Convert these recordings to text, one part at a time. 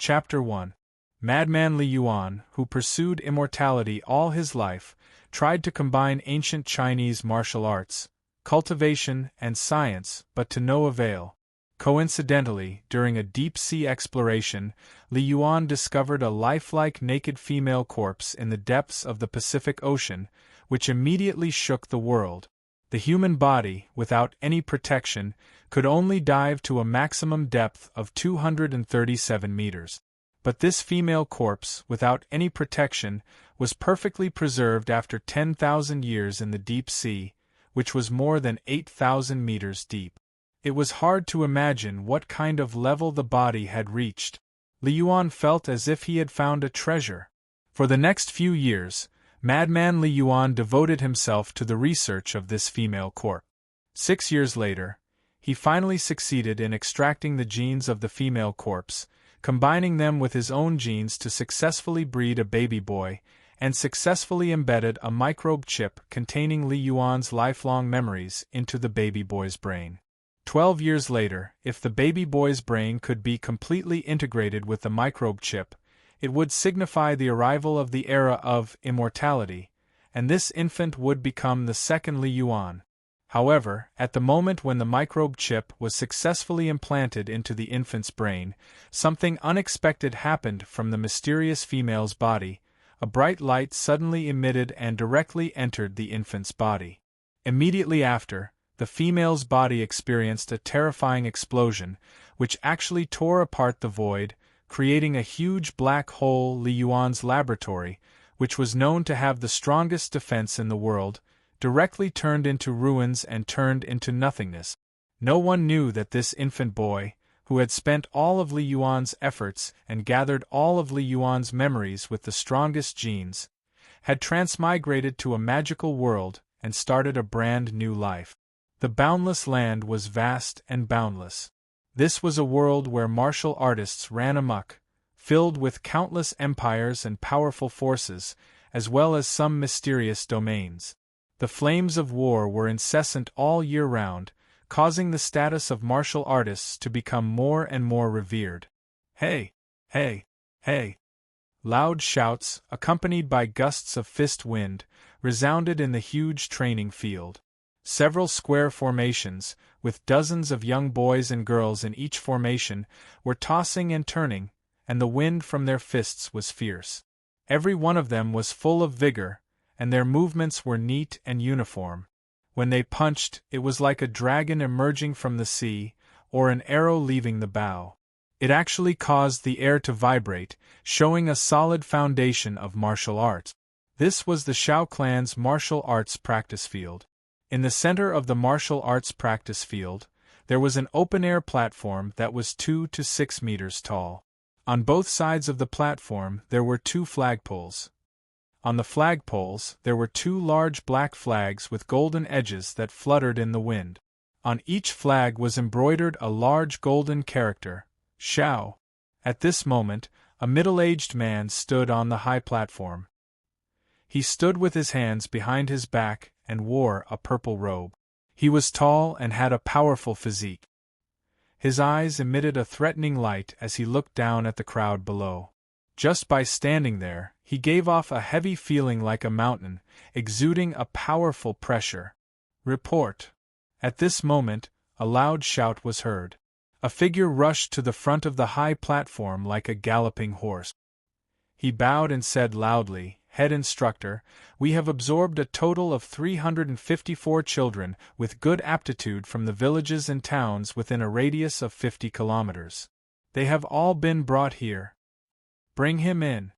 Chapter 1. Madman Li Yuan, who pursued immortality all his life, tried to combine ancient Chinese martial arts, cultivation, and science, but to no avail. Coincidentally, during a deep-sea exploration, Li Yuan discovered a lifelike naked female corpse in the depths of the Pacific Ocean, which immediately shook the world. The human body, without any protection, could only dive to a maximum depth of 237 meters. But this female corpse, without any protection, was perfectly preserved after 10,000 years in the deep sea, which was more than 8,000 meters deep. It was hard to imagine what kind of level the body had reached. Li Yuan felt as if he had found a treasure. For the next few years, Madman Li Yuan devoted himself to the research of this female corpse. 6 years later, he finally succeeded in extracting the genes of the female corpse, combining them with his own genes to successfully breed a baby boy, and successfully embedded a microbe chip containing Li Yuan's lifelong memories into the baby boy's brain. 12 years later, if the baby boy's brain could be completely integrated with the microbe chip, it would signify the arrival of the era of immortality, and this infant would become the second Li Yuan. However, at the moment when the microbe chip was successfully implanted into the infant's brain, something unexpected happened from the mysterious female's body. A bright light suddenly emitted and directly entered the infant's body. Immediately after, the female's body experienced a terrifying explosion, which actually tore apart the void, creating a huge black hole. Li Yuan's laboratory, which was known to have the strongest defense in the world, directly turned into ruins and turned into nothingness. No one knew that this infant boy, who had spent all of Li Yuan's efforts and gathered all of Li Yuan's memories with the strongest genes, had transmigrated to a magical world and started a brand new life. The boundless land was vast and boundless. This was a world where martial artists ran amok, filled with countless empires and powerful forces, as well as some mysterious domains. The flames of war were incessant all year round, causing the status of martial artists to become more and more revered. Hey! Hey! Hey! Loud shouts, accompanied by gusts of fist wind, resounded in the huge training field. Several square formations, with dozens of young boys and girls in each formation, were tossing and turning, and the wind from their fists was fierce. Every one of them was full of vigor, and their movements were neat and uniform. When they punched, it was like a dragon emerging from the sea, or an arrow leaving the bow. It actually caused the air to vibrate, showing a solid foundation of martial arts. This was the Shao clan's martial arts practice field. In the center of the martial arts practice field, there was an open-air platform that was 2 to 6 meters tall. On both sides of the platform there were 2 flagpoles. On the flagpoles there were 2 large black flags with golden edges that fluttered in the wind. On each flag was embroidered a large golden character, Shao. At this moment, a middle-aged man stood on the high platform. He stood with his hands behind his back and wore a purple robe. He was tall and had a powerful physique. His eyes emitted a threatening light as he looked down at the crowd below. Just by standing there, he gave off a heavy feeling like a mountain, exuding a powerful pressure. Report! At this moment, a loud shout was heard. A figure rushed to the front of the high platform like a galloping horse. He bowed and said loudly, "Head instructor, we have absorbed a total of 354 children with good aptitude from the villages and towns within a radius of 50 kilometers. They have all been brought here. Bring him in."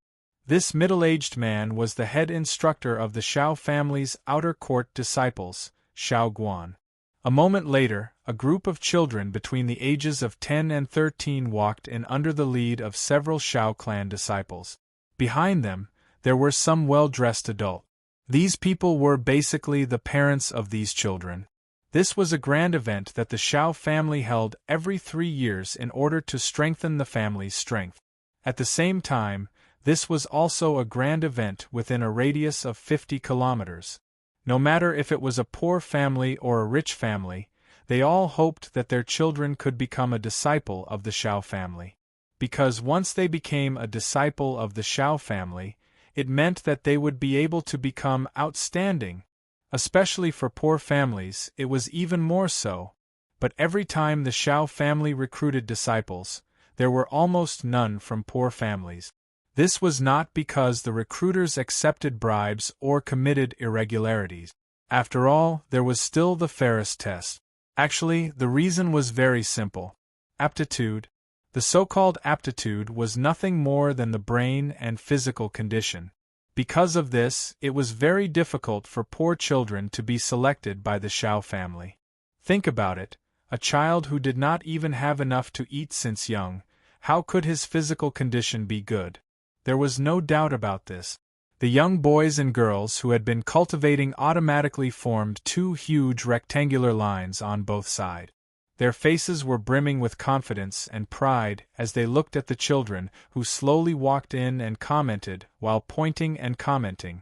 This middle-aged man was the head instructor of the Shao family's outer court disciples, Shao Guan. A moment later, a group of children between the ages of 10 and 13 walked in under the lead of several Shao clan disciples. Behind them, there were some well-dressed adults. These people were basically the parents of these children. This was a grand event that the Shao family held every 3 years in order to strengthen the family's strength. At the same time, this was also a grand event within a radius of 50 kilometers. No matter if it was a poor family or a rich family, they all hoped that their children could become a disciple of the Shao family. because once they became a disciple of the Xiao family, it meant that they would be able to become outstanding. Especially for poor families, it was even more so. But every time the Xiao family recruited disciples, there were almost none from poor families. This was not because the recruiters accepted bribes or committed irregularities. After all, there was still the Ferris test. Actually, the reason was very simple. Aptitude. The so-called aptitude was nothing more than the brain and physical condition. Because of this, it was very difficult for poor children to be selected by the Xiao family. Think about it. A child who did not even have enough to eat since young, how could his physical condition be good? There was no doubt about this. The young boys and girls who had been cultivating automatically formed two huge rectangular lines on both sides. Their faces were brimming with confidence and pride as they looked at the children who slowly walked in and commented while pointing and commenting.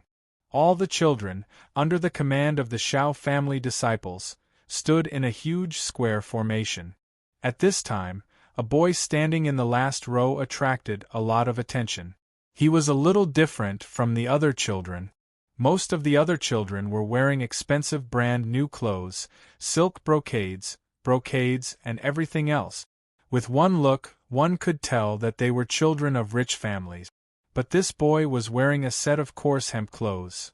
All the children, under the command of the Xiao family disciples, stood in a huge square formation. At this time, a boy standing in the last row attracted a lot of attention. He was a little different from the other children. Most of the other children were wearing expensive brand new clothes, silk brocades, and everything else. With one look, one could tell that they were children of rich families. But this boy was wearing a set of coarse hemp clothes.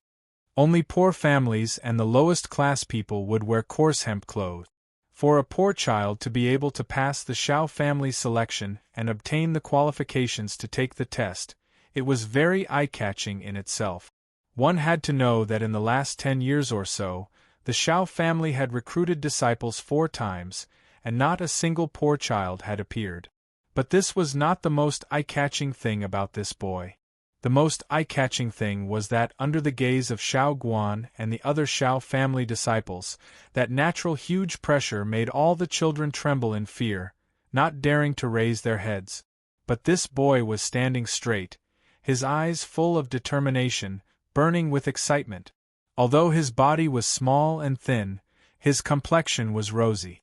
Only poor families and the lowest class people would wear coarse hemp clothes. For a poor child to be able to pass the Xiao family selection and obtain the qualifications to take the test, it was very eye-catching in itself. One had to know that in the last 10 years or so, the Xiao family had recruited disciples 4 times, and not a single poor child had appeared. But this was not the most eye-catching thing about this boy. The most eye-catching thing was that under the gaze of Xiao Guan and the other Xiao family disciples, that natural huge pressure made all the children tremble in fear, not daring to raise their heads. But this boy was standing straight, his eyes full of determination, burning with excitement. Although his body was small and thin, his complexion was rosy.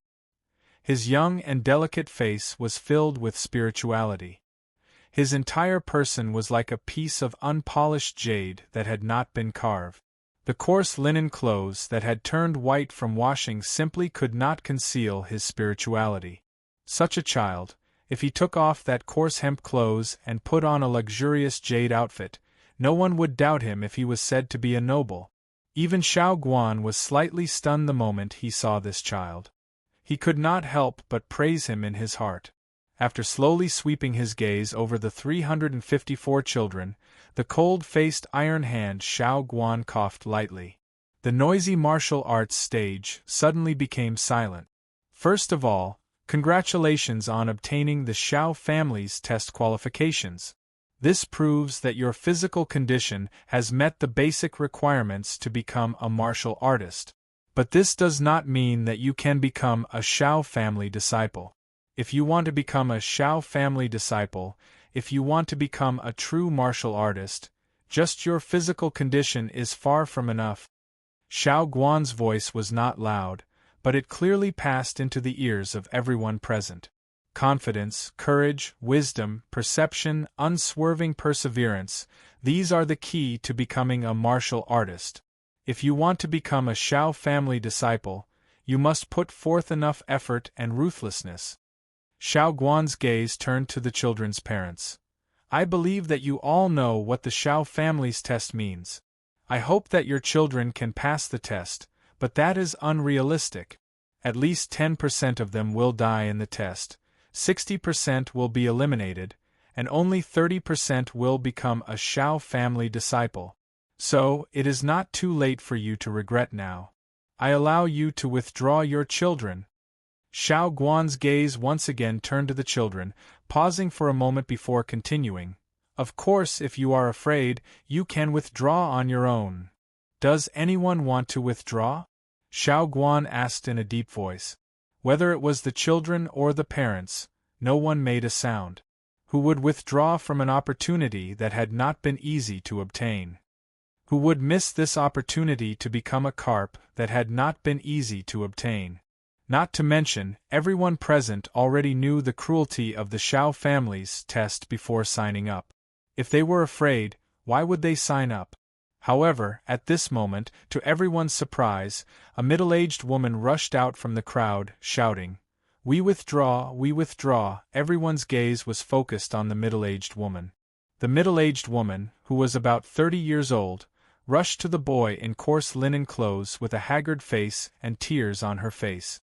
His young and delicate face was filled with spirituality. His entire person was like a piece of unpolished jade that had not been carved. The coarse linen clothes that had turned white from washing simply could not conceal his spirituality. Such a child, if he took off that coarse hemp clothes and put on a luxurious jade outfit, no one would doubt him if he was said to be a noble. Even Xiao Guan was slightly stunned the moment he saw this child. He could not help but praise him in his heart. After slowly sweeping his gaze over the 354 children, the cold-faced iron hand Xiao Guan coughed lightly. The noisy martial arts stage suddenly became silent. First of all, congratulations on obtaining the Xiao family's test qualifications. This proves that your physical condition has met the basic requirements to become a martial artist. But this does not mean that you can become a Xiao family disciple. If you want to become a Xiao family disciple, if you want to become a true martial artist, just your physical condition is far from enough. Xiao Guan's voice was not loud, but it clearly passed into the ears of everyone present. Confidence, courage, wisdom, perception, unswerving perseverance, these are the key to becoming a martial artist. If you want to become a Xiao family disciple, you must put forth enough effort and ruthlessness. Xiao Guan's gaze turned to the children's parents. I believe that you all know what the Xiao family's test means. I hope that your children can pass the test, but that is unrealistic. At least 10% of them will die in the test, 60% will be eliminated, and only 30% will become a Xiao family disciple. So, it is not too late for you to regret now. I allow you to withdraw your children. Xiao Guan's gaze once again turned to the children, pausing for a moment before continuing. Of course, if you are afraid, you can withdraw on your own. Does anyone want to withdraw? Xiao Guan asked in a deep voice. Whether it was the children or the parents, no one made a sound. Who would withdraw from an opportunity that had not been easy to obtain? Who would miss this opportunity to become a carp that had not been easy to obtain? Not to mention, everyone present already knew the cruelty of the Shao family's test before signing up. If they were afraid, why would they sign up? However, at this moment, to everyone's surprise, a middle-aged woman rushed out from the crowd, shouting, "We withdraw, we withdraw." Everyone's gaze was focused on the middle-aged woman. The middle-aged woman, who was about 30 years old, rushed to the boy in coarse linen clothes with a haggard face and tears on her face.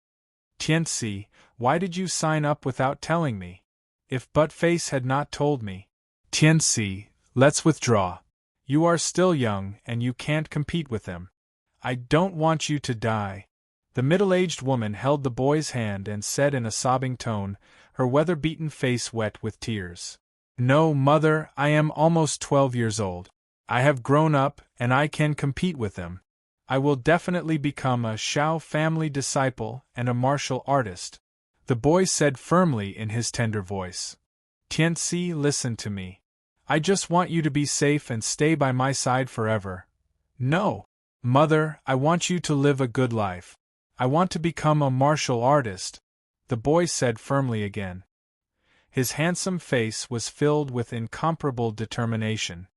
"Tianci, why did you sign up without telling me? If Buttface had not told me." "Tianci, let's withdraw. You are still young and you can't compete with them. I don't want you to die." The middle-aged woman held the boy's hand and said in a sobbing tone, her weather-beaten face wet with tears, "No, mother, I am almost 12 years old. I have grown up, and I can compete with them. I will definitely become a Shao family disciple and a martial artist," the boy said firmly in his tender voice. "Tianci, listen to me. I just want you to be safe and stay by my side forever." "No, mother, I want you to live a good life. I want to become a martial artist," the boy said firmly again. His handsome face was filled with incomparable determination.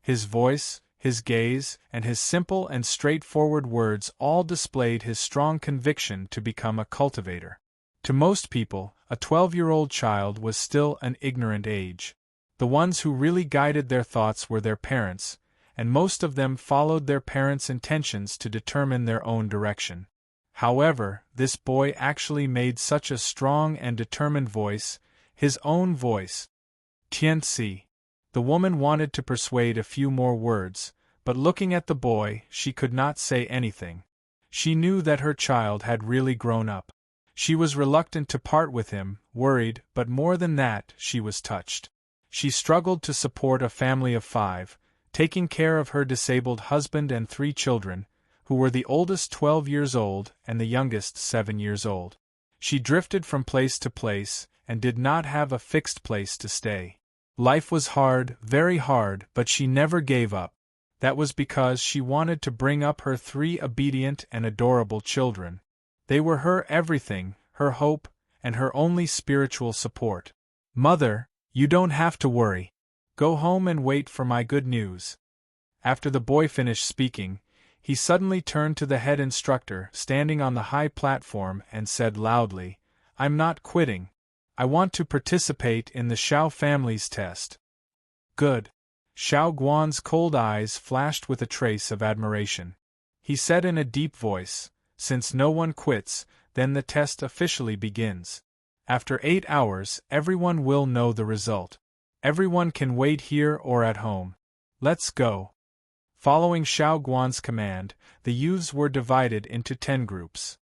His voice, his gaze, and his simple and straightforward words all displayed his strong conviction to become a cultivator. To most people, a 12-year-old child was still an ignorant age. The ones who really guided their thoughts were their parents, and most of them followed their parents' intentions to determine their own direction. However, this boy actually made such a strong and determined voice, his own voice. "Tianci." The woman wanted to persuade a few more words, but looking at the boy, she could not say anything. She knew that her child had really grown up. She was reluctant to part with him, worried, but more than that, she was touched. She struggled to support a family of 5, taking care of her disabled husband and 3 children, who were the oldest 12 years old and the youngest 7 years old. She drifted from place to place, and did not have a fixed place to stay. Life was hard, very hard, but she never gave up. That was because she wanted to bring up her 3 obedient and adorable children. They were her everything, her hope, and her only spiritual support. "Mother, you don't have to worry. Go home and wait for my good news." After the boy finished speaking, he suddenly turned to the head instructor standing on the high platform and said loudly, "I'm not quitting. I want to participate in the Shao family's test." "Good." Shao Guan's cold eyes flashed with a trace of admiration. He said in a deep voice, "Since no one quits, then the test officially begins. After 8 hours, everyone will know the result. Everyone can wait here or at home. Let's go." Following Shao Guan's command, the youths were divided into 10 groups.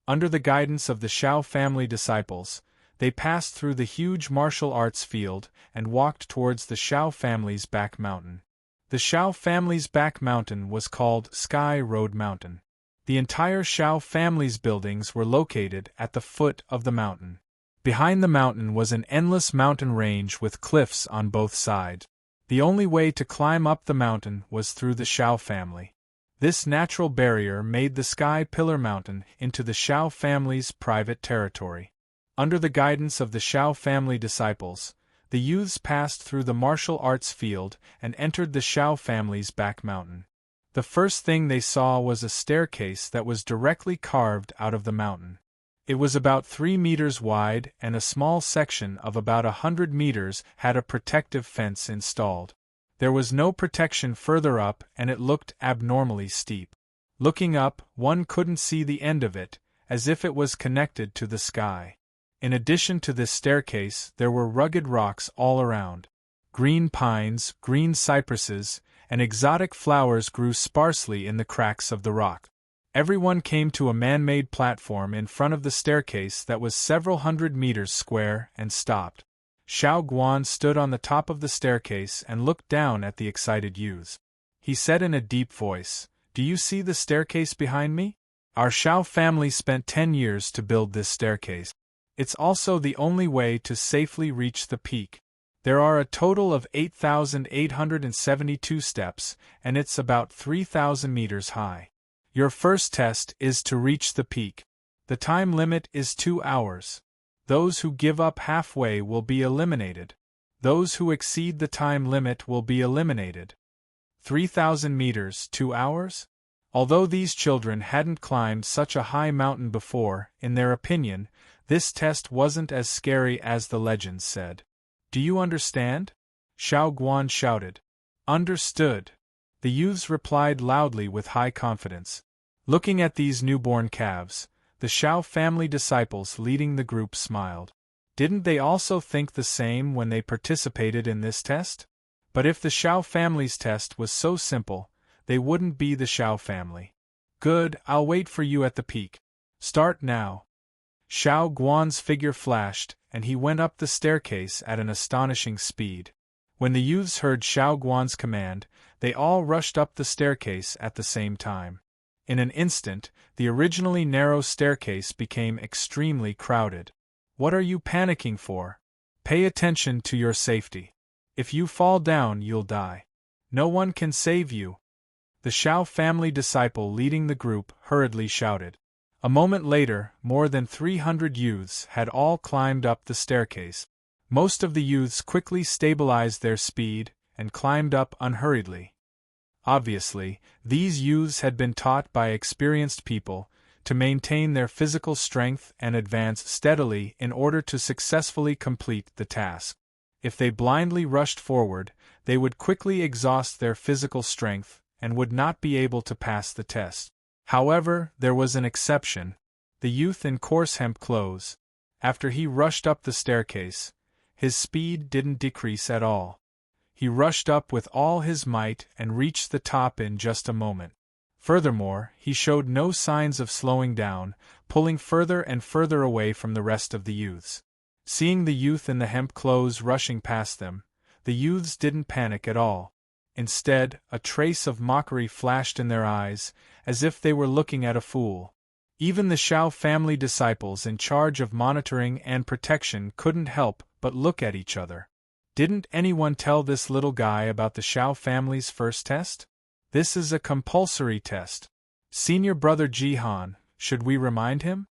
Under the guidance of the Shao family disciples, they passed through the huge martial arts field and walked towards the Shao family's back mountain. The Shao family's back mountain was called Sky Road Mountain. The entire Shao family's buildings were located at the foot of the mountain. Behind the mountain was an endless mountain range with cliffs on both sides. The only way to climb up the mountain was through the Shao family. This natural barrier made the Sky Pillar Mountain into the Shao family's private territory. Under the guidance of the Shao family disciples, the youths passed through the martial arts field and entered the Shao family's back mountain. The first thing they saw was a staircase that was directly carved out of the mountain. It was about 3 meters wide, and a small section of about 100 meters had a protective fence installed. There was no protection further up, and it looked abnormally steep. Looking up, one couldn't see the end of it, as if it was connected to the sky. In addition to this staircase, there were rugged rocks all around. Green pines, green cypresses, and exotic flowers grew sparsely in the cracks of the rock. Everyone came to a man-made platform in front of the staircase that was several hundred meters square and stopped. Shao Guan stood on the top of the staircase and looked down at the excited youths. He said in a deep voice, "Do you see the staircase behind me? Our Shao family spent 10 years to build this staircase. It's also the only way to safely reach the peak. There are a total of 8,872 steps, and it's about 3,000 meters high. Your first test is to reach the peak. The time limit is 2 hours. Those who give up halfway will be eliminated. Those who exceed the time limit will be eliminated. 3,000 meters, 2 hours? Although these children hadn't climbed such a high mountain before, in their opinion, this test wasn't as scary as the legends said. Do you understand? Xiao Guan shouted. Understood. The youths replied loudly with high confidence. Looking at these newborn calves, the Xiao family disciples leading the group smiled. Didn't they also think the same when they participated in this test? But if the Xiao family's test was so simple, they wouldn't be the Xiao family. Good, I'll wait for you at the peak. Start now. Xiao Guan's figure flashed, and he went up the staircase at an astonishing speed. When the youths heard Xiao Guan's command, they all rushed up the staircase at the same time. In an instant, the originally narrow staircase became extremely crowded. What are you panicking for? Pay attention to your safety. If you fall down, you'll die. No one can save you. The Xiao family disciple leading the group hurriedly shouted. A moment later, more than 300 youths had all climbed up the staircase. Most of the youths quickly stabilized their speed and climbed up unhurriedly. Obviously, these youths had been taught by experienced people to maintain their physical strength and advance steadily in order to successfully complete the task. If they blindly rushed forward, they would quickly exhaust their physical strength and would not be able to pass the test. However, there was an exception. The youth in coarse hemp clothes. After he rushed up the staircase, his speed didn't decrease at all. He rushed up with all his might and reached the top in just a moment. Furthermore, he showed no signs of slowing down, pulling further and further away from the rest of the youths. Seeing the youth in the hemp clothes rushing past them, the youths didn't panic at all. Instead, a trace of mockery flashed in their eyes, as if they were looking at a fool. Even the Xiao family disciples in charge of monitoring and protection couldn't help but look at each other. Didn't anyone tell this little guy about the Xiao family's first test? This is a compulsory test. Senior brother Jihan, should we remind him?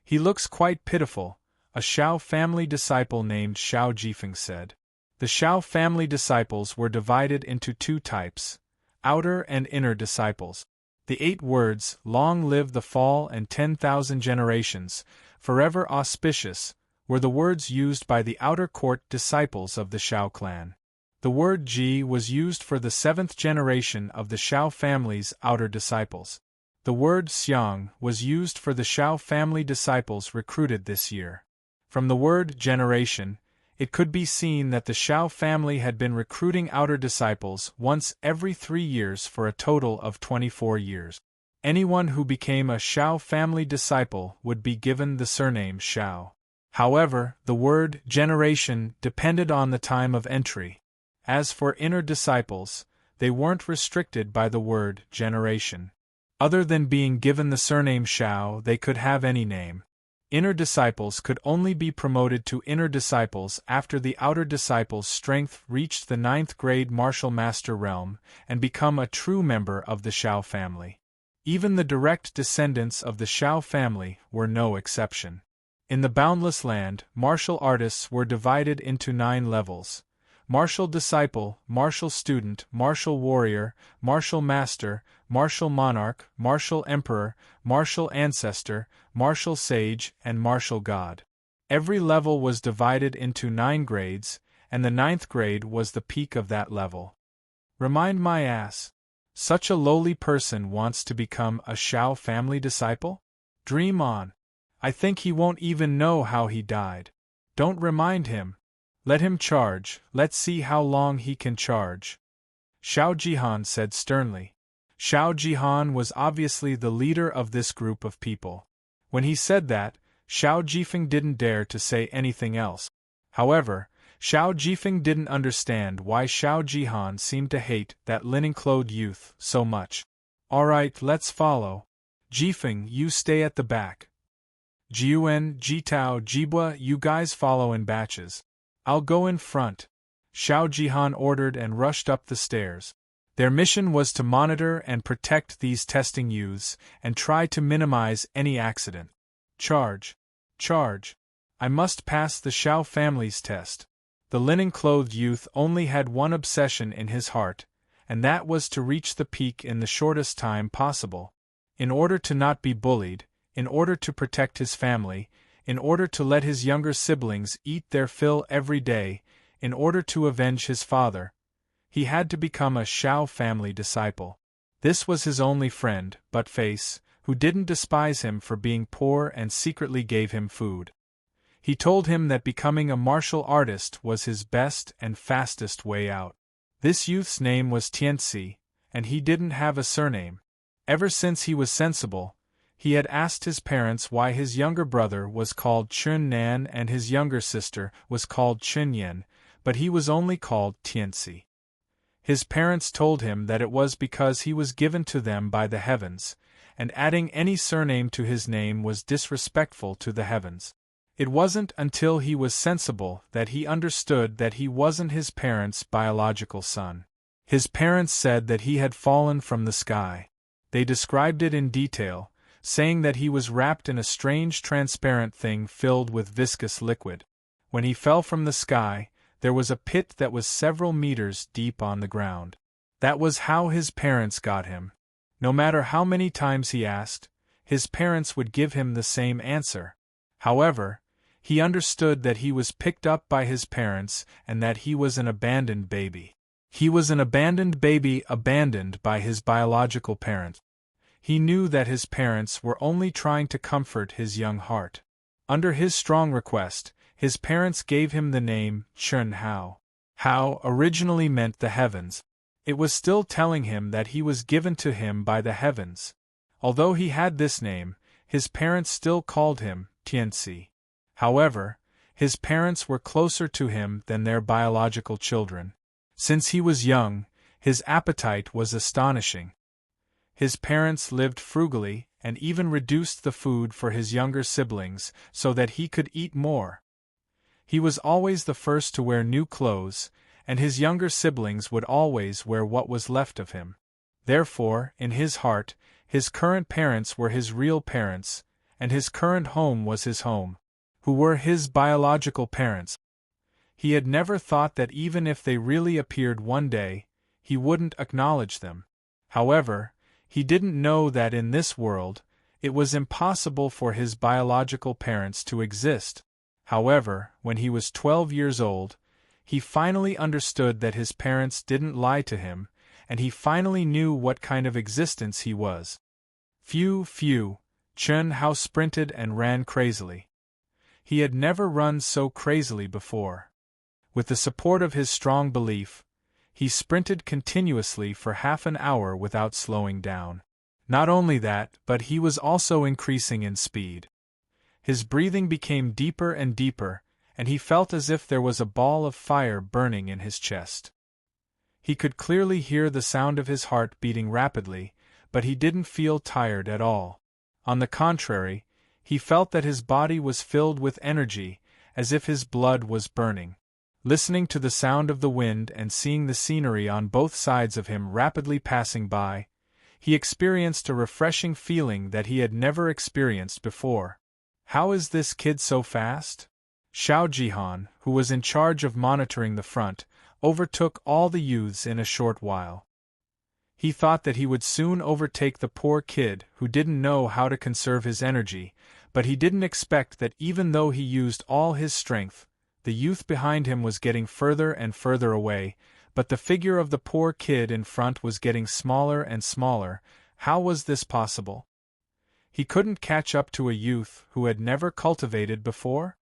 He looks quite pitiful, a Xiao family disciple named Xiao Jifeng said. The Xiao family disciples were divided into 2 types, outer and inner disciples. The 8 words, "Long live the fall and 10,000 generations, forever auspicious," were the words used by the outer court disciples of the Xiao clan. The word Ji was used for the 7th generation of the Xiao family's outer disciples. The word Xiang was used for the Xiao family disciples recruited this year. From the word generation, it could be seen that the Xiao family had been recruiting outer disciples once every 3 years for a total of 24 years. Anyone who became a Xiao family disciple would be given the surname Xiao. However, the word generation depended on the time of entry. As for inner disciples, they weren't restricted by the word generation. Other than being given the surname Xiao, they could have any name. Inner disciples could only be promoted to inner disciples after the outer disciples' strength reached the 9th grade martial master realm and become a true member of the Xiao family. Even the direct descendants of the Xiao family were no exception. In the Boundless Land, martial artists were divided into 9 levels: martial disciple, martial student, martial warrior, martial master, martial monarch, martial emperor, martial ancestor, martial sage, and martial god. Every level was divided into 9 grades, and the 9th grade was the peak of that level. Remind my ass. Such a lowly person wants to become a Xiao family disciple? Dream on. I think he won't even know how he died. Don't remind him. Let him charge, let's see how long he can charge. Xiao Jihan said sternly. Xiao Jihan was obviously the leader of this group of people. When he said that, Xiao Jifeng didn't dare to say anything else. However, Xiao Jifeng didn't understand why Xiao Jihan seemed to hate that linen-clothed youth so much. Alright, let's follow. Jifeng, you stay at the back. Jiuan, Jitao, Jibua, you guys follow in batches. I'll go in front. Xiao Jihan ordered and rushed up the stairs. Their mission was to monitor and protect these testing youths and try to minimize any accident. Charge! Charge! I must pass the Shao family's test. The linen-clothed youth only had one obsession in his heart, and that was to reach the peak in the shortest time possible. In order to not be bullied, in order to protect his family, in order to let his younger siblings eat their fill every day, in order to avenge his father, he had to become a Shao family disciple. This was his only friend, Buttface, who didn't despise him for being poor and secretly gave him food. He told him that becoming a martial artist was his best and fastest way out. This youth's name was Tianci, and he didn't have a surname. Ever since he was sensible, he had asked his parents why his younger brother was called Chun Nan and his younger sister was called Chun Yen, but he was only called Tianci. His parents told him that it was because he was given to them by the heavens, and adding any surname to his name was disrespectful to the heavens. It wasn't until he was sensible that he understood that he wasn't his parents' biological son. His parents said that he had fallen from the sky. They described it in detail, saying that he was wrapped in a strange transparent thing filled with viscous liquid. When he fell from the sky, there was a pit that was several meters deep on the ground. That was how his parents got him. No matter how many times he asked, his parents would give him the same answer. However, he understood that he was picked up by his parents and that he was an abandoned baby. He was an abandoned baby abandoned by his biological parents. He knew that his parents were only trying to comfort his young heart. Under his strong request, his parents gave him the name Chun Hao. Hao originally meant the heavens. It was still telling him that he was given to him by the heavens. Although he had this name, his parents still called him Tianci. However, his parents were closer to him than their biological children. Since he was young, his appetite was astonishing. His parents lived frugally and even reduced the food for his younger siblings so that he could eat more. He was always the first to wear new clothes, and his younger siblings would always wear what was left of him. Therefore, in his heart, his current parents were his real parents, and his current home was his home, who were his biological parents. He had never thought that even if they really appeared one day, he wouldn't acknowledge them. However, he didn't know that in this world, it was impossible for his biological parents to exist. However, when he was 12 years old, he finally understood that his parents didn't lie to him, and he finally knew what kind of existence he was. Phew, Chun Hao sprinted and ran crazily. He had never run so crazily before. With the support of his strong belief, he sprinted continuously for half an hour without slowing down. Not only that, but he was also increasing in speed. His breathing became deeper and deeper, and he felt as if there was a ball of fire burning in his chest. He could clearly hear the sound of his heart beating rapidly, but he didn't feel tired at all. On the contrary, he felt that his body was filled with energy, as if his blood was burning. Listening to the sound of the wind and seeing the scenery on both sides of him rapidly passing by, he experienced a refreshing feeling that he had never experienced before. How is this kid so fast? Xiao Jihan, who was in charge of monitoring the front, overtook all the youths in a short while. He thought that he would soon overtake the poor kid who didn't know how to conserve his energy, but he didn't expect that even though he used all his strength, the youth behind him was getting further and further away, but the figure of the poor kid in front was getting smaller and smaller. How was this possible? He couldn't catch up to a youth who had never cultivated before?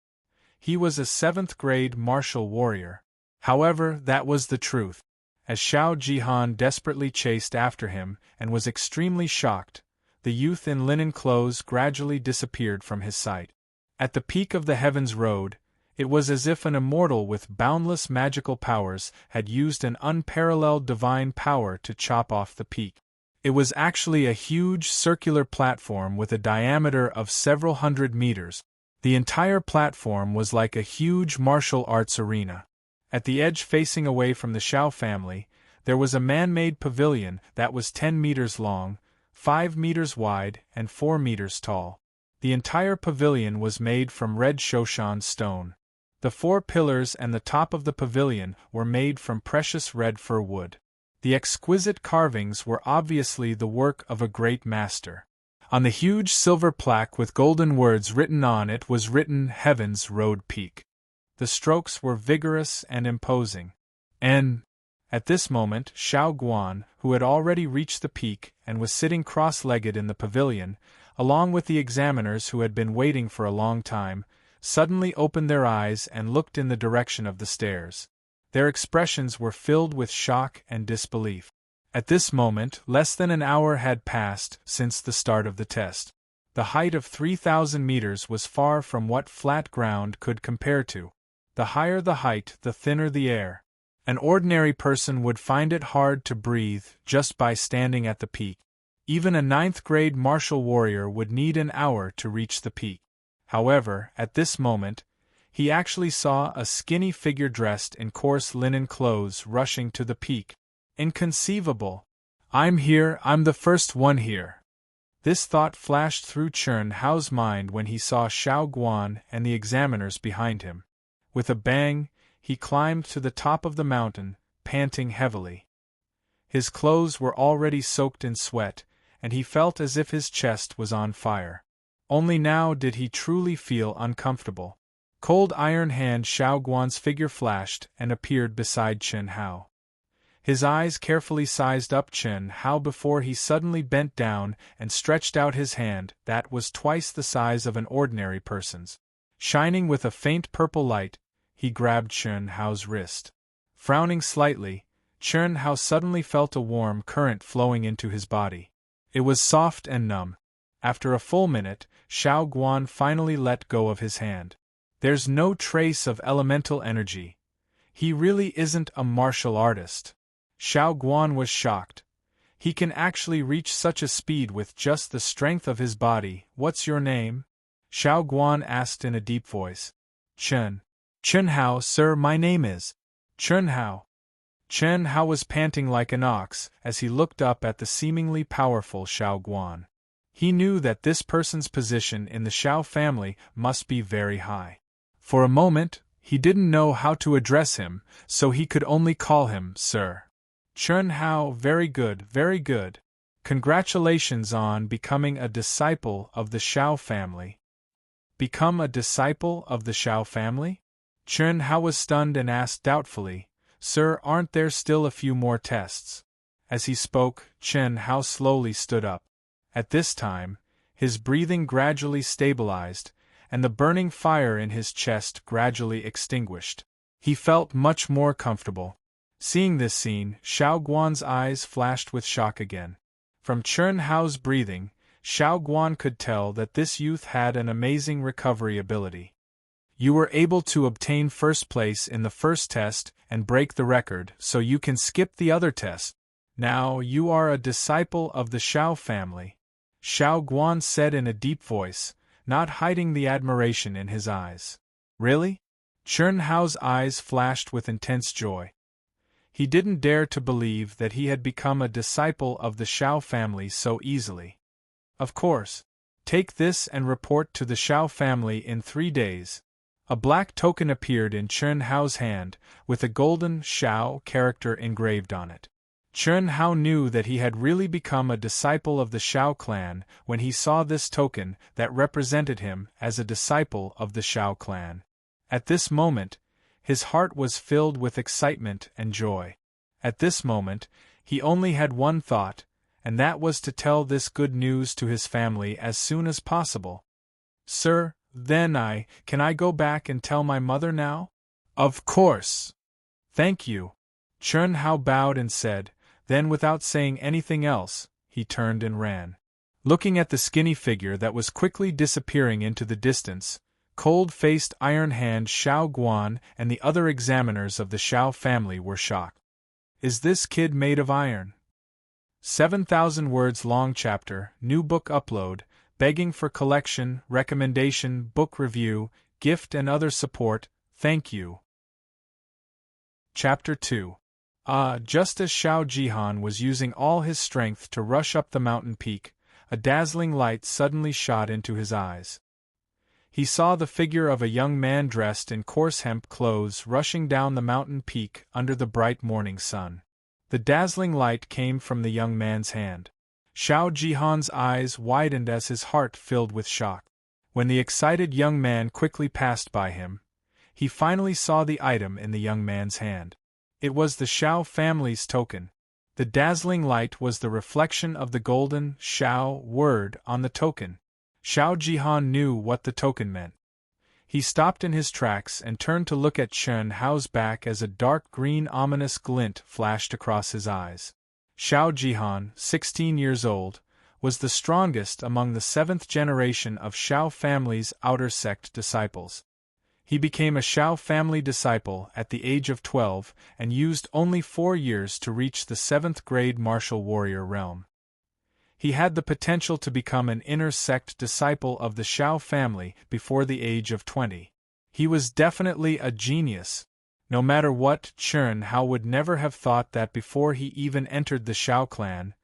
He was a 7th-grade martial warrior. However, that was the truth. As Xiao Jihan desperately chased after him and was extremely shocked, the youth in linen clothes gradually disappeared from his sight. At the peak of the Heavens Road, it was as if an immortal with boundless magical powers had used an unparalleled divine power to chop off the peak. It was actually a huge circular platform with a diameter of several hundred meters. The entire platform was like a huge martial arts arena. At the edge facing away from the Shao family, there was a man-made pavilion that was 10 meters long, 5 meters wide, and 4 meters tall. The entire pavilion was made from red Shoshan stone. The 4 pillars and the top of the pavilion were made from precious red fir wood. The exquisite carvings were obviously the work of a great master. On the huge silver plaque with golden words written on it was written Heaven's Road Peak. The strokes were vigorous and imposing. At this moment, Xiao Guan, who had already reached the peak and was sitting cross-legged in the pavilion, along with the examiners who had been waiting for a long time, suddenly opened their eyes and looked in the direction of the stairs. Their expressions were filled with shock and disbelief. At this moment, less than an hour had passed since the start of the test. The height of 3,000 meters was far from what flat ground could compare to. The higher the height, the thinner the air. An ordinary person would find it hard to breathe just by standing at the peak. Even a 9th-grade martial warrior would need an hour to reach the peak. However, at this moment, he actually saw a skinny figure dressed in coarse linen clothes rushing to the peak. Inconceivable! I'm here, I'm the first one here! This thought flashed through Chern Hao's mind when he saw Xiao Guan and the examiners behind him. With a bang, he climbed to the top of the mountain, panting heavily. His clothes were already soaked in sweat, and he felt as if his chest was on fire. Only now did he truly feel uncomfortable. Cold iron hand Xiao Guan's figure flashed and appeared beside Chen Hao. His eyes carefully sized up Chen Hao before he suddenly bent down and stretched out his hand that was twice the size of an ordinary person's. Shining with a faint purple light, he grabbed Chen Hao's wrist. Frowning slightly, Chen Hao suddenly felt a warm current flowing into his body. It was soft and numb. After a full minute, Xiao Guan finally let go of his hand. There's no trace of elemental energy. He really isn't a martial artist. Xiao Guan was shocked. He can actually reach such a speed with just the strength of his body. What's your name? Xiao Guan asked in a deep voice. Chen Hao, sir, my name is. Chen Hao. Chen Hao was panting like an ox as he looked up at the seemingly powerful Xiao Guan. He knew that this person's position in the Xiao family must be very high. For a moment, he didn't know how to address him, so he could only call him sir. Chen Hao, very good, very good. Congratulations on becoming a disciple of the Xiao family. Become a disciple of the Xiao family? Chen Hao was stunned and asked doubtfully, Sir, aren't there still a few more tests? As he spoke, Chen Hao slowly stood up. At this time, his breathing gradually stabilized, and the burning fire in his chest gradually extinguished. He felt much more comfortable. Seeing this scene, Xiao Guan's eyes flashed with shock again. From Chen Hao's breathing, Xiao Guan could tell that this youth had an amazing recovery ability. You were able to obtain first place in the first test and break the record, so you can skip the other tests. Now you are a disciple of the Xiao family, Xiao Guan said in a deep voice, not hiding the admiration in his eyes. Really? Chen Hao's eyes flashed with intense joy. He didn't dare to believe that he had become a disciple of the Xiao family so easily. Of course. Take this and report to the Xiao family in 3 days. A black token appeared in Chen Hao's hand, with a golden Xiao character engraved on it. Chen Hao knew that he had really become a disciple of the Xiao clan when he saw this token that represented him as a disciple of the Xiao clan. At this moment, his heart was filled with excitement and joy. At this moment, he only had one thought, and that was to tell this good news to his family as soon as possible. Sir, then can I go back and tell my mother now? Of course. Thank you. Chen Hao bowed and said, then without saying anything else, he turned and ran. Looking at the skinny figure that was quickly disappearing into the distance, cold-faced Iron Hand Xiao Guan and the other examiners of the Xiao family were shocked. Is this kid made of iron? 7,000 words long chapter, new book upload, begging for collection, recommendation, book review, gift and other support, thank you. Chapter 2. Just as Xiao Jihan was using all his strength to rush up the mountain peak, A dazzling light suddenly shot into his eyes. He saw the figure of a young man dressed in coarse hemp clothes rushing down the mountain peak under the bright morning sun. The dazzling light came from the young man's hand. Xiao Jihan's eyes widened as his heart filled with shock. When the excited young man quickly passed by him, he finally saw the item in the young man's hand. It was the Xiao family's token. The dazzling light was the reflection of the golden Xiao word on the token. Xiao Jihan knew what the token meant. He stopped in his tracks and turned to look at Chen Hao's back as a dark green ominous glint flashed across his eyes. Xiao Jihan, 16 years old, was the strongest among the 7th generation of Xiao family's outer sect disciples. He became a Xiao family disciple at the age of 12 and used only 4 years to reach the 7th grade martial warrior realm. He had the potential to become an inner sect disciple of the Xiao family before the age of 20. He was definitely a genius. No matter what, Chen Hao would never have thought that before he even entered the Xiao clan,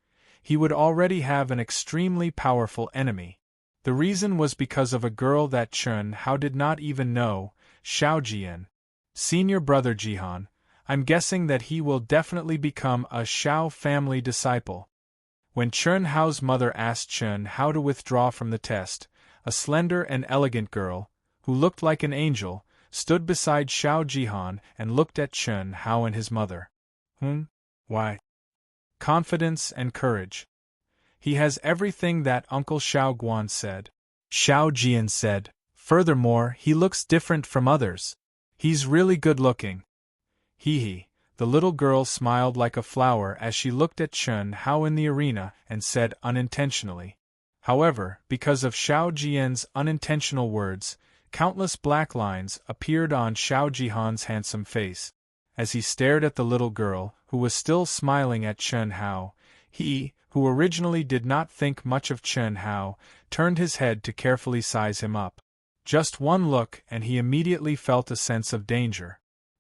he would already have an extremely powerful enemy. The reason was because of a girl that Chen Hao did not even know, Xiao Jian. Senior brother Jihan, I'm guessing that he will definitely become a Xiao family disciple. When Chen Hao's mother asked Chen Hao to withdraw from the test, a slender and elegant girl, who looked like an angel, stood beside Xiao Jihan and looked at Chen Hao and his mother. Why? Confidence and courage. He has everything that Uncle Xiao Guan said. Xiao Jian said, furthermore, he looks different from others. He's really good looking. Hee. The little girl smiled like a flower as she looked at Chen Hao in the arena and said unintentionally. However, because of Xiao Jian's unintentional words, countless black lines appeared on Xiao Jihan's handsome face. As he stared at the little girl, who was still smiling at Chen Hao, he, who originally did not think much of Chen Hao, turned his head to carefully size him up. Just one look and he immediately felt a sense of danger.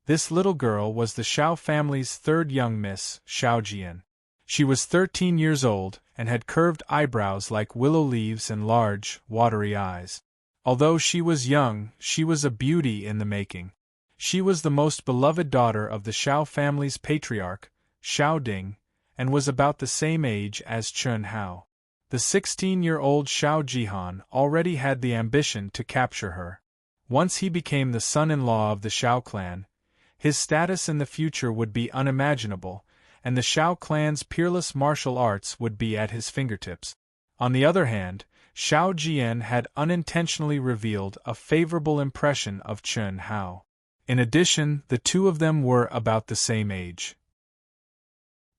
This little girl was the Xiao family's third young miss, Xiao Jian. She was 13 years old and had curved eyebrows like willow leaves and large, watery eyes. Although she was young, she was a beauty in the making. She was the most beloved daughter of the Xiao family's patriarch, Xiao Ding, and was about the same age as Chen Hao. The 16-year-old Xiao Jihan already had the ambition to capture her. Once he became the son-in-law of the Xiao clan, his status in the future would be unimaginable, and the Xiao clan's peerless martial arts would be at his fingertips. On the other hand, Xiao Jian had unintentionally revealed a favorable impression of Chen Hao. In addition, the two of them were about the same age.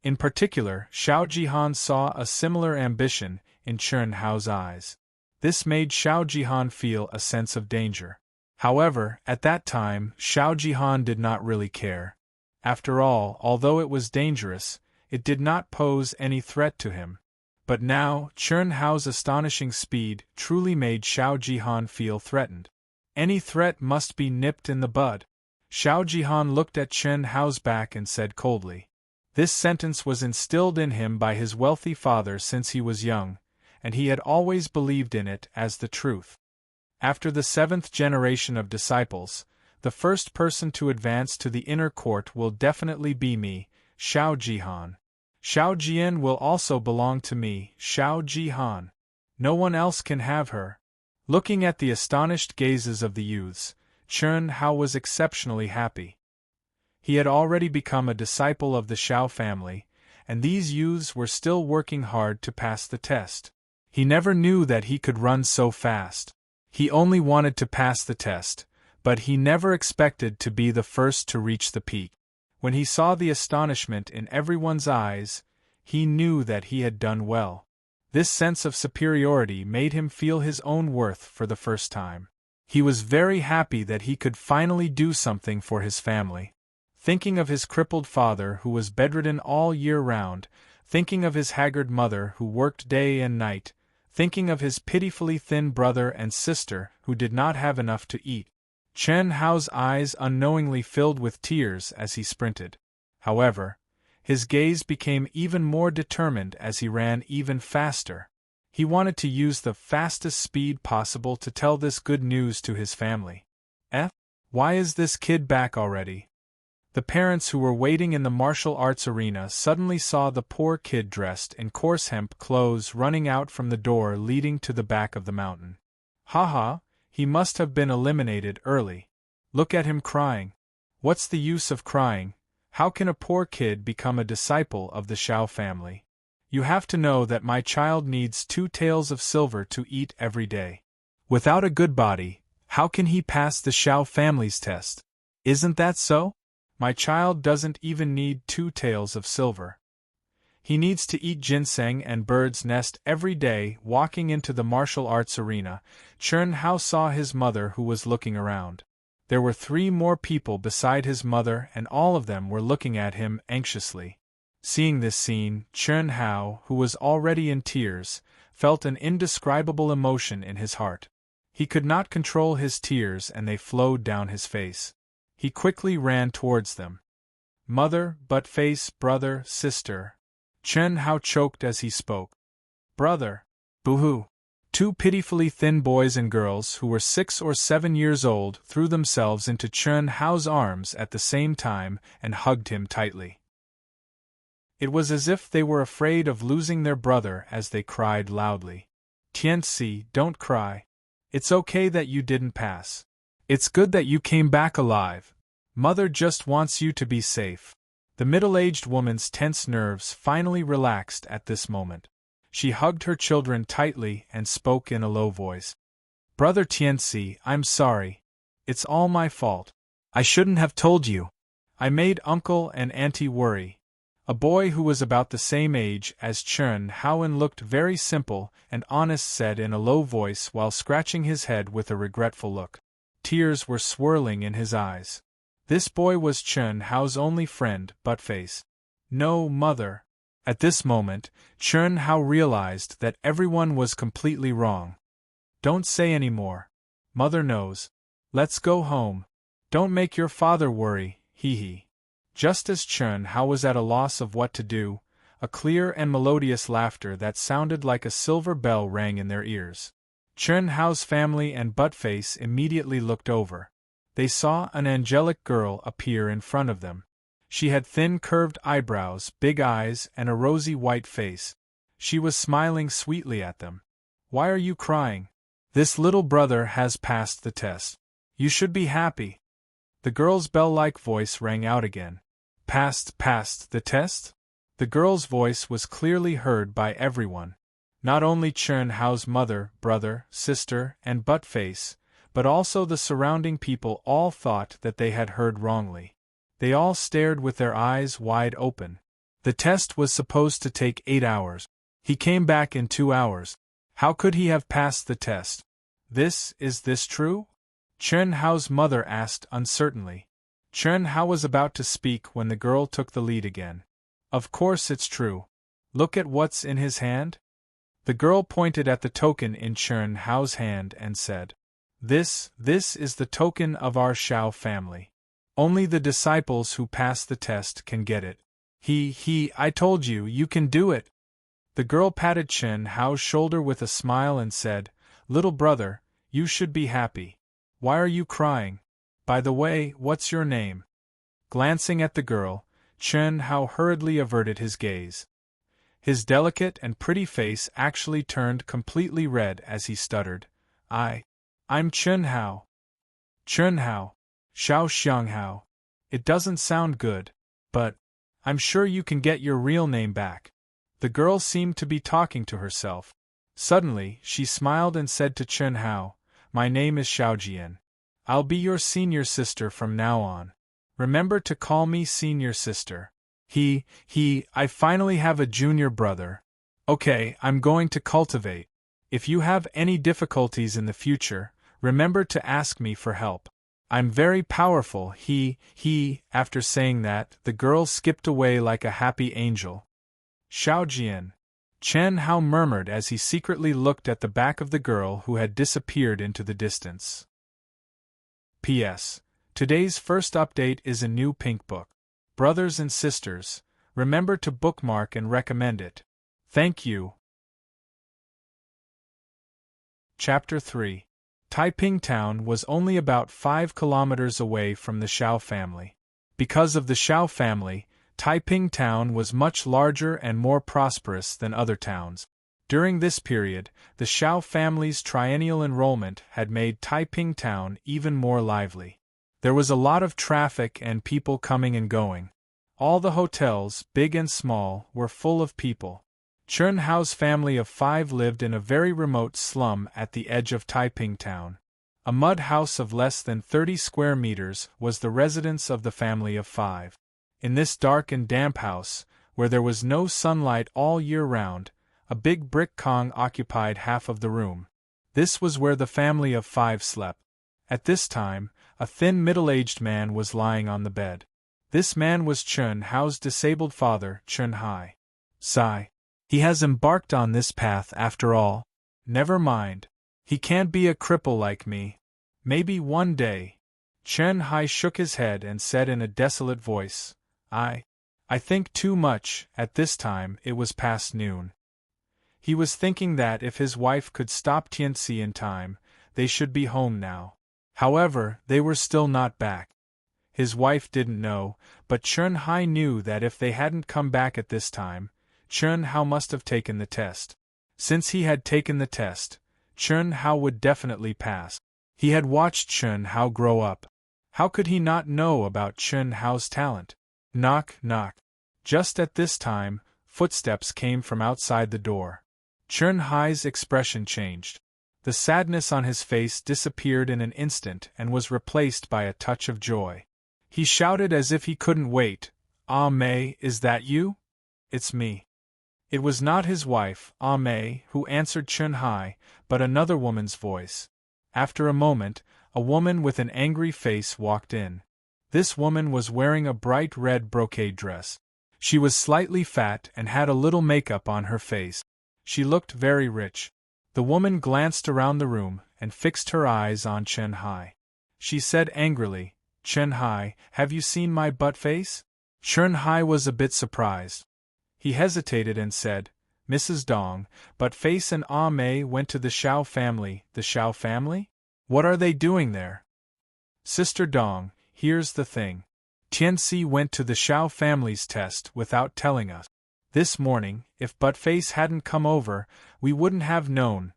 In particular, Xiao Jihan saw a similar ambition in Chen Hao's eyes. This made Xiao Jihan feel a sense of danger. However, at that time, Xiao Jihan did not really care. After all, although it was dangerous, it did not pose any threat to him. But now, Chen Hao's astonishing speed truly made Xiao Jihan feel threatened. Any threat must be nipped in the bud. Xiao Jihan looked at Chen Hao's back and said coldly. This sentence was instilled in him by his wealthy father since he was young, and he had always believed in it as the truth. After the 7th generation of disciples, the first person to advance to the inner court will definitely be me, Xiao Jihan. Xiao Jian will also belong to me, Xiao Jihan. No one else can have her. Looking at the astonished gazes of the youths, Chen Hao was exceptionally happy. He had already become a disciple of the Xiao family, and these youths were still working hard to pass the test. He never knew that he could run so fast. He only wanted to pass the test, but he never expected to be the first to reach the peak. When he saw the astonishment in everyone's eyes, he knew that he had done well. This sense of superiority made him feel his own worth for the first time. He was very happy that he could finally do something for his family. Thinking of his crippled father who was bedridden all year round, thinking of his haggard mother who worked day and night, thinking of his pitifully thin brother and sister who did not have enough to eat, Chen Hao's eyes unknowingly filled with tears as he sprinted. However, his gaze became even more determined as he ran even faster. He wanted to use the fastest speed possible to tell this good news to his family. Why is this kid back already? The parents who were waiting in the martial arts arena suddenly saw the poor kid dressed in coarse hemp clothes running out from the door leading to the back of the mountain. Haha, he must have been eliminated early. Look at him crying. What's the use of crying? How can a poor kid become a disciple of the Shao family? You have to know that my child needs 2 taels of silver to eat every day. Without a good body, how can he pass the Shao family's test? Isn't that so? My child doesn't even need 2 taels of silver. He needs to eat ginseng and bird's nest every day. Walking into the martial arts arena, Chen Hao saw his mother who was looking around. There were 3 more people beside his mother and all of them were looking at him anxiously. Seeing this scene, Chen Hao, who was already in tears, felt an indescribable emotion in his heart. He could not control his tears and they flowed down his face. He quickly ran towards them. Mother, butt-face, brother, sister. Chen Hao choked as he spoke. Brother. Boo-hoo. 2 pitifully thin boys and girls who were 6 or 7 years old threw themselves into Chen Hao's arms at the same time and hugged him tightly. It was as if they were afraid of losing their brother as they cried loudly. Tianci, don't cry. It's okay that you didn't pass. It's good that you came back alive. Mother just wants you to be safe. The middle-aged woman's tense nerves finally relaxed at this moment. She hugged her children tightly and spoke in a low voice. Brother Tianci, I'm sorry. It's all my fault. I shouldn't have told you. I made Uncle and Auntie worry. A boy who was about the same age as Chen Hao and looked very simple and honest said in a low voice while scratching his head with a regretful look. Tears were swirling in his eyes. This boy was Chen Hao's only friend, Buttface. No, mother. At this moment, Chen Hao realized that everyone was completely wrong. Don't say any more. Mother knows. Let's go home. Don't make your father worry, hee. Just as Chen Hao was at a loss of what to do, a clear and melodious laughter that sounded like a silver bell rang in their ears. Chen Hao's family and Buttface immediately looked over. They saw an angelic girl appear in front of them. She had thin curved eyebrows, big eyes, and a rosy white face. She was smiling sweetly at them. Why are you crying? This little brother has passed the test. You should be happy. The girl's bell-like voice rang out again. Passed the test? The girl's voice was clearly heard by everyone. Not only Chen Hao's mother, brother, sister, and Buttface, but also the surrounding people all thought that they had heard wrongly. They all stared with their eyes wide open. The test was supposed to take 8 hours. He came back in 2 hours. How could he have passed the test? Is this true? Chen Hao's mother asked uncertainly. Chen Hao was about to speak when the girl took the lead again. Of course it's true. Look at what's in his hand. The girl pointed at the token in Chen Hao's hand and said, This is the token of our Shao family. Only the disciples who pass the test can get it. I told you, you can do it. The girl patted Chen Hao's shoulder with a smile and said, Little brother, you should be happy. Why are you crying? By the way, what's your name? Glancing at the girl, Chen Hao hurriedly averted his gaze. His delicate and pretty face actually turned completely red as he stuttered, I'm Chen Hao. Chen Hao. Shao Xiang Hao. It doesn't sound good, but I'm sure you can get your real name back. The girl seemed to be talking to herself. Suddenly, she smiled and said to Chen Hao, My name is Xiaojian. I'll be your senior sister from now on. Remember to call me senior sister. I finally have a junior brother. Okay, I'm going to cultivate. If you have any difficulties in the future, remember to ask me for help. I'm very powerful, After saying that, the girl skipped away like a happy angel. Xiaojian. Chen Hao murmured as he secretly looked at the back of the girl who had disappeared into the distance. P.S. Today's first update is a new pink book. Brothers and sisters, remember to bookmark and recommend it. Thank you. Chapter 3. Taiping Town was only about 5 kilometers away from the Xiao family. Because of the Xiao family, Taiping Town was much larger and more prosperous than other towns. During this period, the Xiao family's triennial enrollment had made Taiping Town even more lively. There was a lot of traffic and people coming and going. All the hotels, big and small, were full of people. Chen Hao's family of 5 lived in a very remote slum at the edge of Taiping Town. A mud house of less than 30 square meters was the residence of the family of 5. In this dark and damp house, where there was no sunlight all year round, a big brick Kong occupied half of the room. This was where the family of 5 slept. At this time, a thin middle-aged man was lying on the bed. This man was Chen Hao's disabled father, Chen Hai. Sigh. He has embarked on this path after all. Never mind. He can't be a cripple like me. Maybe one day. Chen Hai shook his head and said in a desolate voice, I think too much. At this time it was past noon. He was thinking that if his wife could stop Tianci in time, they should be home now. However, they were still not back. His wife didn't know, but Chen Hai knew that if they hadn't come back at this time, Chen Hao must have taken the test. Since he had taken the test, Chen Hao would definitely pass. He had watched Chen Hao grow up. How could he not know about Chen Hao's talent? Knock, knock. Just at this time, footsteps came from outside the door. Chen Hai's expression changed. The sadness on his face disappeared in an instant and was replaced by a touch of joy. He shouted as if he couldn't wait, Ah Mei, is that you? It's me. It was not his wife, Ah Mei, who answered Chen Hai, but another woman's voice. After a moment, a woman with an angry face walked in. This woman was wearing a bright red brocade dress. She was slightly fat and had a little makeup on her face. She looked very rich. The woman glanced around the room and fixed her eyes on Chen Hai. She said angrily, Chen Hai, have you seen my butt face? Chen Hai was a bit surprised. He hesitated and said, Mrs. Dong, but Face and Ah Mei went to the Xiao family. The Xiao family? What are they doing there? Sister Dong, here's the thing. Tianci went to the Xiao family's test without telling us. This morning, if Buttface hadn't come over, we wouldn't have known.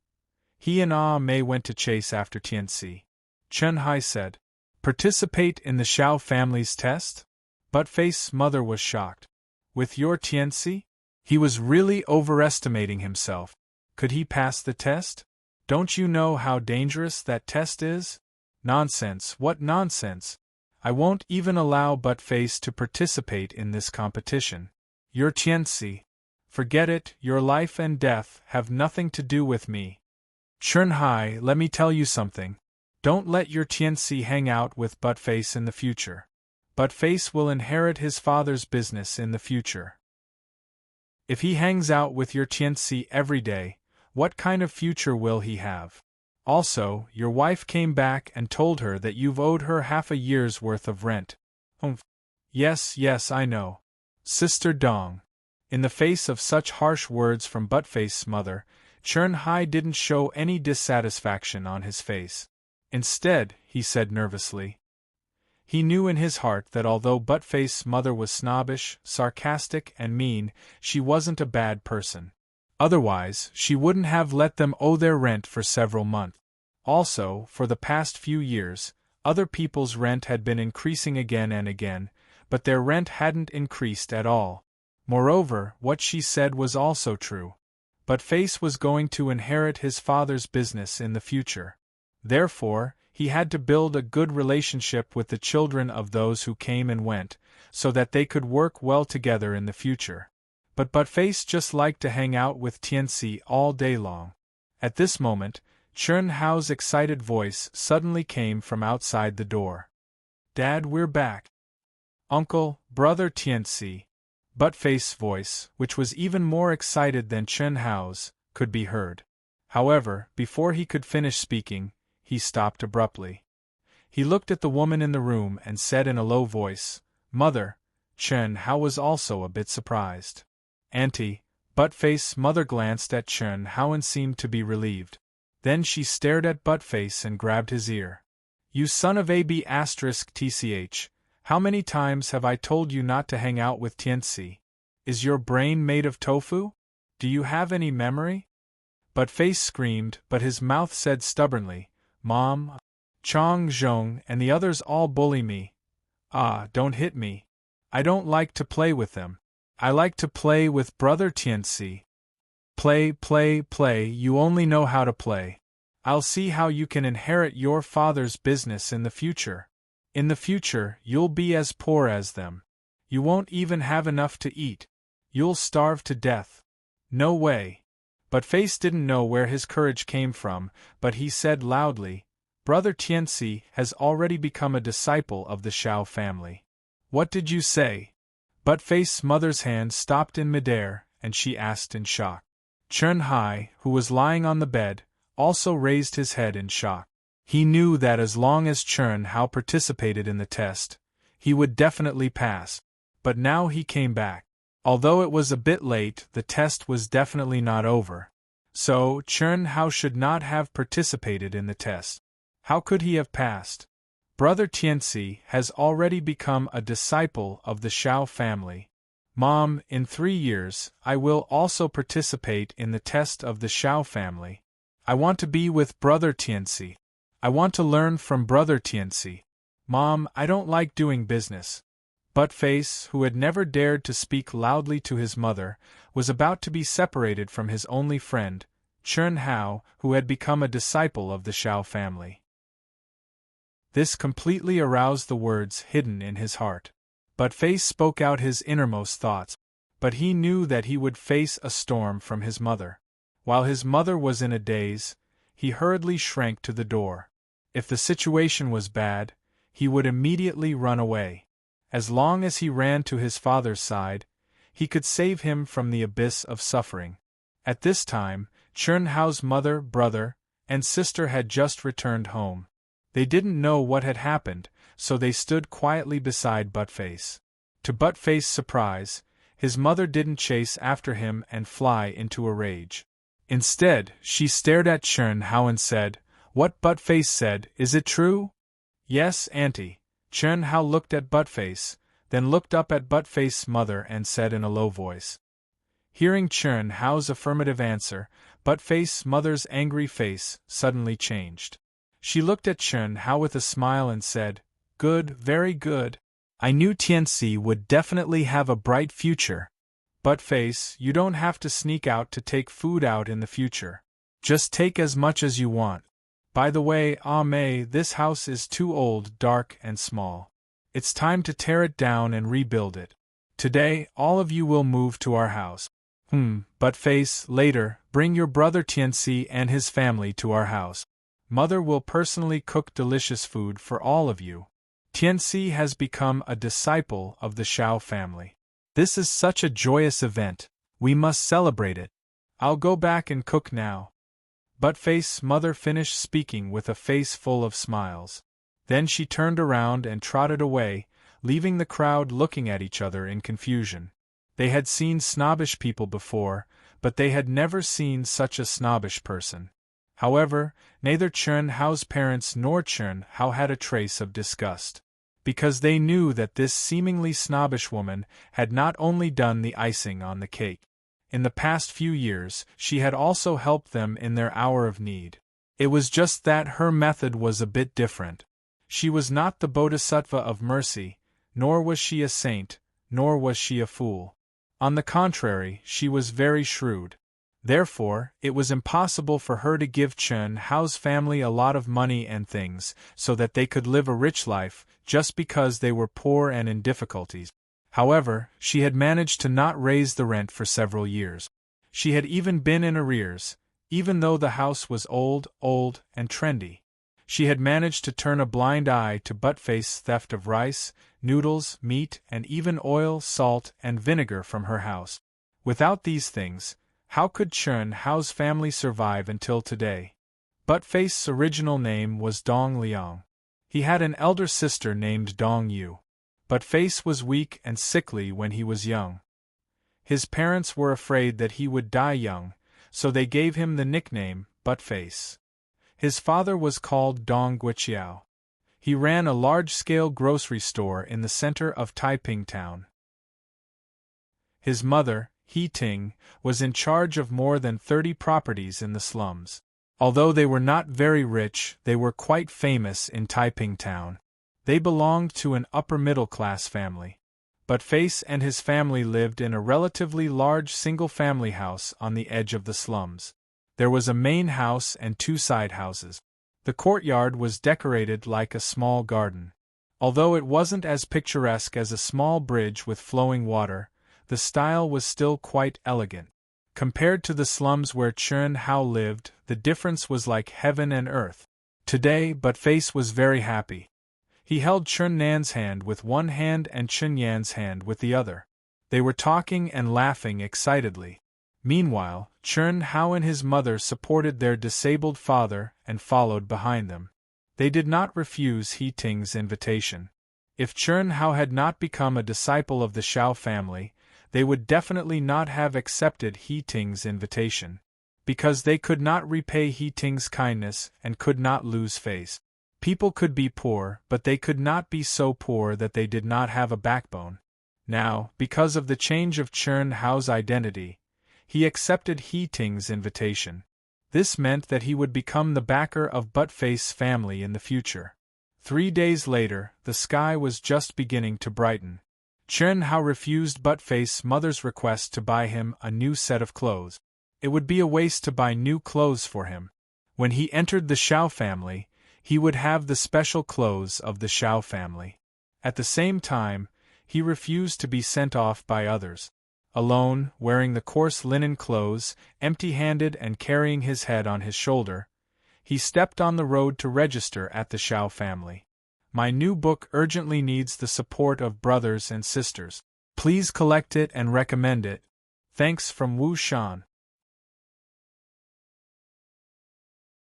He and Ah Mei went to chase after Tianci. Chen Hai said. Participate in the Xiao family's test? Buttface's mother was shocked. With your Tianci? He was really overestimating himself. Could he pass the test? Don't you know how dangerous that test is? Nonsense, what nonsense? I won't even allow Buttface to participate in this competition. Your Tianci. Forget it, your life and death have nothing to do with me. Chen Hai, let me tell you something. Don't let your Tianci hang out with Buttface in the future. Buttface will inherit his father's business in the future. If he hangs out with your Tianci every day, what kind of future will he have? Also, your wife came back and told her that you've owed her half a year's worth of rent. Yes, I know. Sister Dong. In the face of such harsh words from Buttface's mother, Chen Hai didn't show any dissatisfaction on his face. Instead, he said nervously. He knew in his heart that although Buttface's mother was snobbish, sarcastic, and mean, she wasn't a bad person. Otherwise, she wouldn't have let them owe their rent for several months. Also, for the past few years, other people's rent had been increasing again and again, but their rent hadn't increased at all. Moreover, what she said was also true. Buttface was going to inherit his father's business in the future. Therefore, he had to build a good relationship with the children of those who came and went, so that they could work well together in the future. But Buttface just liked to hang out with Tianci all day long. At this moment, Chen Hao's excited voice suddenly came from outside the door. Dad, we're back. Uncle, brother Tianci. Buttface's voice, which was even more excited than Chen Hao's, could be heard. However, before he could finish speaking, he stopped abruptly. He looked at the woman in the room and said in a low voice, Mother. Chen Hao was also a bit surprised. Auntie. Buttface's mother glanced at Chen Hao and seemed to be relieved. Then she stared at Buttface and grabbed his ear. "You son of a b****, how many times have I told you not to hang out with Tianci? Is your brain made of tofu? Do you have any memory?" Buttface screamed, but his mouth said stubbornly, "Mom, Chong Zhong and the others all bully me. Ah, don't hit me. I don't like to play with them. I like to play with brother Tianci." "Play, play, play, you only know how to play. I'll see how you can inherit your father's business in the future. In the future, you'll be as poor as them. You won't even have enough to eat. You'll starve to death. No way." Buttface didn't know where his courage came from, but he said loudly, "Brother Tianci has already become a disciple of the Shao family." "What did you say?" Buttface's mother's hand stopped in midair, and she asked in shock. Chen Hai, who was lying on the bed, also raised his head in shock. He knew that as long as Chen Hao participated in the test, he would definitely pass. But now he came back. Although it was a bit late, the test was definitely not over. So, Chen Hao should not have participated in the test. How could he have passed? Brother Tianci has already become a disciple of the Shao family. Mom, in 3 years, I will also participate in the test of the Shao family. I want to be with Brother Tianci. I want to learn from Brother Tianci. Mom, I don't like doing business. Buttface, who had never dared to speak loudly to his mother, was about to be separated from his only friend, Chen Hao, who had become a disciple of the Shao family. This completely aroused the words hidden in his heart. Buttface spoke out his innermost thoughts, but he knew that he would face a storm from his mother. While his mother was in a daze, he hurriedly shrank to the door. If the situation was bad, he would immediately run away. As long as he ran to his father's side, he could save him from the abyss of suffering. At this time, Chen Hao's mother, brother, and sister had just returned home. They didn't know what had happened, so they stood quietly beside Buttface. To Buttface's surprise, his mother didn't chase after him and fly into a rage. Instead, she stared at Chen Hao and said, "What Buttface said, is it true?" "Yes, Auntie." Chen Hao looked at Buttface, then looked up at Buttface's mother and said in a low voice. Hearing Chen Hao's affirmative answer, Buttface's mother's angry face suddenly changed. She looked at Chen Hao with a smile and said, "Good, very good. I knew Tianci would definitely have a bright future. Buttface, you don't have to sneak out to take food out in the future. Just take as much as you want. By the way, Mei, this house is too old, dark, and small. It's time to tear it down and rebuild it. Today, all of you will move to our house. Buttface, later, bring your brother Tianci and his family to our house. Mother will personally cook delicious food for all of you. Tianci has become a disciple of the Shao family. This is such a joyous event. We must celebrate it. I'll go back and cook now." Buttface's mother finished speaking with a face full of smiles. Then she turned around and trotted away, leaving the crowd looking at each other in confusion. They had seen snobbish people before, but they had never seen such a snobbish person. However, neither Chen Hao's parents nor Chen Hao had a trace of disgust, because they knew that this seemingly snobbish woman had not only done the icing on the cake. In the past few years, she had also helped them in their hour of need. It was just that her method was a bit different. She was not the Bodhisattva of mercy, nor was she a saint, nor was she a fool. On the contrary, she was very shrewd. Therefore, it was impossible for her to give Chen Hao's family a lot of money and things so that they could live a rich life just because they were poor and in difficulties. However, she had managed to not raise the rent for several years. She had even been in arrears, even though the house was old, and trendy. She had managed to turn a blind eye to Buttface's theft of rice, noodles, meat, and even oil, salt, and vinegar from her house. Without these things, how could Chen Hao's family survive until today? Buttface's original name was Dong Liang. He had an elder sister named Dong Yu. Buttface was weak and sickly when he was young. His parents were afraid that he would die young, so they gave him the nickname Buttface. His father was called Dong Guiqiao. He ran a large-scale grocery store in the center of Taiping town. His mother, He Ting, was in charge of more than 30 properties in the slums. Although they were not very rich, they were quite famous in Taiping town. They belonged to an upper-middle-class family. But Face and his family lived in a relatively large single-family house on the edge of the slums. There was a main house and 2 side houses. The courtyard was decorated like a small garden. Although it wasn't as picturesque as a small bridge with flowing water, the style was still quite elegant. Compared to the slums where Chen Hao lived, the difference was like heaven and earth. Today, But Face was very happy. He held Chen Nan's hand with one hand and Chen Yan's hand with the other. They were talking and laughing excitedly. Meanwhile, Chen Hao and his mother supported their disabled father and followed behind them. They did not refuse He Ting's invitation. If Chen Hao had not become a disciple of the Xiao family, they would definitely not have accepted He Ting's invitation. Because they could not repay He Ting's kindness and could not lose Face. People could be poor, but they could not be so poor that they did not have a backbone. Now, because of the change of Chen Hao's identity, he accepted He Ting's invitation. This meant that he would become the backer of But Face's family in the future. 3 days later, the sky was just beginning to brighten. Chen Hao refused But Face's mother's request to buy him a new set of clothes. It would be a waste to buy new clothes for him. When he entered the Xiao family, he would have the special clothes of the Xiao family. At the same time, he refused to be sent off by others. Alone, wearing the coarse linen clothes, empty-handed and carrying his head on his shoulder, he stepped on the road to register at the Xiao family. My new book urgently needs the support of brothers and sisters. Please collect it and recommend it. Thanks from Wu Shan.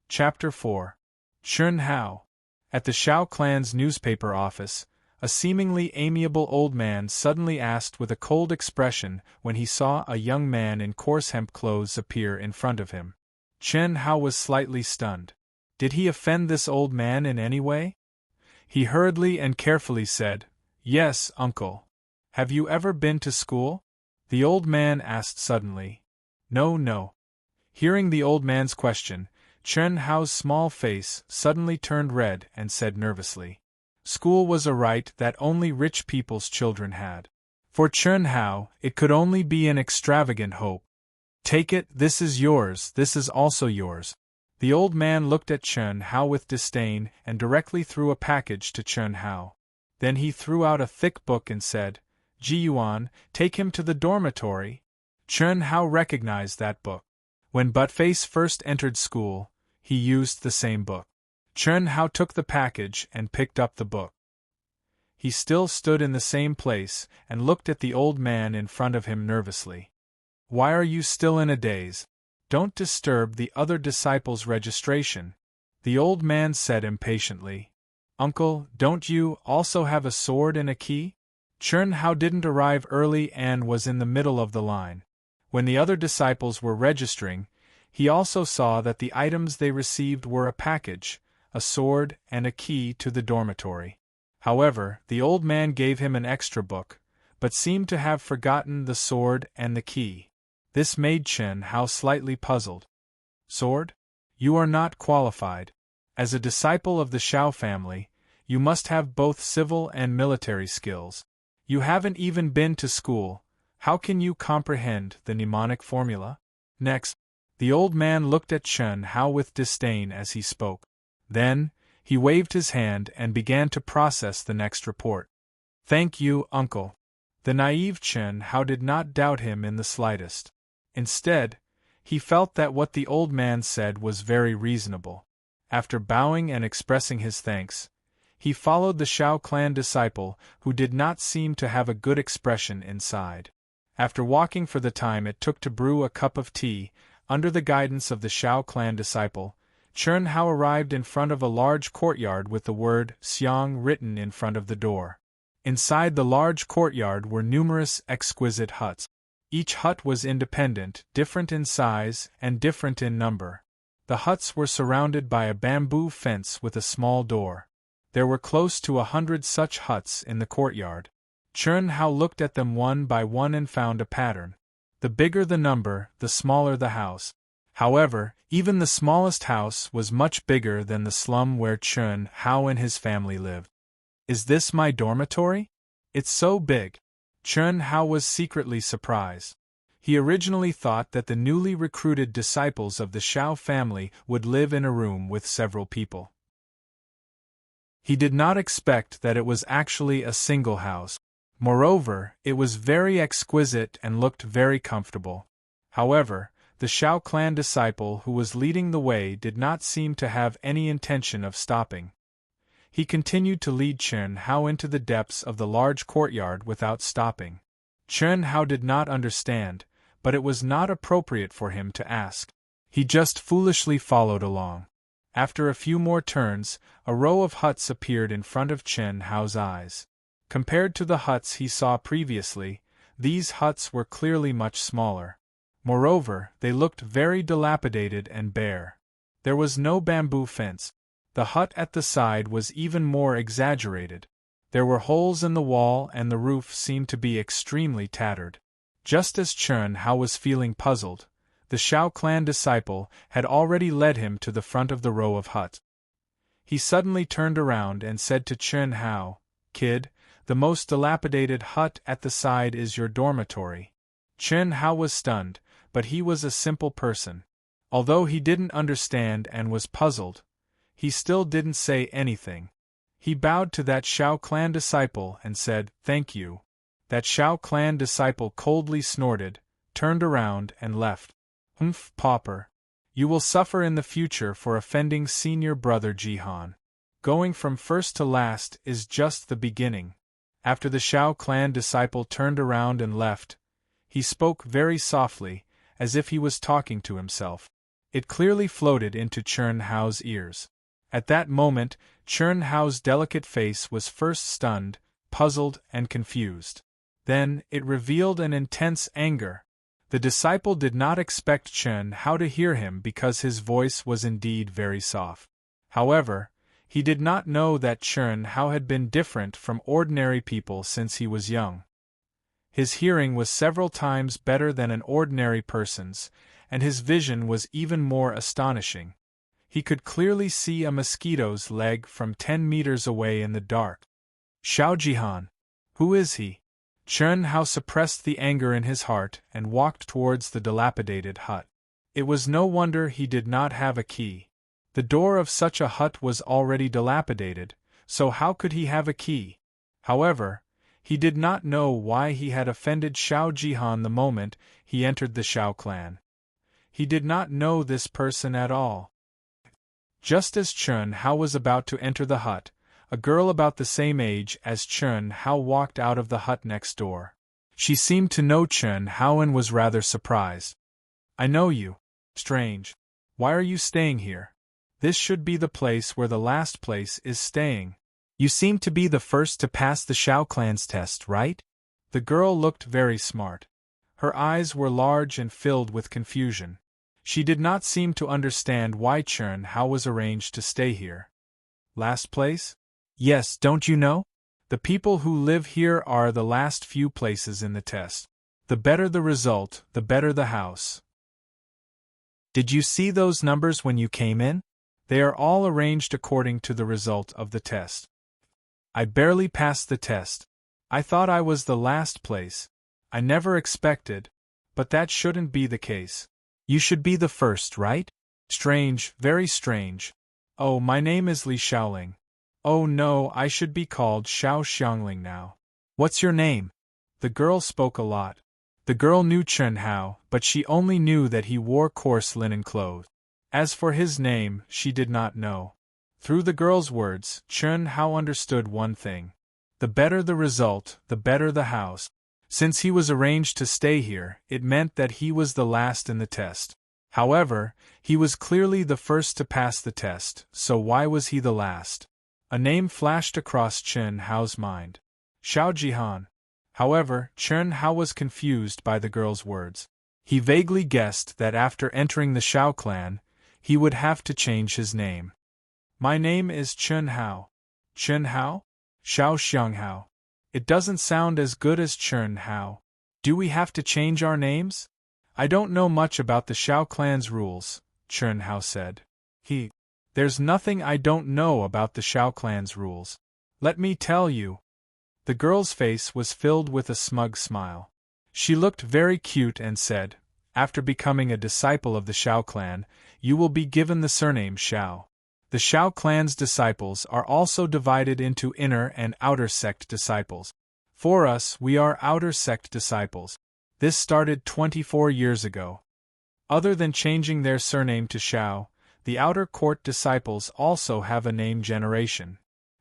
Chapter 4. Chen Hao. At the Xiao clan's newspaper office, a seemingly amiable old man suddenly asked with a cold expression when he saw a young man in coarse hemp clothes appear in front of him. Chen Hao was slightly stunned. Did he offend this old man in any way? He hurriedly and carefully said, "Yes, uncle. Have you ever been to school?" The old man asked suddenly. No. Hearing the old man's question, Chen Hao's small face suddenly turned red and said nervously, "School was a right that only rich people's children had. For Chen Hao, it could only be an extravagant hope. Take it, this is yours, this is also yours." The old man looked at Chen Hao with disdain and directly threw a package to Chen Hao. Then he threw out a thick book and said, "Ji Yuan, take him to the dormitory." Chen Hao recognized that book. When But Face first entered school, he used the same book. Chen Hao took the package and picked up the book. He still stood in the same place and looked at the old man in front of him nervously. "Why are you still in a daze? Don't disturb the other disciples' registration," the old man said impatiently. "Uncle, don't you also have a sword and a key?" Chen Hao didn't arrive early and was in the middle of the line. When the other disciples were registering, he also saw that the items they received were a package, a sword, and a key to the dormitory. However, the old man gave him an extra book, but seemed to have forgotten the sword and the key. This made Chen Hao slightly puzzled. "Sword? You are not qualified. As a disciple of the Xiao family, you must have both civil and military skills. You haven't even been to school. How can you comprehend the mnemonic formula?" Next, the old man looked at Chen Hao with disdain as he spoke. Then, he waved his hand and began to process the next report. "Thank you, uncle." The naive Chen Hao did not doubt him in the slightest. Instead, he felt that what the old man said was very reasonable. After bowing and expressing his thanks, he followed the Xiao clan disciple who did not seem to have a good expression inside. After walking for the time it took to brew a cup of tea, under the guidance of the Xiao clan disciple, Chen Hao arrived in front of a large courtyard with the word Xiang written in front of the door. Inside the large courtyard were numerous exquisite huts. Each hut was independent, different in size, and different in number. The huts were surrounded by a bamboo fence with a small door. There were close to 100 such huts in the courtyard. Chun Hao looked at them one by one and found a pattern. The bigger the number, the smaller the house. However, even the smallest house was much bigger than the slum where Chun Hao and his family lived. Is this my dormitory? It's so big. Chun Hao was secretly surprised. He originally thought that the newly recruited disciples of the Shao family would live in a room with several people. He did not expect that it was actually a single house. Moreover, it was very exquisite and looked very comfortable. However, the Shao clan disciple who was leading the way did not seem to have any intention of stopping. He continued to lead Chun Hao into the depths of the large courtyard without stopping. Chun Hao did not understand, but it was not appropriate for him to ask. He just foolishly followed along. After a few more turns, a row of huts appeared in front of Chun Hao's eyes. Compared to the huts he saw previously, these huts were clearly much smaller. Moreover, they looked very dilapidated and bare. There was no bamboo fence. The hut at the side was even more exaggerated. There were holes in the wall and the roof seemed to be extremely tattered. Just as Chun Hao was feeling puzzled, the Shao clan disciple had already led him to the front of the row of huts. He suddenly turned around and said to Chun Hao, "Kid, the most dilapidated hut at the side is your dormitory." Chun Hao was stunned, but he was a simple person. Although he didn't understand and was puzzled, he still didn't say anything. He bowed to that Shao clan disciple and said, "Thank you." That Shao clan disciple coldly snorted, turned around and left. "Humph, pauper. You will suffer in the future for offending senior brother Jihan. Going from first to last is just the beginning." After the Shao clan disciple turned around and left, he spoke very softly, as if he was talking to himself. It clearly floated into Chun Hao's ears. At that moment, Chun Hao's delicate face was first stunned, puzzled, and confused. Then, it revealed an intense anger. The disciple did not expect Chun Hao to hear him because his voice was indeed very soft. However, he did not know that Chun Hao had been different from ordinary people since he was young. His hearing was several times better than an ordinary person's, and his vision was even more astonishing. He could clearly see a mosquito's leg from 10 meters away in the dark. "Shao Jihan. Who is he?" Chun Hao suppressed the anger in his heart and walked towards the dilapidated hut. It was no wonder he did not have a key. The door of such a hut was already dilapidated, so how could he have a key? However, he did not know why he had offended Shao Jihan the moment he entered the Shao clan. He did not know this person at all. Just as Chun Hao was about to enter the hut, a girl about the same age as Chun Hao walked out of the hut next door. She seemed to know Chun Hao and was rather surprised. "I know you. Strange. Why are you staying here? This should be the place where the last place is staying. You seem to be the first to pass the Shao clan's test, right?" The girl looked very smart. Her eyes were large and filled with confusion. She did not seem to understand why Chun Hao was arranged to stay here. "Last place?" "Yes, don't you know? The people who live here are the last few places in the test. The better the result, the better the house. Did you see those numbers when you came in? They are all arranged according to the result of the test. I barely passed the test. I thought I was the last place. I never expected, but that shouldn't be the case. You should be the first, right? Strange, very strange. Oh, my name is Li Shaoling. Oh no, I should be called Shao Xiangling now. What's your name?" The girl spoke a lot. The girl knew Chun Hao, but she only knew that he wore coarse linen clothes. As for his name, she did not know. Through the girl's words, Chun Hao understood one thing. The better the result, the better the house. Since he was arranged to stay here, it meant that he was the last in the test. However, he was clearly the first to pass the test, so why was he the last? A name flashed across Chun Hao's mind. Shao Jihan. However, Chun Hao was confused by the girl's words. He vaguely guessed that after entering the Shao clan, he would have to change his name. My name is Chun Hao. Chun Hao? Xiao Xiang Hao. It doesn't sound as good as Chun Hao. Do we have to change our names? I don't know much about the Xiao clan's rules, Chun Hao said. There's nothing I don't know about the Xiao clan's rules. Let me tell you. The girl's face was filled with a smug smile. She looked very cute and said, after becoming a disciple of the Xiao clan, you will be given the surname Xiao. The Xiao clan's disciples are also divided into inner and outer sect disciples. For us, we are outer sect disciples. This started 24 years ago. Other than changing their surname to Xiao, the outer court disciples also have a name generation.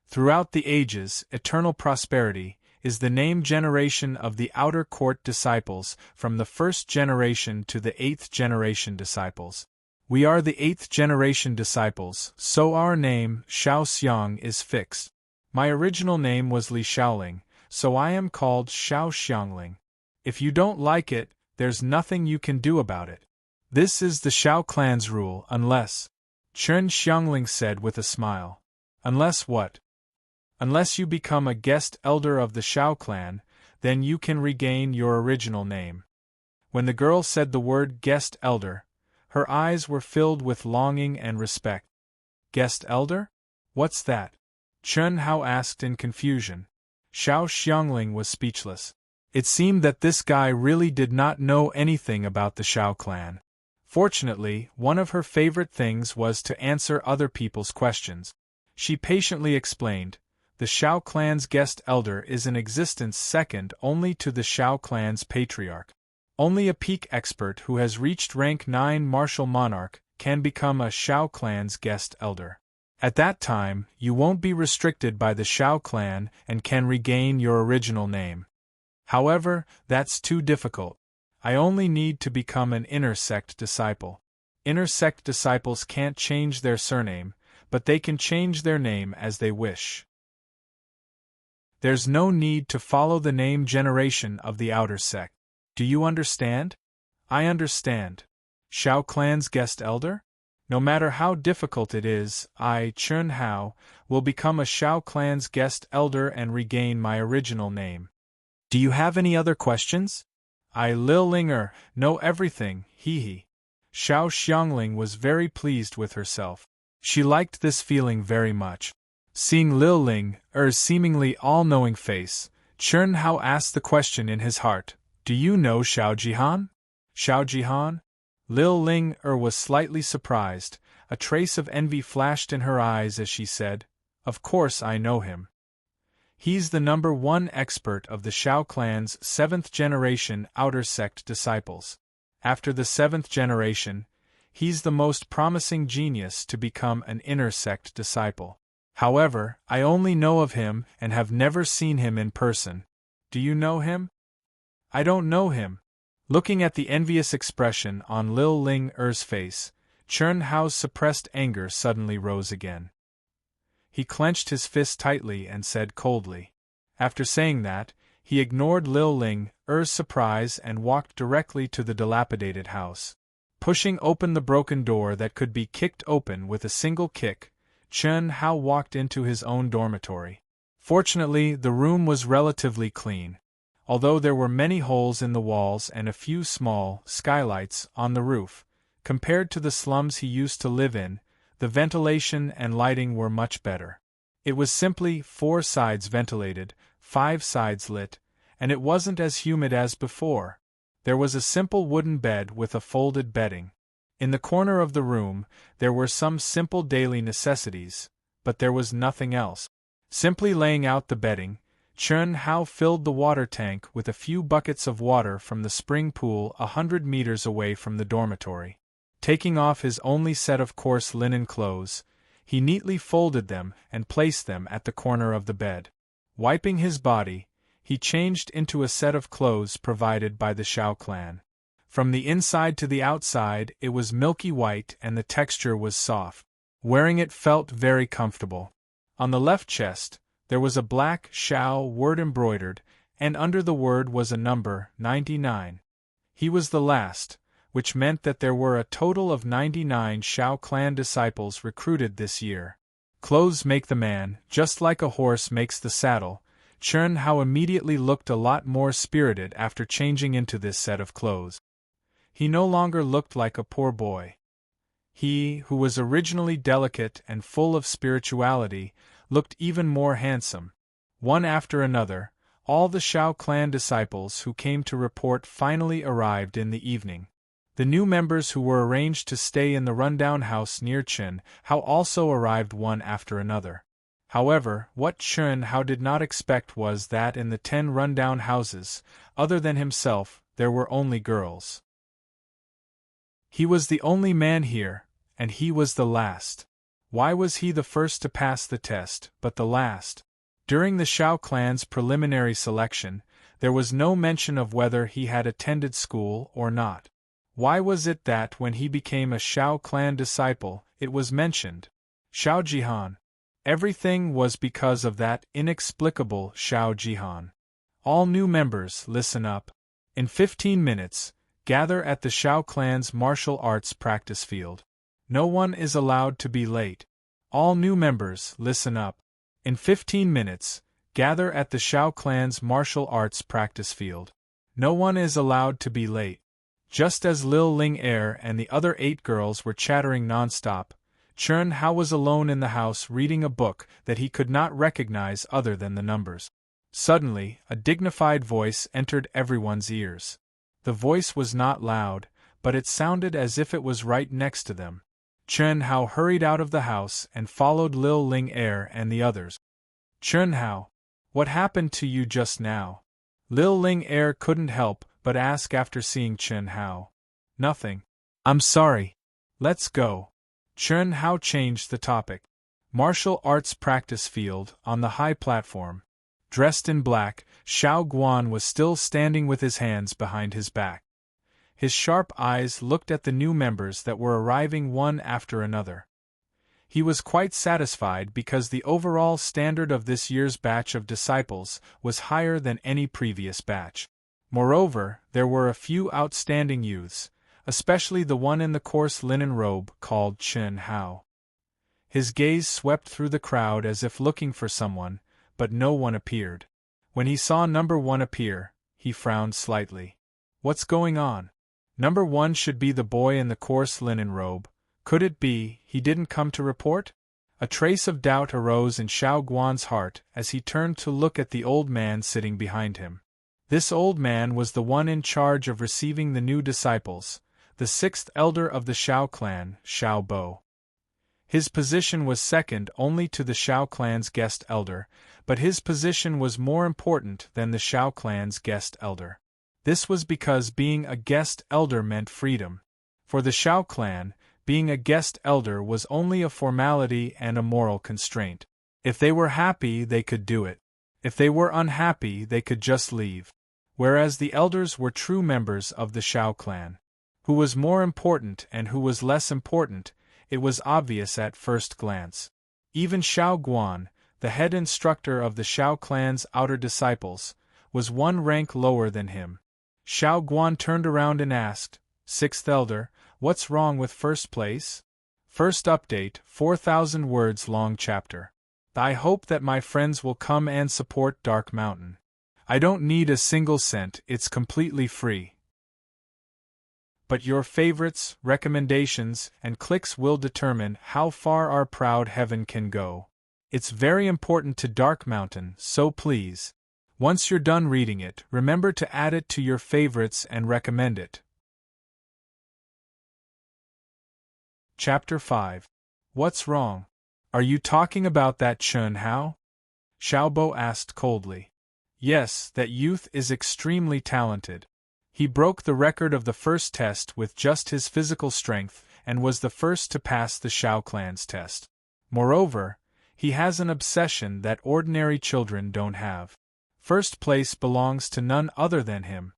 Throughout the ages, eternal prosperity is the name generation of the outer court disciples from the first generation to the 8th generation disciples. We are the 8th generation disciples, so our name, Xiao Xiang, is fixed. My original name was Li Xiaoling, so I am called Xiao Xiangling. If you don't like it, there's nothing you can do about it. This is the Xiao clan's rule, unless, Chun Xiangling said with a smile. Unless what? Unless you become a guest elder of the Xiao clan, then you can regain your original name. When the girl said the word guest elder, her eyes were filled with longing and respect. Guest elder? What's that? Chun Hao asked in confusion. Xiao Xiangling was speechless. It seemed that this guy really did not know anything about the Xiao clan. Fortunately, one of her favorite things was to answer other people's questions. She patiently explained, the Xiao clan's guest elder is in existence second only to the Xiao clan's patriarch. Only a peak expert who has reached rank 9 martial monarch can become a Xiao clan's guest elder. At that time, you won't be restricted by the Xiao clan and can regain your original name. However, that's too difficult. I only need to become an inner sect disciple. Inner sect disciples can't change their surname, but they can change their name as they wish. There's no need to follow the name generation of the outer sect. Do you understand? I understand. Xiao clan's guest elder? No matter how difficult it is, I, Chun Hao, will become a Xiao clan's guest elder and regain my original name. Do you have any other questions? I, Lil Ling know everything, hee. Xiao Xiangling was very pleased with herself. She liked this feeling very much. Seeing Lil Ling's seemingly all-knowing face, Chun Hao asked the question in his heart, do you know Xiao Jihan? Xiao Jihan? Lil Ling was slightly surprised. A trace of envy flashed in her eyes as she said, of course I know him. He's the number 1 expert of the Xiao clan's 7th generation outer sect disciples. After the 7th generation, he's the most promising genius to become an inner sect disciple. However, I only know of him and have never seen him in person. Do you know him? I don't know him. Looking at the envious expression on Lil Ling's face, Chun Hao's suppressed anger suddenly rose again. He clenched his fist tightly and said coldly. After saying that, he ignored Lil Ling's surprise and walked directly to the dilapidated house. Pushing open the broken door that could be kicked open with a single kick, Chun Hao walked into his own dormitory. Fortunately, the room was relatively clean. Although there were many holes in the walls and a few small skylights on the roof, compared to the slums he used to live in, the ventilation and lighting were much better. It was simply 4 sides ventilated, 5 sides lit, and it wasn't as humid as before. There was a simple wooden bed with a folded bedding. In the corner of the room, there were some simple daily necessities, but there was nothing else. Simply laying out the bedding, Chun Hao filled the water tank with a few buckets of water from the spring pool 100 meters away from the dormitory. Taking off his only set of coarse linen clothes, he neatly folded them and placed them at the corner of the bed. Wiping his body, he changed into a set of clothes provided by the Xiao clan. From the inside to the outside, it was milky white and the texture was soft. Wearing it felt very comfortable. On the left chest, there was a black Xiao word embroidered, and under the word was a number, 99. He was the last, which meant that there were a total of 99 Shao clan disciples recruited this year. Clothes make the man, just like a horse makes the saddle. Chen Hao immediately looked a lot more spirited after changing into this set of clothes. He no longer looked like a poor boy. He, who was originally delicate and full of spirituality, looked even more handsome. One after another, all the Shao clan disciples who came to report finally arrived in the evening. The new members who were arranged to stay in the rundown house near Chen Hao also arrived one after another. However, what Chen Hao did not expect was that in the 10 rundown houses, other than himself, there were only girls. He was the only man here, and he was the last. Why was he the first to pass the test, but the last? During the Shao clan's preliminary selection, there was no mention of whether he had attended school or not. Why was it that when he became a Shao clan disciple, it was mentioned? Shao Jihan. Everything was because of that inexplicable Shao Jihan. All new members, listen up. In 15 minutes, gather at the Shao clan's martial arts practice field. No one is allowed to be late. All new members, listen up. In 15 minutes, gather at the Shao clan's martial arts practice field. No one is allowed to be late. Just as Lil Ling Er and the other 8 girls were chattering non-stop, Chen Hao was alone in the house reading a book that he could not recognize other than the numbers. Suddenly, a dignified voice entered everyone's ears. The voice was not loud, but it sounded as if it was right next to them. Chen Hao hurried out of the house and followed Lil Ling Er and the others. Chen Hao, what happened to you just now? Lil Ling Er couldn't help but ask after seeing Chen Hao. Nothing. I'm sorry. Let's go. Chen Hao changed the topic. Martial arts practice field on the high platform. Dressed in black, Xiao Guan was still standing with his hands behind his back. His sharp eyes looked at the new members that were arriving one after another. He was quite satisfied because the overall standard of this year's batch of disciples was higher than any previous batch. Moreover, there were a few outstanding youths, especially the one in the coarse linen robe called Chen Hao. His gaze swept through the crowd as if looking for someone, but no one appeared. When he saw number 1 appear, he frowned slightly. What's going on? Number 1 should be the boy in the coarse linen robe. Could it be he didn't come to report? A trace of doubt arose in Xiao Guan's heart as he turned to look at the old man sitting behind him. This old man was the one in charge of receiving the new disciples, the 6th elder of the Shao clan, Xiao Bo. His position was second only to the Shao clan's guest elder, but his position was more important than the Shao clan's guest elder. This was because being a guest elder meant freedom. For the Shao clan, being a guest elder was only a formality and a moral constraint. If they were happy, they could do it. If they were unhappy, they could just leave. Whereas the elders were true members of the Shao clan. Who was more important and who was less important, it was obvious at first glance. Even Xiao Guan, the head instructor of the Shao clan's outer disciples, was one rank lower than him. Xiao Guan turned around and asked, 6th elder, what's wrong with first place? First update, 4,000 words long chapter. I hope that my friends will come and support Dark Mountain. I don't need a single cent, it's completely free. But your favorites, recommendations, and clicks will determine how far our proud heaven can go. It's very important to Dark Mountain, so please. Once you're done reading it, remember to add it to your favorites and recommend it. Chapter 5. What's wrong? Are you talking about that Chen Hao? Xiaobo asked coldly. Yes, that youth is extremely talented. He broke the record of the first test with just his physical strength and was the first to pass the Shao clan's test. Moreover, he has an obsession that ordinary children don't have. First place belongs to none other than him.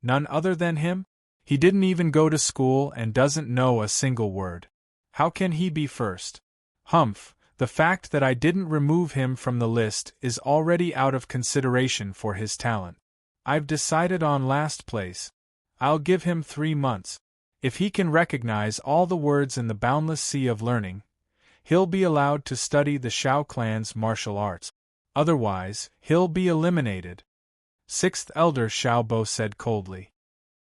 None other than him? He didn't even go to school and doesn't know a single word. How can he be first? Humph, the fact that I didn't remove him from the list is already out of consideration for his talent. I've decided on last place. I'll give him 3 months. If he can recognize all the words in the boundless sea of learning, he'll be allowed to study the Shao clan's martial arts. Otherwise, he'll be eliminated. Sixth Elder, Xiao Bo said coldly.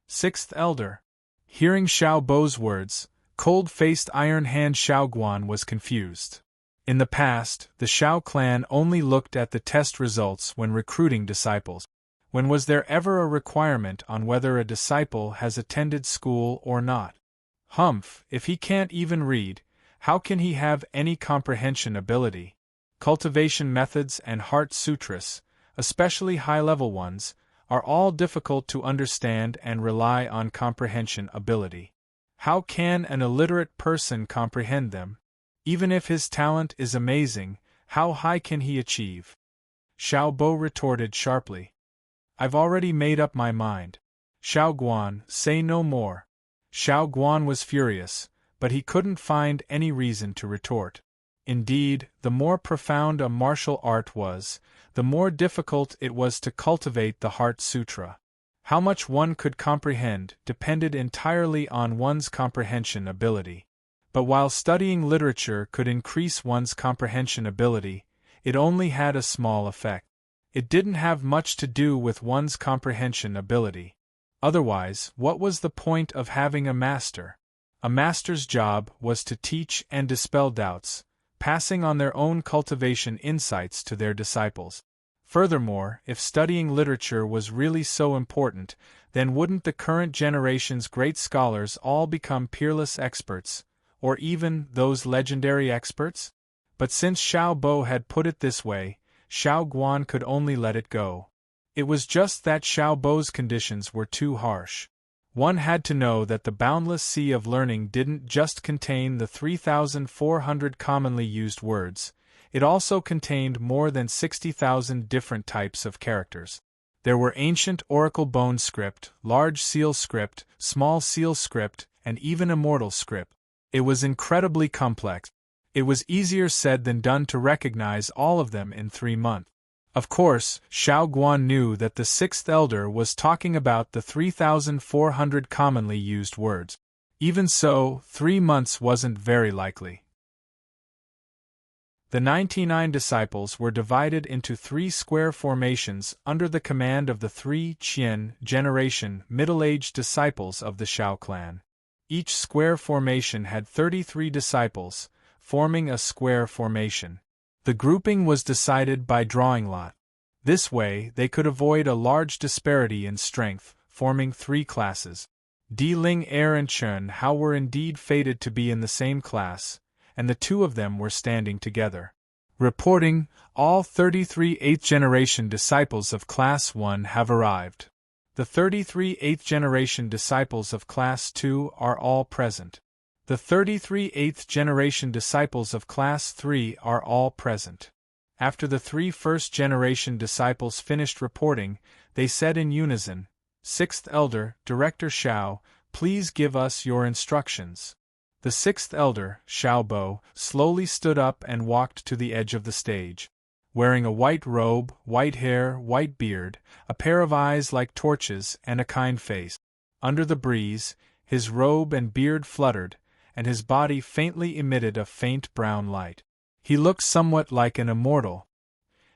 Sixth Elder. Hearing Xiao Bo's words, cold-faced iron-hand Xiao Guan was confused. In the past, the Shao clan only looked at the test results when recruiting disciples. When was there ever a requirement on whether a disciple has attended school or not? Humph, if he can't even read, how can he have any comprehension ability? Cultivation methods and heart sutras, especially high-level ones, are all difficult to understand and rely on comprehension ability. How can an illiterate person comprehend them? Even if his talent is amazing, how high can he achieve? Xiao Bo retorted sharply. I've already made up my mind. Xiao Guan, say no more. Xiao Guan was furious, but he couldn't find any reason to retort. Indeed, the more profound a martial art was, the more difficult it was to cultivate the Heart Sutra. How much one could comprehend depended entirely on one's comprehension ability. But while studying literature could increase one's comprehension ability, it only had a small effect. It didn't have much to do with one's comprehension ability. Otherwise, what was the point of having a master? A master's job was to teach and dispel doubts, passing on their own cultivation insights to their disciples. Furthermore, if studying literature was really so important, then wouldn't the current generation's great scholars all become peerless experts, or even those legendary experts? But since Xiao Bo had put it this way, Xiao Guan could only let it go. It was just that Xiao Bo's conditions were too harsh. One had to know that the boundless sea of learning didn't just contain the 3,400 commonly used words, it also contained more than 60,000 different types of characters. There were ancient oracle bone script, large seal script, small seal script, and even immortal script. It was incredibly complex. It was easier said than done to recognize all of them in 3 months. Of course, Xiao Guan knew that the sixth elder was talking about the 3,400 commonly used words. Even so, 3 months wasn't very likely. The 99 disciples were divided into 3 square formations under the command of the 3 Qian generation middle-aged disciples of the Shao clan. Each square formation had 33 disciples, forming a square formation. The grouping was decided by drawing lot. This way, they could avoid a large disparity in strength, forming 3 classes. Di Ling, Er and Chen Hao were indeed fated to be in the same class, and the 2 of them were standing together. Reporting, all 33 8th-generation disciples of Class 1 have arrived. The 33 8th-generation disciples of Class 2 are all present. The 33 8th-generation disciples of Class 3 are all present. After the 3 first-generation disciples finished reporting, they said in unison, Sixth Elder, Director Xiao, please give us your instructions. The 6th Elder, Xiao Bo, slowly stood up and walked to the edge of the stage. Wearing a white robe, white hair, white beard, a pair of eyes like torches, and a kind face. Under the breeze, his robe and beard fluttered, and his body faintly emitted a faint brown light. He looked somewhat like an immortal.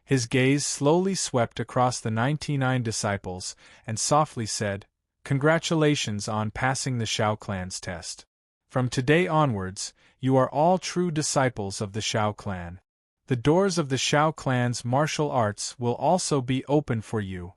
His gaze slowly swept across the 99 disciples, and softly said, Congratulations on passing the Shao clan's test. From today onwards, you are all true disciples of the Shao clan. The doors of the Shao clan's martial arts will also be open for you.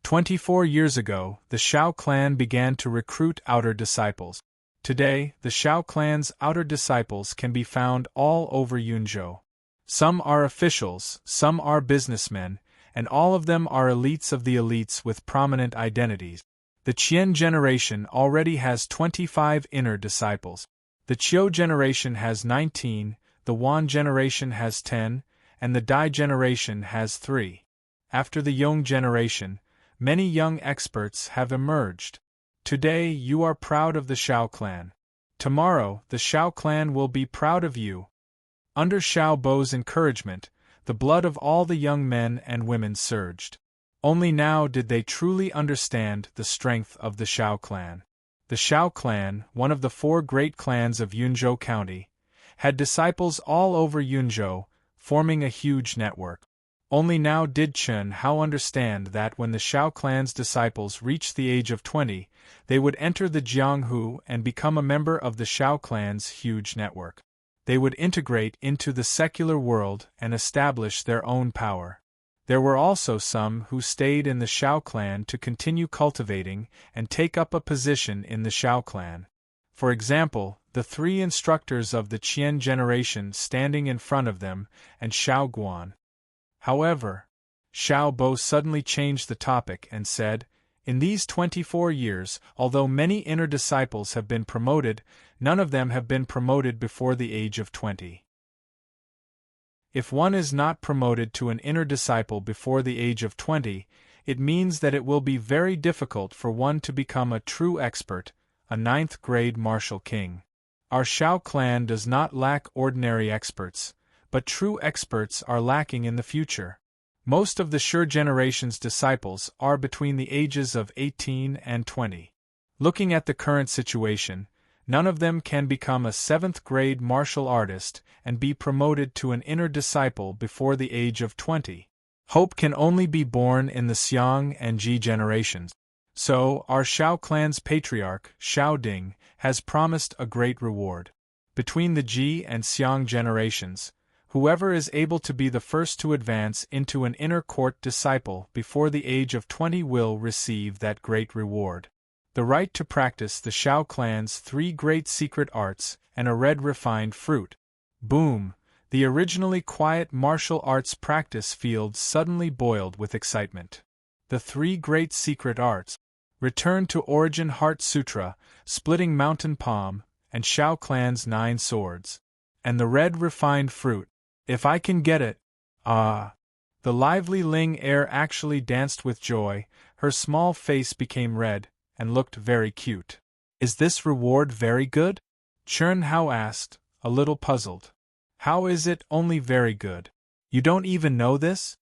24 years ago, the Shao clan began to recruit outer disciples. Today, the Shao clan's outer disciples can be found all over Yunzhou. Some are officials, some are businessmen, and all of them are elites of the elites with prominent identities. The Qian generation already has 25 inner disciples. The Qiu generation has 19, the Wan generation has 10, and the Dai generation has 3. After the Yong generation, many young experts have emerged. Today you are proud of the Shao clan. Tomorrow the Shao clan will be proud of you. Under Xiao Bo's encouragement, the blood of all the young men and women surged. Only now did they truly understand the strength of the Shao clan. The Shao clan, one of the 4 great clans of Yunzhou County, had disciples all over Yunzhou, forming a huge network. Only now did Chen Hao understand that when the Shao clan's disciples reached the age of 20, they would enter the Jianghu and become a member of the Shao clan's huge network. They would integrate into the secular world and establish their own power. There were also some who stayed in the Shao clan to continue cultivating and take up a position in the Shao clan. For example, the 3 instructors of the Qian generation standing in front of them, and Xiao Guan. However, Xiao Bo suddenly changed the topic and said, "In these 24 years, although many inner disciples have been promoted, none of them have been promoted before the age of 20. If one is not promoted to an inner disciple before the age of 20, it means that it will be very difficult for one to become a true expert, a 9th-grade martial king. Our Shao clan does not lack ordinary experts, but true experts are lacking in the future. Most of the Shi generation's disciples are between the ages of 18 and 20. Looking at the current situation, none of them can become a 7th-grade martial artist and be promoted to an inner disciple before the age of 20. Hope can only be born in the Xiang and Ji generations. So, our Shao clan's patriarch, Xiao Ding, has promised a great reward. Between the Ji and Xiang generations, whoever is able to be the first to advance into an inner court disciple before the age of 20 will receive that great reward. The right to practice the Shao clan's 3 great secret arts and a red refined fruit. Boom! The originally quiet martial arts practice field suddenly boiled with excitement. The 3 great secret arts. Return to Origin Heart Sutra, Splitting Mountain Palm, and Shao clan's 9 swords. And the red refined fruit. If I can get it. Ah! The lively Ling Er actually danced with joy, her small face became red, and looked very cute. Is this reward very good? Chen Hao asked, a little puzzled. How is it only very good? You don't even know this?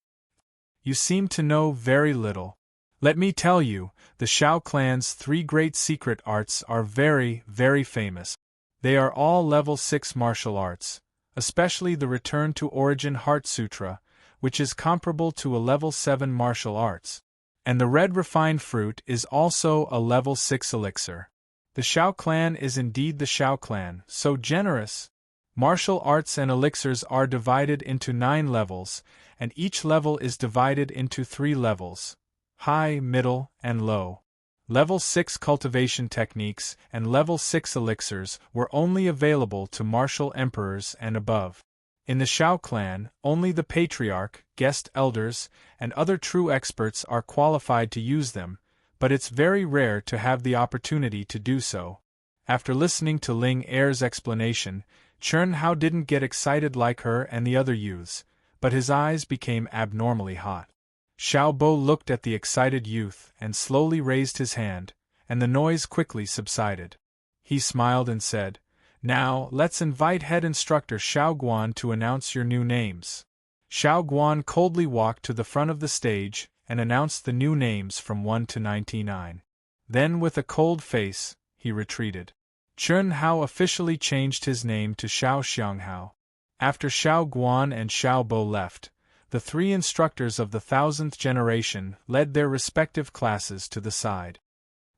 You seem to know very little. Let me tell you, the Shao clan's 3 great secret arts are very, very famous. They are all level 6 martial arts, especially the Return to Origin Heart Sutra, which is comparable to a level 7 martial arts. And the red refined fruit is also a level 6 elixir. The Shao clan is indeed the Shao clan, so generous. Martial arts and elixirs are divided into 9 levels, and each level is divided into 3 levels: high, middle, and low. Level 6 cultivation techniques and level 6 elixirs were only available to martial emperors and above. In the Shao clan, only the patriarch, guest elders, and other true experts are qualified to use them, but it's very rare to have the opportunity to do so. After listening to Ling Er's explanation, Chen Hao didn't get excited like her and the other youths, but his eyes became abnormally hot. Xiao Bo looked at the excited youth and slowly raised his hand, and the noise quickly subsided. He smiled and said, "Now, let's invite head instructor Xiao Guan to announce your new names." Xiao Guan coldly walked to the front of the stage and announced the new names from 1 to 99. Then, with a cold face, he retreated. Chen Hao officially changed his name to Xiao Xianghao. After Xiao Guan and Xiao Bo left, the 3 instructors of the 1000th generation led their respective classes to the side.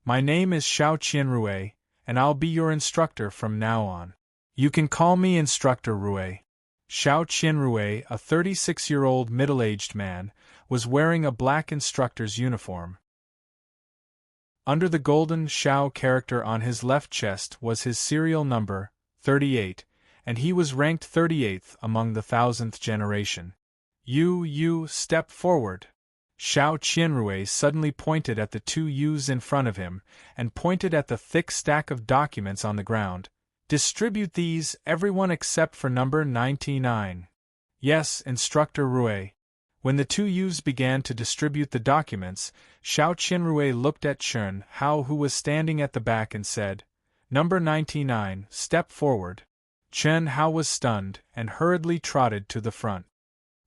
"My name is Xiao Qianrui, and I'll be your instructor from now on. You can call me Instructor Rui." Xiao Qianrui, a 36-year-old middle-aged man, was wearing a black instructor's uniform. Under the golden Xiao character on his left chest was his serial number, 38, and he was ranked 38th among the 1000th generation. You, step forward." Xiao Qianrui suddenly pointed at the 2 youths in front of him, and pointed at the thick stack of documents on the ground. "Distribute these, everyone except for number 99. "Yes, Instructor Rui." When the 2 youths began to distribute the documents, Xiao Qianrui looked at Chen Hao, who was standing at the back, and said, "Number 99, step forward." Chen Hao was stunned and hurriedly trotted to the front.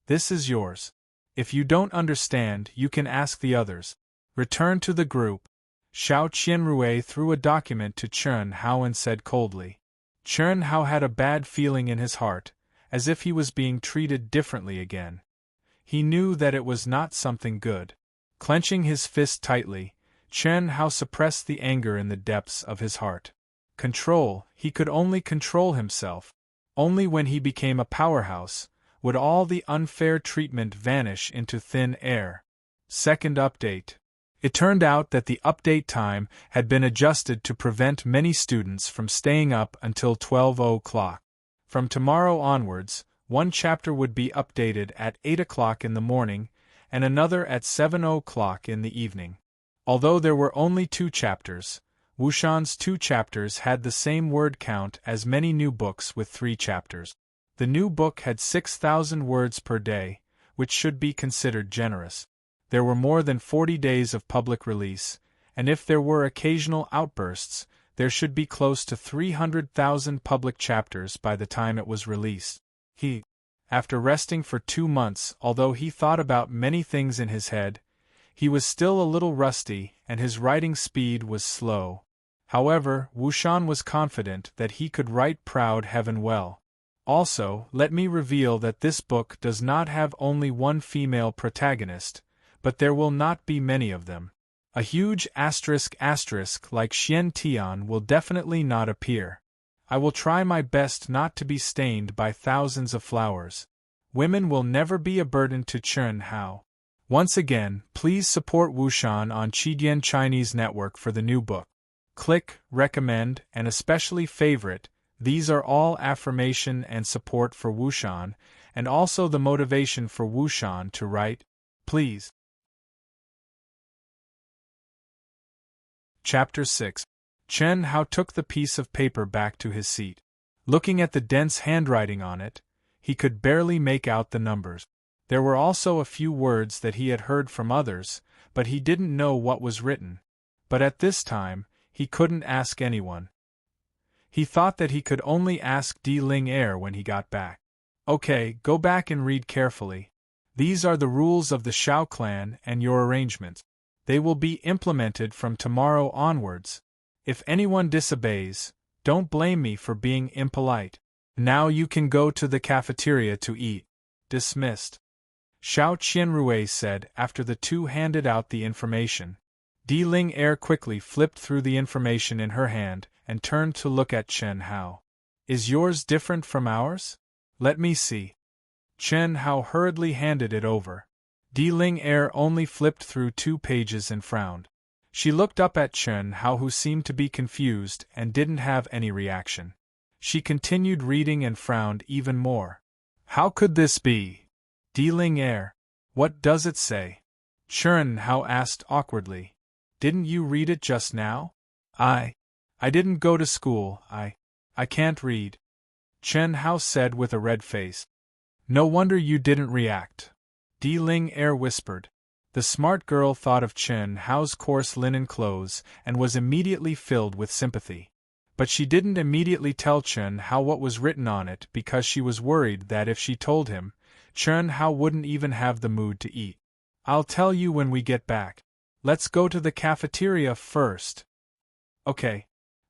"This is yours. If you don't understand, you can ask the others. Return to the group." Xiao Qianrui threw a document to Chen Hao and said coldly. Chen Hao had a bad feeling in his heart, as if he was being treated differently again. He knew that it was not something good. Clenching his fist tightly, Chen Hao suppressed the anger in the depths of his heart. Control, he could only control himself. Only when he became a powerhouse would all the unfair treatment vanish into thin air. Second update. It turned out that the update time had been adjusted to prevent many students from staying up until 12 o'clock. From tomorrow onwards, one chapter would be updated at 8 o'clock in the morning and another at 7 o'clock in the evening. Although there were only 2 chapters, Wushan's 2 chapters had the same word count as many new books with 3 chapters. The new book had 6,000 words per day, which should be considered generous. There were more than 40 days of public release, and if there were occasional outbursts, there should be close to 300,000 public chapters by the time it was released. After resting for 2 months, although he thought about many things in his head, he was still a little rusty and his writing speed was slow. However, Wushan was confident that he could write Proud Heaven well. Also, let me reveal that this book does not have only one female protagonist, but there will not be many of them. A huge asterisk like Xian Tian will definitely not appear. I will try my best not to be stained by thousands of flowers. Women will never be a burden to Chen Hao. Once again, please support Wushan on Qidian Chinese Network for the new book. Click, recommend, and especially favorite. These are all affirmation and support for Wushan, and also the motivation for Wushan to write. Please. Chapter 6. Chen Hao took the piece of paper back to his seat. Looking at the dense handwriting on it, he could barely make out the numbers. There were also a few words that he had heard from others, but he didn't know what was written. But at this time, he couldn't ask anyone. He thought that he could only ask Di Ling Er when he got back. Okay, go back and read carefully. These are the rules of the Shao clan and your arrangements. They will be implemented from tomorrow onwards. If anyone disobeys, don't blame me for being impolite. Now you can go to the cafeteria to eat. Dismissed. Xiao Qianrui said after the 2 handed out the information. Di Ling Er quickly flipped through the information in her hand and turned to look at Chen Hao. Is yours different from ours? Let me see. Chen Hao hurriedly handed it over. Di Ling Er only flipped through 2 pages and frowned. She looked up at Chen Hao, who seemed to be confused and didn't have any reaction. She continued reading and frowned even more. How could this be? Di Ling Er, what does it say? Chen Hao asked awkwardly. Didn't you read it just now? I didn't go to school, I can't read. Chen Hao said with a red face. No wonder you didn't react. Di Ling Er whispered. The smart girl thought of Chen Hao's coarse linen clothes and was immediately filled with sympathy. But she didn't immediately tell Chen Hao what was written on it because she was worried that if she told him, Chen Hao wouldn't even have the mood to eat. I'll tell you when we get back. Let's go to the cafeteria first. Okay.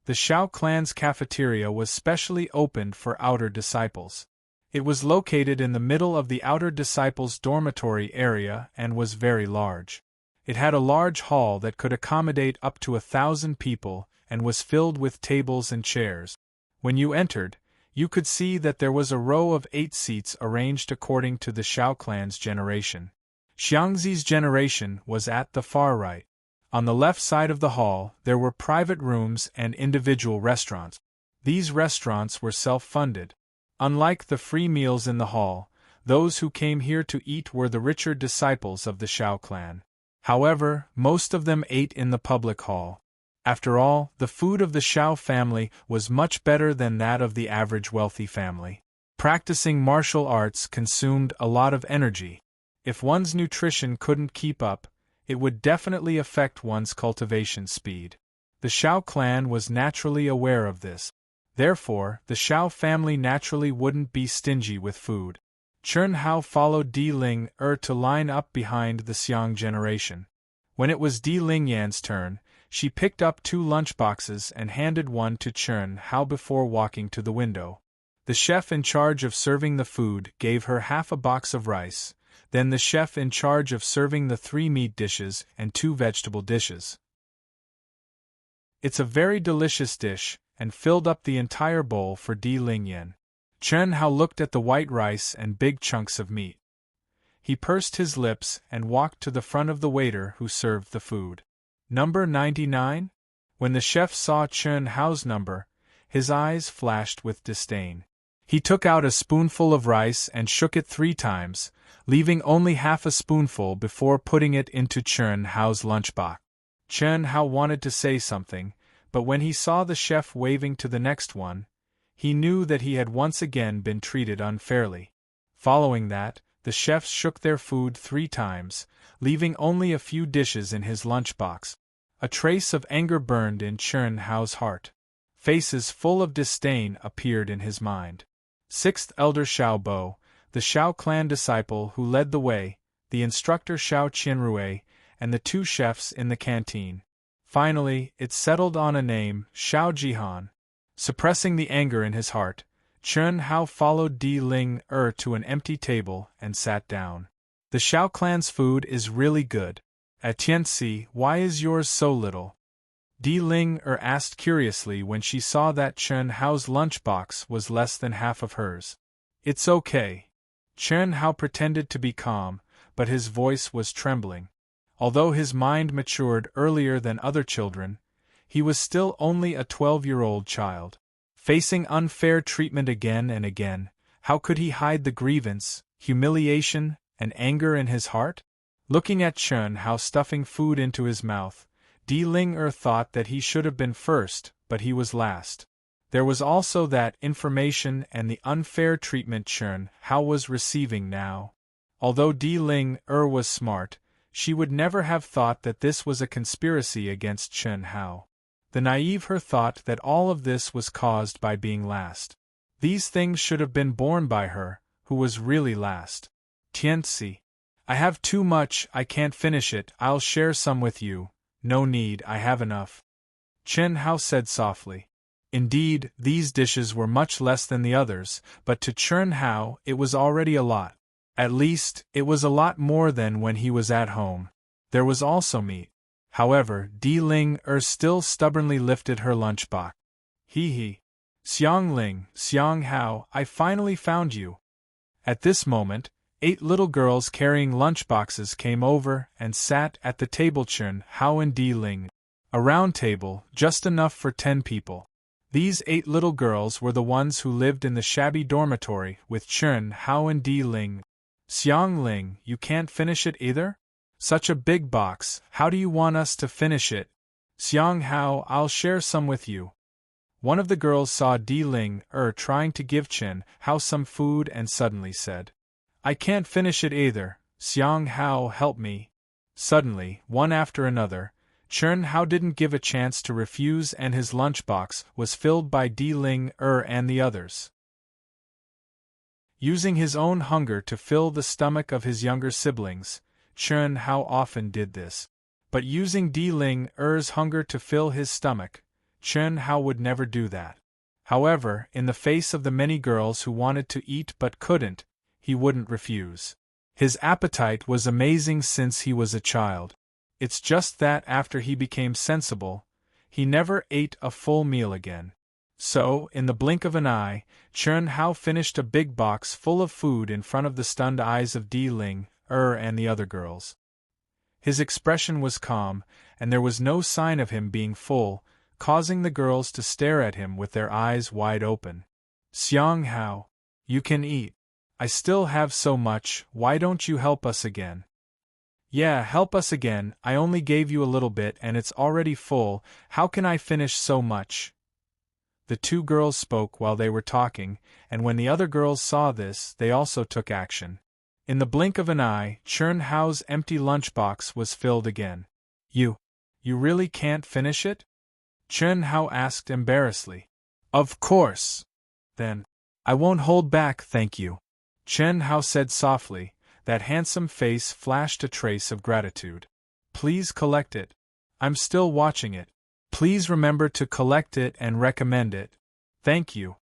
The Shao clan's cafeteria was specially opened for outer disciples. It was located in the middle of the outer disciples' dormitory area and was very large. It had a large hall that could accommodate up to 1,000 people and was filled with tables and chairs. When you entered, you could see that there was a row of 8 seats arranged according to the Shao clan's generation. Xiangzi's generation was at the far right. On the left side of the hall, there were private rooms and individual restaurants. These restaurants were self-funded. Unlike the free meals in the hall, those who came here to eat were the richer disciples of the Shao clan. However, most of them ate in the public hall. After all, the food of the Shao family was much better than that of the average wealthy family. Practicing martial arts consumed a lot of energy. If one's nutrition couldn't keep up, it would definitely affect one's cultivation speed. The Shao clan was naturally aware of this. Therefore, the Shao family naturally wouldn't be stingy with food. Chen Hao followed Di Ling Er to line up behind the Xiang generation. When it was Di Ling Yan's turn, She picked up 2 lunchboxes and handed one to Chen Hao before walking to the window. The chef in charge of serving the food gave her half a box of rice, then the chef in charge of serving the 3 meat dishes and 2 vegetable dishes. It's a very delicious dish, and filled up the entire bowl for Di Lingyan. Chen Hao looked at the white rice and big chunks of meat. He pursed his lips and walked to the front of the waiter who served the food. Number 99? When the chef saw Chen Hao's number, his eyes flashed with disdain. He took out a spoonful of rice and shook it 3 times, leaving only half a spoonful before putting it into Chen Hao's lunchbox. Chen Hao wanted to say something, but when he saw the chef waving to the next one, he knew that he had once again been treated unfairly. Following that, the chefs shook their food 3 times, leaving only a few dishes in his lunchbox. A trace of anger burned in Chen Hao's heart. Faces full of disdain appeared in his mind. 6th Elder Xiao Bo, the Xiao clan disciple who led the way, the instructor Xiao Qianrui, and the 2 chefs in the canteen. Finally, it settled on a name, Xiao Jihan. Suppressing the anger in his heart, Chen Hao followed Di Ling to an empty table and sat down. The Xiao clan's food is really good. At Tianxi, why is yours so little? Di Ling asked curiously when she saw that Chen Hao's lunchbox was less than half of hers. It's okay. Chen Hao pretended to be calm, but his voice was trembling. Although his mind matured earlier than other children, he was still only a 12-year-old child. Facing unfair treatment again and again, how could he hide the grievance, humiliation, and anger in his heart? Looking at Chen Hao stuffing food into his mouth, Di Ling thought that he should have been first, but he was last. There was also that information and the unfair treatment Chen Hao was receiving now. Although Di Ling was smart, she would never have thought that this was a conspiracy against Chen Hao. The naive her thought that all of this was caused by being last. These things should have been borne by her, who was really last. Tianxi. I have too much, I can't finish it, I'll share some with you. No need, I have enough. Chen Hao said softly. Indeed, these dishes were much less than the others, but to Chen Hao it was already a lot. At least, it was a lot more than when he was at home. There was also meat. However, Di Ling still stubbornly lifted her lunchbox. He. Xiang Ling, Xiang Hao, I finally found you. At this moment, 8 little girls carrying lunchboxes came over and sat at the table Chen Hao and Di Ling. A round table, just enough for 10 people. These 8 little girls were the ones who lived in the shabby dormitory with Chen Hao and Di Ling. Xiang Ling, you can't finish it either? Such a big box, how do you want us to finish it? Xiang Hao, I'll share some with you. One of the girls saw Di Ling trying to give Chen Hao some food and suddenly said, I can't finish it either, Xiang Hao, help me. Suddenly, one after another, Chen Hao didn't give a chance to refuse and his lunchbox was filled by Di Ling and the others. Using his own hunger to fill the stomach of his younger siblings, Chen Hao often did this. But using Di Ling's hunger to fill his stomach, Chen Hao would never do that. However, in the face of the many girls who wanted to eat but couldn't, he wouldn't refuse. His appetite was amazing since he was a child. It's just that after he became sensible, he never ate a full meal again. So, in the blink of an eye, Chen Hao finished a big box full of food in front of the stunned eyes of Di Ling and the other girls. His expression was calm, and there was no sign of him being full, causing the girls to stare at him with their eyes wide open. Xiang Hao, you can eat. I still have so much, why don't you help us again? Yeah, help us again, I only gave you a little bit and it's already full, how can I finish so much? The 2 girls spoke while they were talking, and when the other girls saw this, they also took action. In the blink of an eye, Chen Hao's empty lunchbox was filled again. You really can't finish it? Chen Hao asked embarrassedly. Of course. Then, I won't hold back, thank you. Chen Hao said softly, that handsome face flashed a trace of gratitude. Please collect it. I'm still watching it. Please remember to collect it and recommend it. Thank you.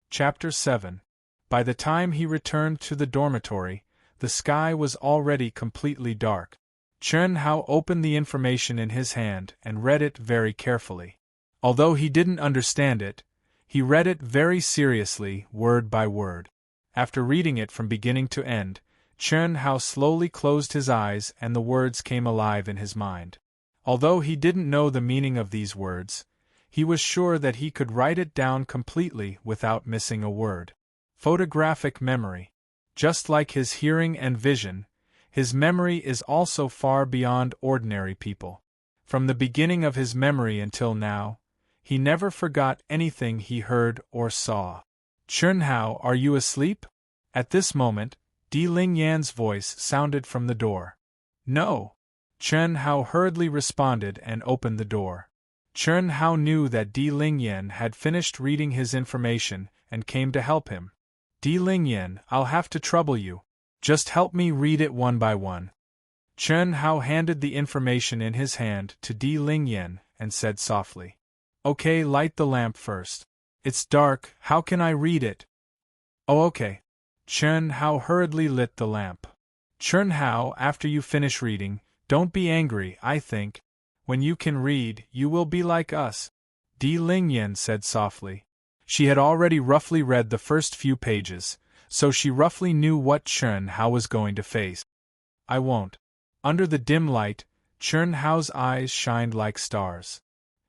Chapter 7. By the time he returned to the dormitory, the sky was already completely dark. Chen Hao opened the information in his hand and read it very carefully. Although he didn't understand it, he read it very seriously, word by word. After reading it from beginning to end, Chen Hao slowly closed his eyes and the words came alive in his mind. Although he didn't know the meaning of these words, he was sure that he could write it down completely without missing a word. Photographic memory. Just like his hearing and vision, his memory is also far beyond ordinary people. From the beginning of his memory until now, he never forgot anything he heard or saw. Chen Hao, are you asleep? At this moment, Di Lingyan's voice sounded from the door. No. Chen Hao hurriedly responded and opened the door. Chen Hao knew that Di Lingyan had finished reading his information and came to help him. Di Lingyan, I'll have to trouble you. Just help me read it one by one. Chen Hao handed the information in his hand to Di Lingyan and said softly. Okay, light the lamp first. It's dark, how can I read it? Oh, okay. Chen Hao hurriedly lit the lamp. Chen Hao, after you finish reading, don't be angry, I think. When you can read, you will be like us. Di Lingyan said softly. She had already roughly read the first few pages, so she roughly knew what Chen Hao was going to face. I won't. Under the dim light, Chen Hao's eyes shined like stars.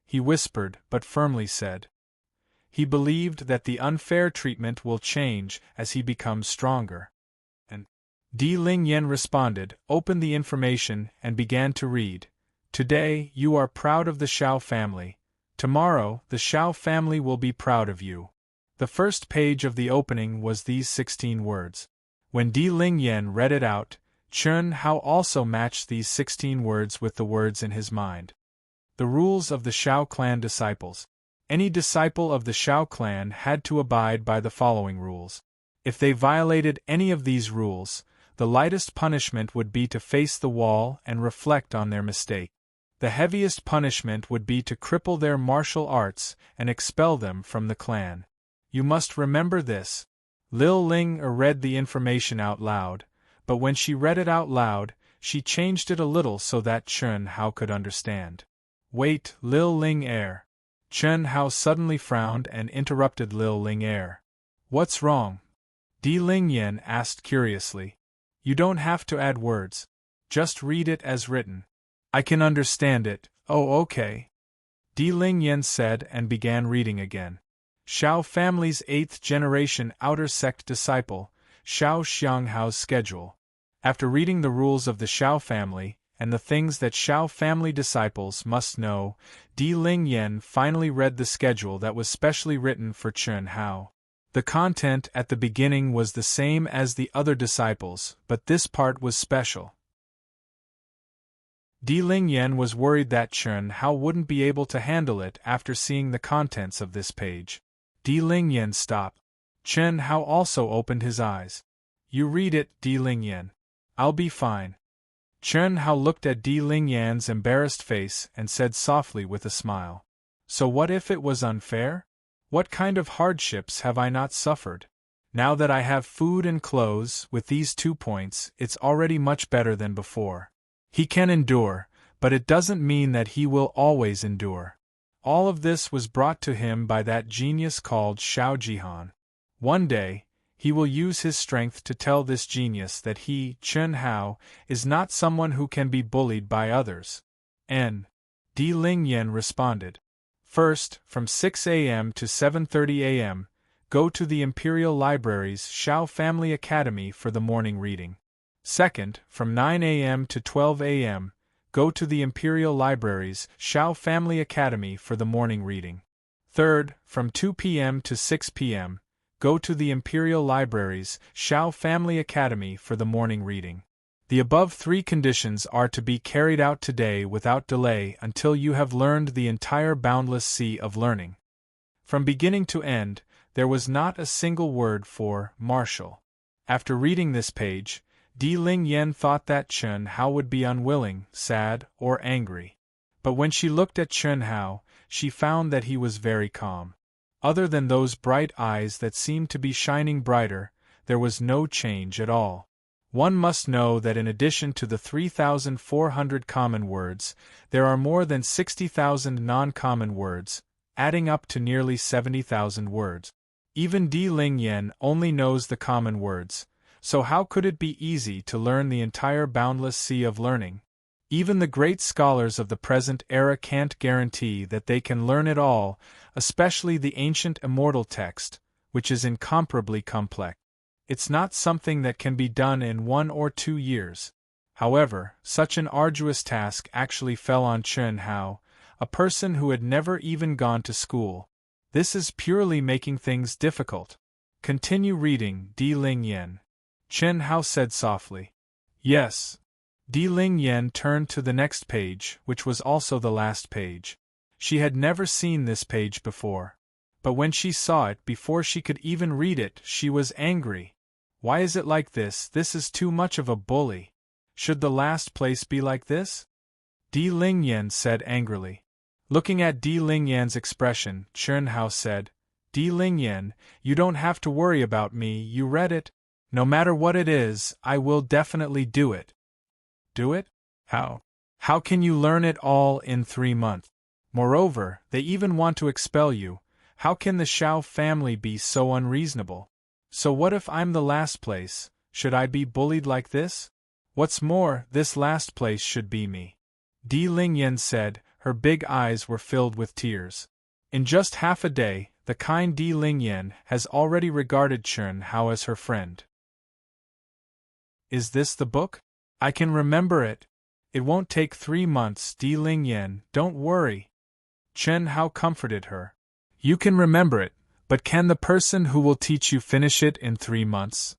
He whispered, but firmly said. He believed that the unfair treatment will change as he becomes stronger. And Di Lingyan responded, opened the information, and began to read. Today, you are proud of the Shao family. Tomorrow, the Shao family will be proud of you. The first page of the opening was these 16 words. When Di Lingyan read it out, Chen Hao also matched these 16 words with the words in his mind. The rules of the Shao clan disciples. Any disciple of the Shao clan had to abide by the following rules. If they violated any of these rules, the lightest punishment would be to face the wall and reflect on their mistake. The heaviest punishment would be to cripple their martial arts and expel them from the clan. You must remember this. Lil Ling read the information out loud, but when she read it out loud, she changed it a little so that Chen Hao could understand. Wait, Lil Ling Chen Hao suddenly frowned and interrupted Lil Ling What's wrong? Di Lingyan asked curiously. You don't have to add words. Just read it as written. I can understand it. Oh, okay. Di Lingyan said and began reading again. Shao family's 8th generation outer sect disciple, Shao Xianghao's schedule. After reading the rules of the Shao family, and the things that Shao family disciples must know, Di Lingyan finally read the schedule that was specially written for Chen Hao. The content at the beginning was the same as the other disciples, but this part was special. Di Lingyan was worried that Chen Hao wouldn't be able to handle it after seeing the contents of this page. Di Lingyan stopped. Chen Hao also opened his eyes. You read it, Di Lingyan. I'll be fine. Chen Hao looked at Di Lingyan's embarrassed face and said softly with a smile. So what if it was unfair? What kind of hardships have I not suffered? Now that I have food and clothes, with these 2 points, it's already much better than before. He can endure, but it doesn't mean that he will always endure. All of this was brought to him by that genius called Shao Jihan. One day, he will use his strength to tell this genius that he, Chen Hao, is not someone who can be bullied by others. Di Lingyan responded. First, from 6 a.m. to 7:30 a.m., go to the Imperial Library's Shao Family Academy for the morning reading. Second, from 9 a.m. to 12 a.m., go to the Imperial Library's Shao Family Academy for the morning reading. Third, from 2 p.m. to 6 p.m., go to the Imperial Library's Shao Family Academy for the morning reading. The above 3 conditions are to be carried out today without delay until you have learned the entire boundless sea of learning. From beginning to end, there was not a single word for martial. After reading this page, Di Ling Yen thought that Chen Hao would be unwilling, sad, or angry. But when she looked at Chen Hao, she found that he was very calm. Other than those bright eyes that seemed to be shining brighter, there was no change at all. One must know that in addition to the 3,400 common words, there are more than 60,000 non-common words, adding up to nearly 70,000 words. Even Di Ling Yen only knows the common words, so how could it be easy to learn the entire boundless sea of learning? Even the great scholars of the present era can't guarantee that they can learn it all, especially the ancient immortal text, which is incomparably complex. It's not something that can be done in 1 or 2 years. However, such an arduous task actually fell on Chen Hao, a person who had never even gone to school. This is purely making things difficult. Continue reading, Di Ling Yen. Chen Hao said softly. Yes. Di Ling Yen turned to the next page, which was also the last page. She had never seen this page before. But when she saw it before she could even read it, she was angry. Why is it like this? This is too much of a bully. Should the last place be like this? Di Ling Yen said angrily. Looking at Di Ling Yan's expression, Chen Hao said, Di Ling Yen, you don't have to worry about me, you read it. No matter what it is, I will definitely do it. Do it? How? How can you learn it all in 3 months? Moreover, they even want to expel you. How can the Shao family be so unreasonable? So what if I'm the last place? Should I be bullied like this? What's more, this last place should be me. Di Ling Yen said, her big eyes were filled with tears. In just half a day, the kind Di Ling Yen has already regarded Chen Hao as her friend. Is this the book? I can remember it. It won't take 3 months, Di Ling Yen, don't worry. Chen Hao comforted her. You can remember it, but can the person who will teach you finish it in 3 months?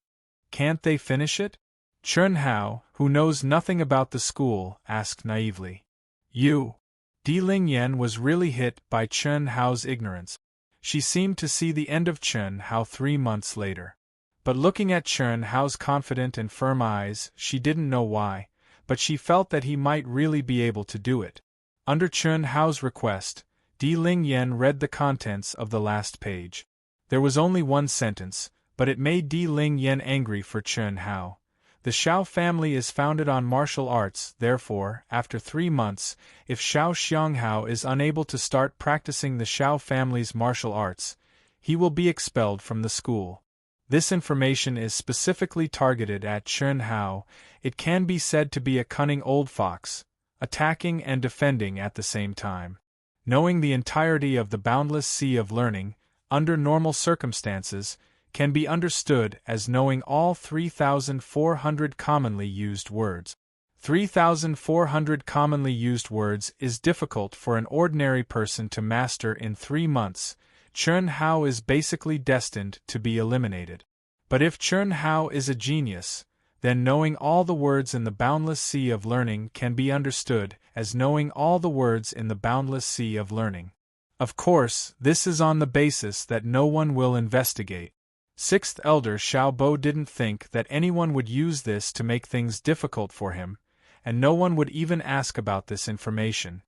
Can't they finish it? Chen Hao, who knows nothing about the school, asked naively. You. Di Ling Yen was really hit by Chen Hao's ignorance. She seemed to see the end of Chen Hao 3 months later. But looking at Chen Hao's confident and firm eyes, she didn't know why, but she felt that he might really be able to do it. Under Chen Hao's request, Di Ling Yen read the contents of the last page. There was only 1 sentence, but it made Di Ling Yen angry for Chen Hao. The Shao family is founded on martial arts, therefore, after 3 months, if Shao Xianghao is unable to start practicing the Shao family's martial arts, he will be expelled from the school. This information is specifically targeted at Chen Hao. It can be said to be a cunning old fox, attacking and defending at the same time. Knowing the entirety of the boundless sea of learning, under normal circumstances, can be understood as knowing all 3,400 commonly used words. 3,400 commonly used words is difficult for an ordinary person to master in 3 months. Chen Hao is basically destined to be eliminated. But if Chen Hao is a genius, then knowing all the words in the boundless sea of learning can be understood as knowing all the words in the boundless sea of learning. Of course, this is on the basis that no one will investigate. 6th Elder Xiaobo didn't think that anyone would use this to make things difficult for him, and no one would even ask about this information.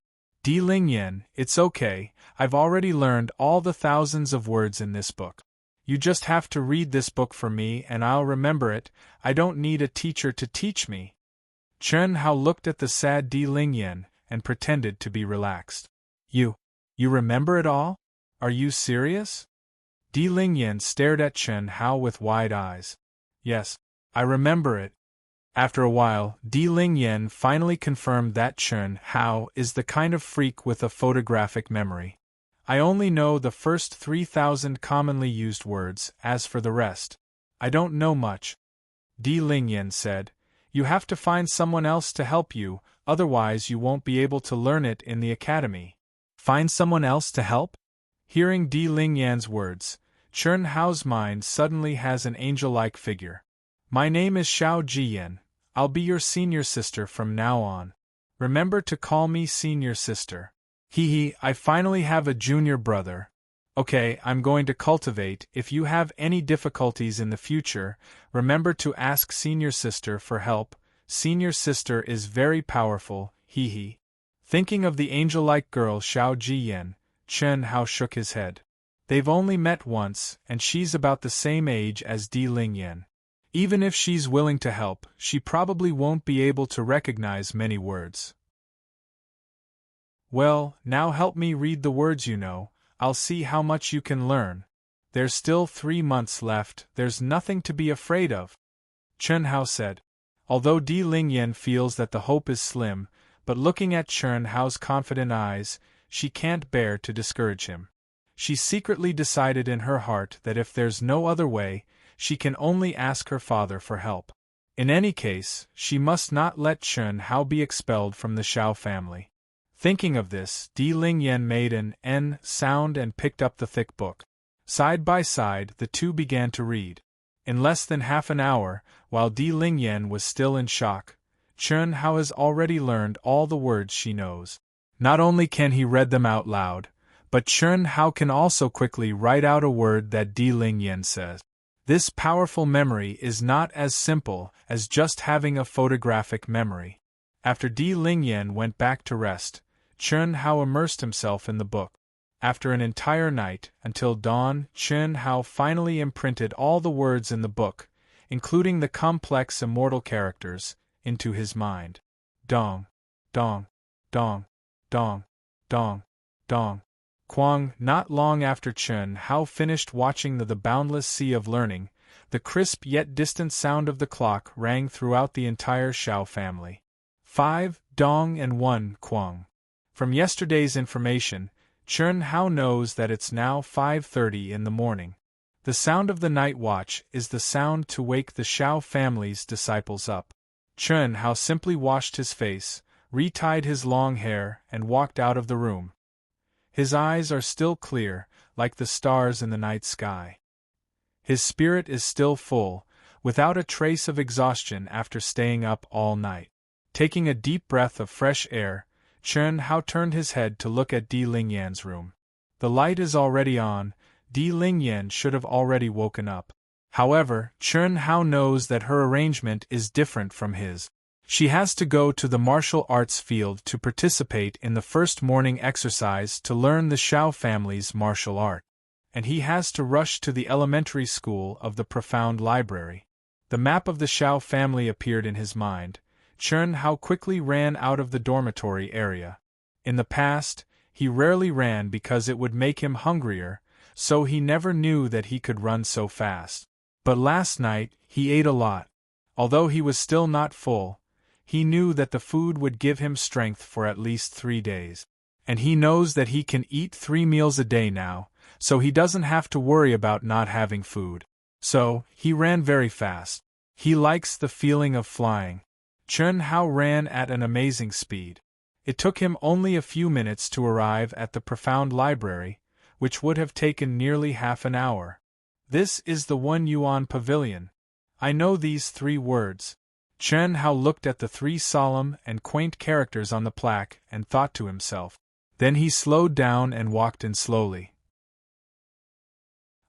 Di Ling Yen, it's okay, I've already learned all the thousands of words in this book. You just have to read this book for me and I'll remember it, I don't need a teacher to teach me. Chen Hao looked at the sad Di Ling Yen and pretended to be relaxed. You remember it all? Are you serious? Di Ling Yen stared at Chen Hao with wide eyes. Yes, I remember it. After a while, Di Ling Yen finally confirmed that Chen Hao is the kind of freak with a photographic memory. I only know the first 3,000 commonly used words, as for the rest, I don't know much. Di Ling Yen said, you have to find someone else to help you, otherwise you won't be able to learn it in the academy. Find someone else to help? Hearing Di Ling Yan's words, Chen Hao's mind suddenly has an angel-like figure. My name is Xiao Jiyan. I'll be your senior sister from now on. Remember to call me senior sister. I finally have a junior brother. Okay, I'm going to cultivate. If you have any difficulties in the future, remember to ask senior sister for help. Senior sister is very powerful, hee hee. Thinking of the angel-like girl Xiao Jiyan, Chen Hao shook his head. They've only met once, and she's about the same age as Di Lingyan. Even if she's willing to help, she probably won't be able to recognize many words. Well, now help me read the words you know. I'll see how much you can learn. There's still 3 months left, there's nothing to be afraid of, Chen Hao said. Although Di Lingyan feels that the hope is slim, but looking at Chen Hao's confident eyes, she can't bear to discourage him. She secretly decided in her heart that if there's no other way, she can only ask her father for help. In any case, she must not let Chen Hao be expelled from the Xiao family. Thinking of this, Di Lingyan made an N sound and picked up the thick book. Side by side, the two began to read. In less than half an hour, while Di Lingyan was still in shock, Chen Hao has already learned all the words she knows. Not only can he read them out loud, but Chen Hao can also quickly write out a word that Di Lingyan says. This powerful memory is not as simple as just having a photographic memory. After Di Lingyan went back to rest, Chen Hao immersed himself in the book. After an entire night, until dawn, Chen Hao finally imprinted all the words in the book, including the complex immortal characters, into his mind. Dong, dong, dong, dong, dong, dong. Quang. Not long after Chen Hao finished watching the boundless sea of learning, the crisp yet distant sound of the clock rang throughout the entire Xiao family. 5 dong and 1 Quang. From yesterday's information, Chen Hao knows that it's now 5:30 in the morning. The sound of the night watch is the sound to wake the Xiao family's disciples up. Chen Hao simply washed his face, retied his long hair, and walked out of the room. His eyes are still clear, like the stars in the night sky. His spirit is still full, without a trace of exhaustion after staying up all night. Taking a deep breath of fresh air, Chen Hao turned his head to look at Di Lingyan's room. The light is already on. Di Lingyan should have already woken up. However, Chen Hao knows that her arrangement is different from his. She has to go to the martial arts field to participate in the first morning exercise to learn the Xiao family's martial art. And he has to rush to the elementary school of the profound library. The map of the Xiao family appeared in his mind. Chen Hao quickly ran out of the dormitory area. In the past, he rarely ran because it would make him hungrier, so he never knew that he could run so fast. But last night, he ate a lot. Although he was still not full, he knew that the food would give him strength for at least 3 days. And he knows that he can eat 3 meals a day now, so he doesn't have to worry about not having food. So, he ran very fast. He likes the feeling of flying. Chen Hao ran at an amazing speed. It took him only a few minutes to arrive at the profound library, which would have taken nearly half an hour. This is the 1 yuan pavilion. I know these 3 words. Chen Hao looked at the 3 solemn and quaint characters on the plaque and thought to himself. Then he slowed down and walked in slowly.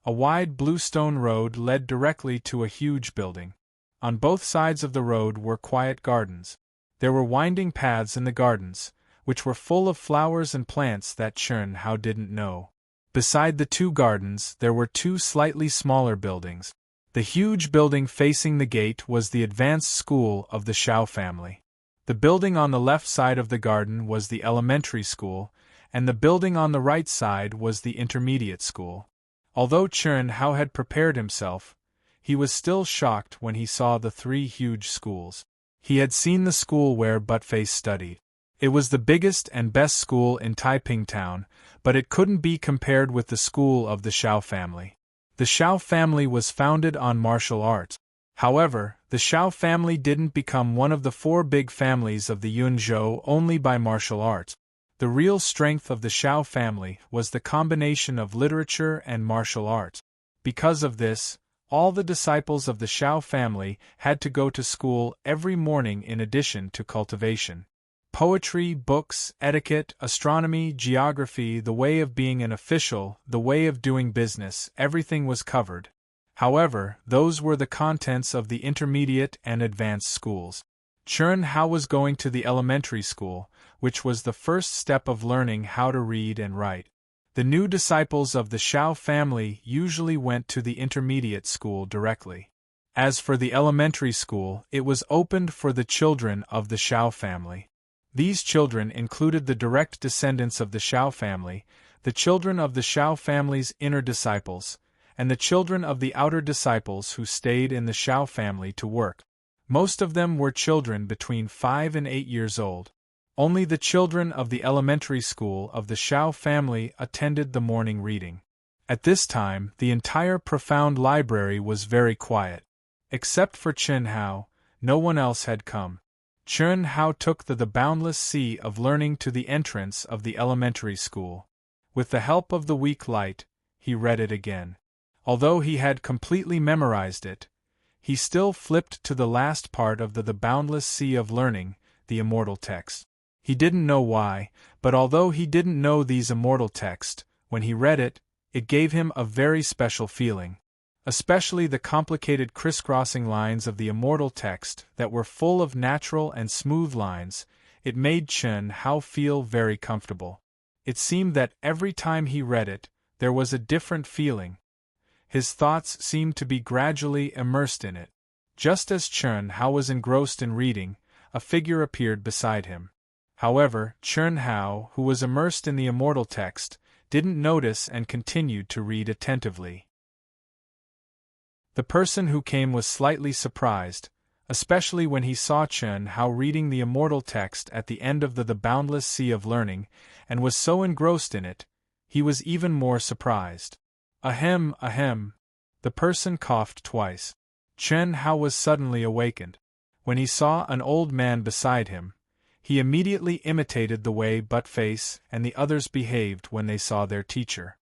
A wide bluestone road led directly to a huge building. On both sides of the road were quiet gardens. There were winding paths in the gardens, which were full of flowers and plants that Chen Hao didn't know. Beside the 2 gardens there were 2 slightly smaller buildings. The huge building facing the gate was the advanced school of the Xiao family. The building on the left side of the garden was the elementary school, and the building on the right side was the intermediate school. Although Chen Hao had prepared himself, he was still shocked when he saw the 3 huge schools. He had seen the school where Buttface studied. It was the biggest and best school in Taiping Town, but it couldn't be compared with the school of the Xiao family. The Xiao family was founded on martial arts. However, the Xiao family didn't become one of the 4 big families of the Yunzhou only by martial arts. The real strength of the Xiao family was the combination of literature and martial arts. Because of this, all the disciples of the Xiao family had to go to school every morning in addition to cultivation. Poetry, books, etiquette, astronomy, geography, the way of being an official, the way of doing business, everything was covered. However, those were the contents of the intermediate and advanced schools. Chun Hao was going to the elementary school, which was the first step of learning how to read and write. The new disciples of the Shao family usually went to the intermediate school directly. As for the elementary school, it was opened for the children of the Shao family. These children included the direct descendants of the Shao family, the children of the Shao family's inner disciples, and the children of the outer disciples who stayed in the Shao family to work. Most of them were children between 5 and 8 years old. Only the children of the elementary school of the Shao family attended the morning reading. At this time, the entire profound library was very quiet. Except for Chun Hao, no one else had come. Chun Hao took the boundless sea of learning to the entrance of the elementary school. With the help of the weak light, he read it again. Although he had completely memorized it, he still flipped to the last part of the boundless sea of learning, the immortal text. He didn't know why, but although he didn't know these immortal texts, when he read it, it gave him a very special feeling. Especially the complicated crisscrossing lines of the immortal text that were full of natural and smooth lines, it made Chun Hao feel very comfortable. It seemed that every time he read it, there was a different feeling. His thoughts seemed to be gradually immersed in it. Just as Chun Hao was engrossed in reading, a figure appeared beside him. However, Chun Hao, who was immersed in the immortal text, didn't notice and continued to read attentively. The person who came was slightly surprised, especially when he saw Chun Hao reading the immortal text at the end of the boundless sea of learning, and was so engrossed in it, he was even more surprised. Ahem, ahem. The person coughed twice. Chun Hao was suddenly awakened. When he saw an old man beside him, he immediately imitated the way Buttface and the others behaved when they saw their teacher.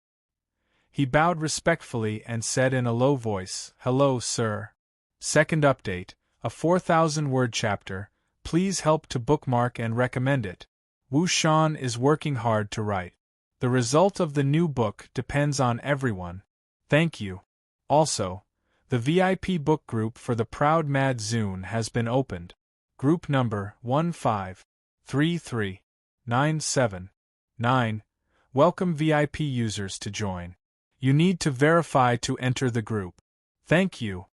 He bowed respectfully and said in a low voice, "Hello, sir. Second update, a 4,000-word chapter. Please help to bookmark and recommend it. Wu Shan is working hard to write. The result of the new book depends on everyone. Thank you. Also, the VIP book group for the Proud Mad Zune has been opened. Group number 1533979. Welcome VIP users to join. You need to verify to enter the group. Thank you."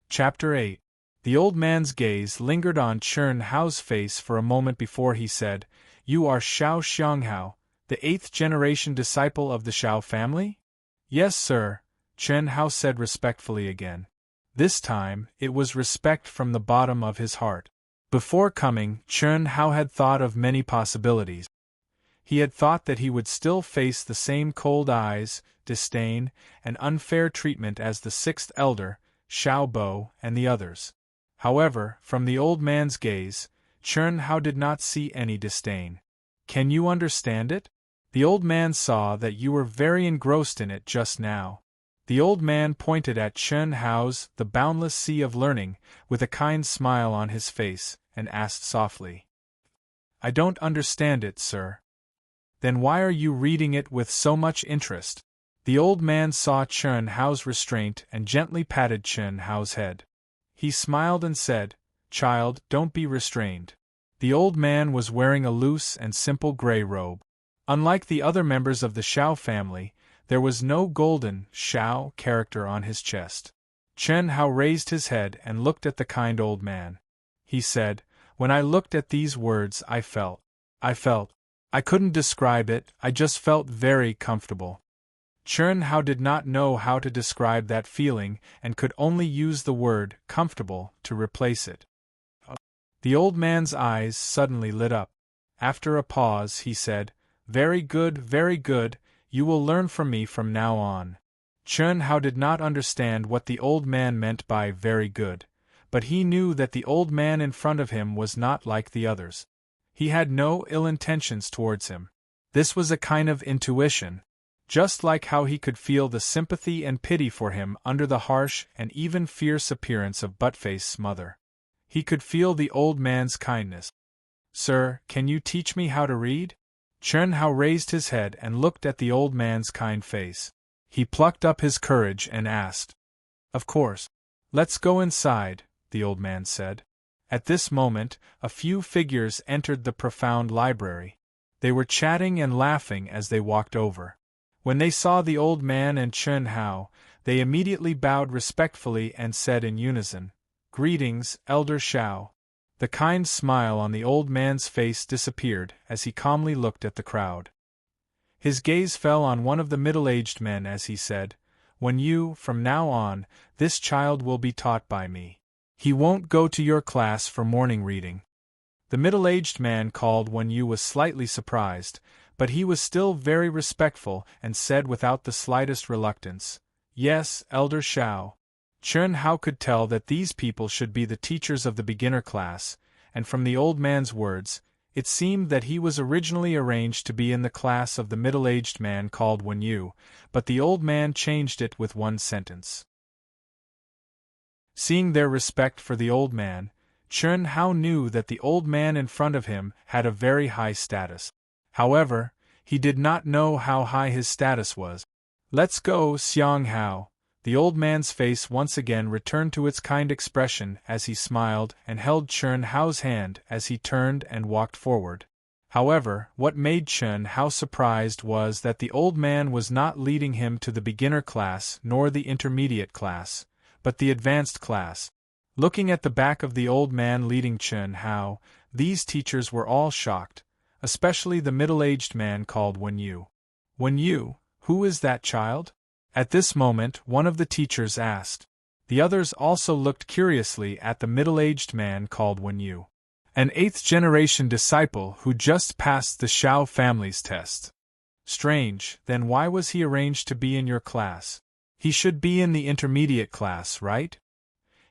Chapter 8. The old man's gaze lingered on Chun Hao's face for a moment before he said, "You are Shao Xianghao, the 8th-generation disciple of the Shao family?" "Yes, sir," Chun Hao said respectfully again. This time, it was respect from the bottom of his heart. Before coming, Chun Hao had thought of many possibilities. He had thought that he would still face the same cold eyes, disdain, and unfair treatment as the 6th elder, Shao Bo, and the others. However, from the old man's gaze, Chun Hao did not see any disdain. "Can you understand it? The old man saw that you were very engrossed in it just now." The old man pointed at Chun Hao's The Boundless Sea of Learning, with a kind smile on his face, and asked softly, "I don't understand it, sir." "Then why are you reading it with so much interest?" The old man saw Chun Hao's restraint and gently patted Chun Hao's head. He smiled and said, "Child, don't be restrained." The old man was wearing a loose and simple gray robe. Unlike the other members of the Shao family, there was no golden Shao character on his chest. Chun Hao raised his head and looked at the kind old man. He said, "When I looked at these words I felt. I couldn't describe it, I just felt very comfortable." Chun Hao did not know how to describe that feeling and could only use the word comfortable to replace it. The old man's eyes suddenly lit up. After a pause, he said, very good, you will learn from me from now on." Chun Hao did not understand what the old man meant by very good, but he knew that the old man in front of him was not like the others. He had no ill intentions towards him. This was a kind of intuition. Just like how he could feel the sympathy and pity for him under the harsh and even fierce appearance of Buttface's mother. He could feel the old man's kindness. "Sir, can you teach me how to read?" Chen Hao raised his head and looked at the old man's kind face. He plucked up his courage and asked. "Of course. Let's go inside," the old man said. At this moment, a few figures entered the profound library. They were chatting and laughing as they walked over. When they saw the old man and Chen Hao, they immediately bowed respectfully and said in unison, "Greetings, Elder Shao." The kind smile on the old man's face disappeared as he calmly looked at the crowd. His gaze fell on one of the middle-aged men as he said, from now on, this child will be taught by me. He won't go to your class for morning reading." The middle-aged man called Wen was slightly surprised, but he was still very respectful and said without the slightest reluctance, "Yes, Elder Shao." Chen Hao could tell that these people should be the teachers of the beginner class, and from the old man's words, it seemed that he was originally arranged to be in the class of the middle-aged man called Wen, but the old man changed it with one sentence. Seeing their respect for the old man, Chen Hao knew that the old man in front of him had a very high status. However, he did not know how high his status was. "Let's go, Xiang Hao." The old man's face once again returned to its kind expression as he smiled and held Chen Hao's hand as he turned and walked forward. However, what made Chen Hao surprised was that the old man was not leading him to the beginner class nor the intermediate class, but the advanced class. Looking at the back of the old man leading Chen Hao, these teachers were all shocked, especially the middle-aged man called Wen. "Wen, who is that child?" At this moment, one of the teachers asked. The others also looked curiously at the middle-aged man called Wen. "An 8th-generation disciple who just passed the Shao family's test." "Strange, then why was he arranged to be in your class? He should be in the intermediate class, right?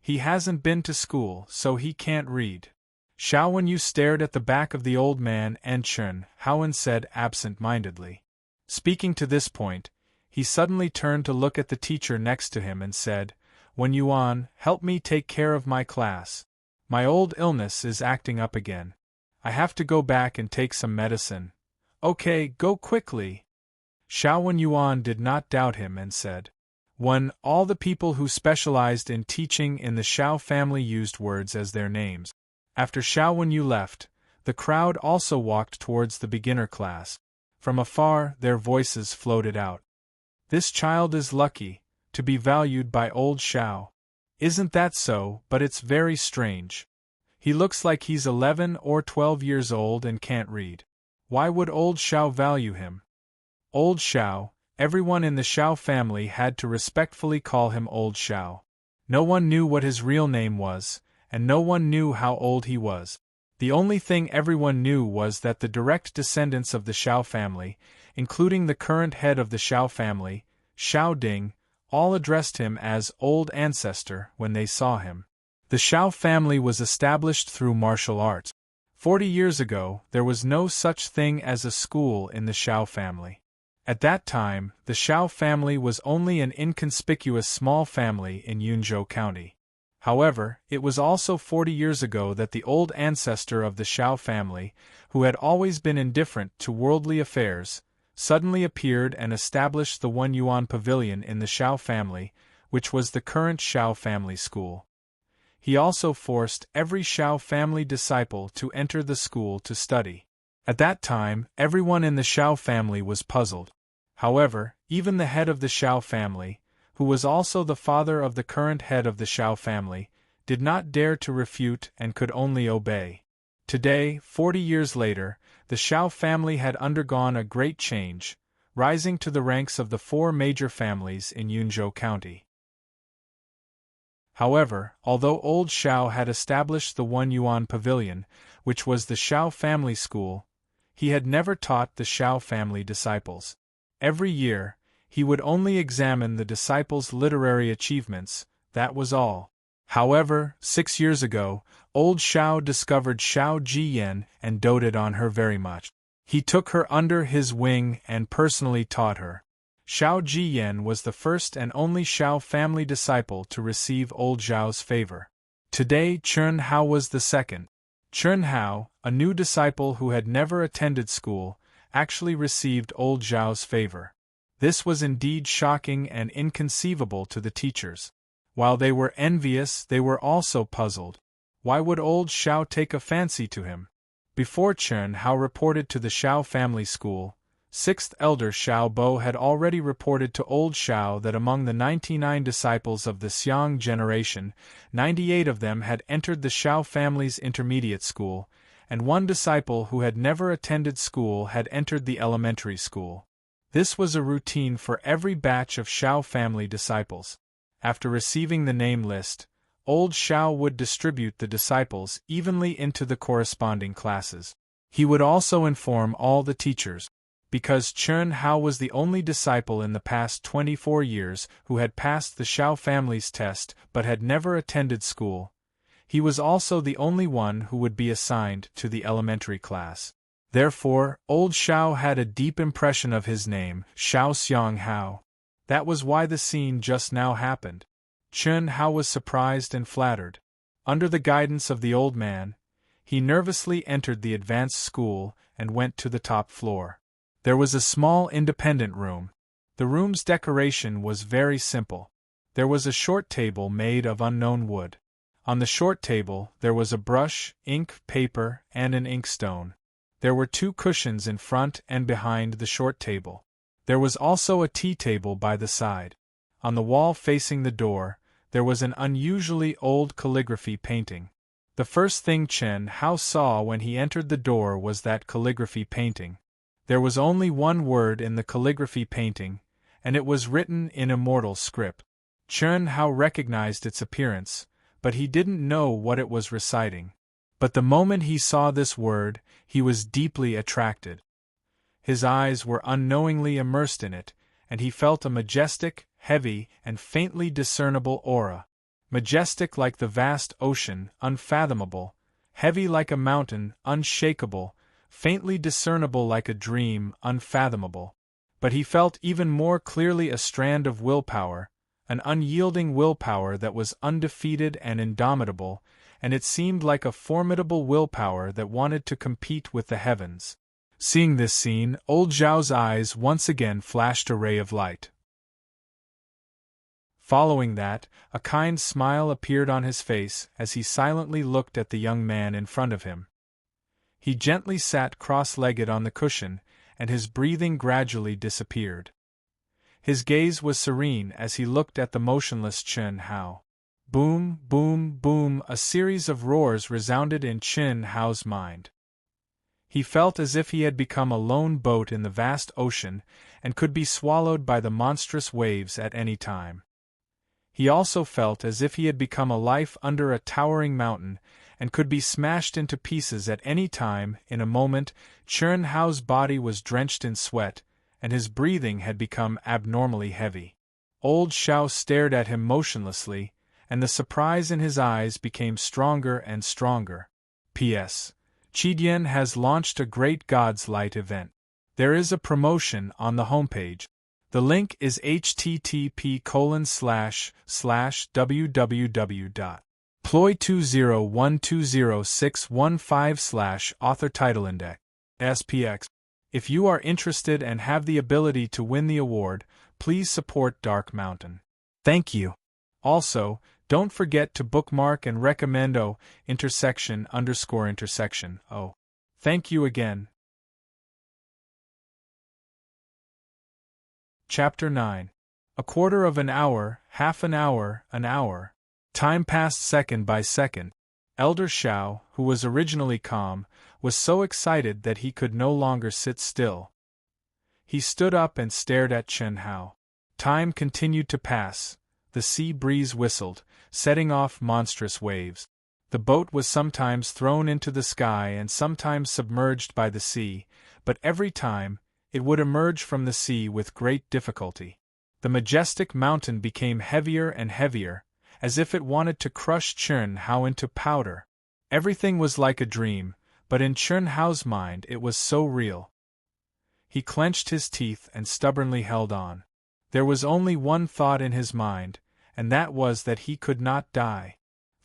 He hasn't been to school, so he can't read." Shao Wen stared at the back of the old man and Chen Hao said absent-mindedly. Speaking to this point, he suddenly turned to look at the teacher next to him and said, "Wen, help me take care of my class. My old illness is acting up again. I have to go back and take some medicine." "Okay, go quickly." Shao Wen did not doubt him and said. All the people who specialized in teaching in the Shao family used words as their names. After Shao Wen left, the crowd also walked towards the beginner class. From afar, their voices floated out. "This child is lucky, to be valued by old Shao." "Isn't that so, but it's very strange. He looks like he's 11 or 12 years old and can't read. Why would old Shao value him?" Old Shao, everyone in the Shao family had to respectfully call him Old Shao. No one knew what his real name was, and no one knew how old he was. The only thing everyone knew was that the direct descendants of the Shao family, including the current head of the Shao family, Shao Ding, all addressed him as Old Ancestor when they saw him. The Shao family was established through martial arts. 40 years ago, there was no such thing as a school in the Shao family. At that time, the Shao family was only an inconspicuous small family in Yunzhou County. However, it was also 40 years ago that the old ancestor of the Shao family, who had always been indifferent to worldly affairs, suddenly appeared and established the Yuan Pavilion in the Shao family, which was the current Shao family school. He also forced every Shao family disciple to enter the school to study. At that time, everyone in the Shao family was puzzled. However, even the head of the Shao family, who was also the father of the current head of the Shao family, did not dare to refute and could only obey. Today, 40 years later, the Shao family had undergone a great change, rising to the ranks of the 4 major families in Yunzhou County. However, although old Shao had established the Yuan Pavilion, which was the Shao family school, he had never taught the Shao family disciples. Every year, he would only examine the disciples' literary achievements, that was all. However, 6 years ago, old Shao discovered Shao Jiyan and doted on her very much. He took her under his wing and personally taught her. Shao Jiyan was the first and only Shao family disciple to receive old Zhao's favor. Today Chun Hao was the second. Chun Hao, a new disciple who had never attended school, actually received old Zhao's favor. This was indeed shocking and inconceivable to the teachers. While they were envious, they were also puzzled. Why would old Zhao take a fancy to him? Before Chun Hao reported to the Zhao family school, 6th elder Xiao Bo had already reported to old Zhao that among the 99 disciples of the Xiang generation, 98 of them had entered the Zhao family's intermediate school, and one disciple who had never attended school had entered the elementary school. This was a routine for every batch of Zhao family disciples. After receiving the name list, old Zhao would distribute the disciples evenly into the corresponding classes. He would also inform all the teachers. Because Chun Hao was the only disciple in the past 24 years who had passed the Zhao family's test but had never attended school, he was also the only one who would be assigned to the elementary class. Therefore, old Zhao had a deep impression of his name, Xiao Xiang Hao. That was why the scene just now happened. Chun Hao was surprised and flattered. Under the guidance of the old man, he nervously entered the advanced school and went to the top floor. There was a small independent room. The room's decoration was very simple. There was a short table made of unknown wood. On the short table there was a brush, ink, paper, and an inkstone. There were 2 cushions in front and behind the short table. There was also a tea table by the side. On the wall facing the door, there was an unusually old calligraphy painting. The first thing Chun Hao saw when he entered the door was that calligraphy painting. There was only one word in the calligraphy painting, and it was written in immortal script. Chun Hao recognized its appearance, but he didn't know what it was reciting. But the moment he saw this word, he was deeply attracted. His eyes were unknowingly immersed in it, and he felt a majestic, heavy, and faintly discernible aura. Majestic like the vast ocean, unfathomable; heavy like a mountain, unshakable; faintly discernible like a dream, unfathomable. But he felt even more clearly a strand of willpower, an unyielding willpower that was undefeated and indomitable, and it seemed like a formidable willpower that wanted to compete with the heavens. Seeing this scene, old Zhao's eyes once again flashed a ray of light. Following that, a kind smile appeared on his face as he silently looked at the young man in front of him. He gently sat cross-legged on the cushion, and his breathing gradually disappeared. His gaze was serene as he looked at the motionless Chun Hao. Boom, boom, boom, a series of roars resounded in Chun Hao's mind. He felt as if he had become a lone boat in the vast ocean and could be swallowed by the monstrous waves at any time. He also felt as if he had become a life under a towering mountain and could be smashed into pieces at any time. In a moment, Chun Hao's body was drenched in sweat, and his breathing had become abnormally heavy. Old Zhao stared at him motionlessly, and the surprise in his eyes became stronger and stronger. P.S. Chidian has launched a Great God's Light event. There is a promotion on the homepage. The link is http://www.ploy20120615/author title index. SPX. If you are interested and have the ability to win the award, please support Dark Mountain. Thank you. Also, don't forget to bookmark and recommend _intersection. Thank you again. Chapter 9. A quarter of an hour, half an hour, an hour. Time passed second by second. Elder Xiao, who was originally calm, was so excited that he could no longer sit still. He stood up and stared at Chun Hao. Time continued to pass. The sea breeze whistled, setting off monstrous waves. The boat was sometimes thrown into the sky and sometimes submerged by the sea, but every time, it would emerge from the sea with great difficulty. The majestic mountain became heavier and heavier, as if it wanted to crush Chun Hao into powder. Everything was like a dream, but in Chun Hao's mind it was so real. He clenched his teeth and stubbornly held on. There was only one thought in his mind, and that was that he could not die.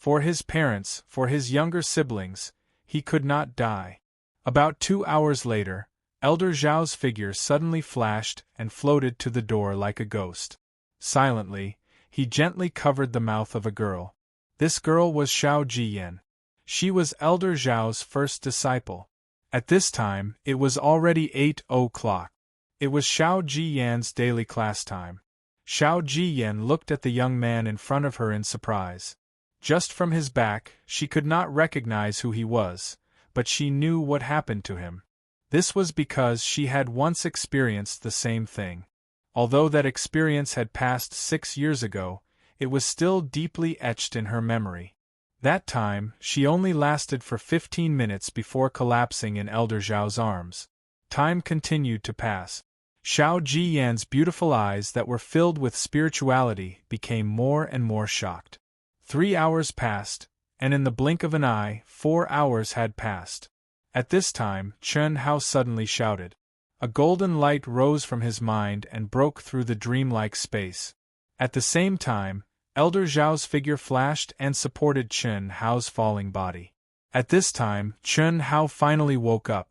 For his parents, for his younger siblings, he could not die. About 2 hours later, Elder Zhao's figure suddenly flashed and floated to the door like a ghost. Silently, he gently covered the mouth of a girl. This girl was Xiao Jiyan. She was Elder Zhao's first disciple. At this time, it was already 8 o'clock. It was Xiao Jiyan's daily class time. Xiao Jiyan looked at the young man in front of her in surprise. Just from his back, she could not recognize who he was, but she knew what happened to him. This was because she had once experienced the same thing. Although that experience had passed 6 years ago, it was still deeply etched in her memory. That time, she only lasted for 15 minutes before collapsing in Elder Zhao's arms. Time continued to pass. Xiao Jiyan's beautiful eyes that were filled with spirituality became more and more shocked. 3 hours passed, and in the blink of an eye, 4 hours had passed. At this time, Chen Hao suddenly shouted. A golden light rose from his mind and broke through the dreamlike space. At the same time, Elder Zhao's figure flashed and supported Chen Hao's falling body. At this time, Chen Hao finally woke up.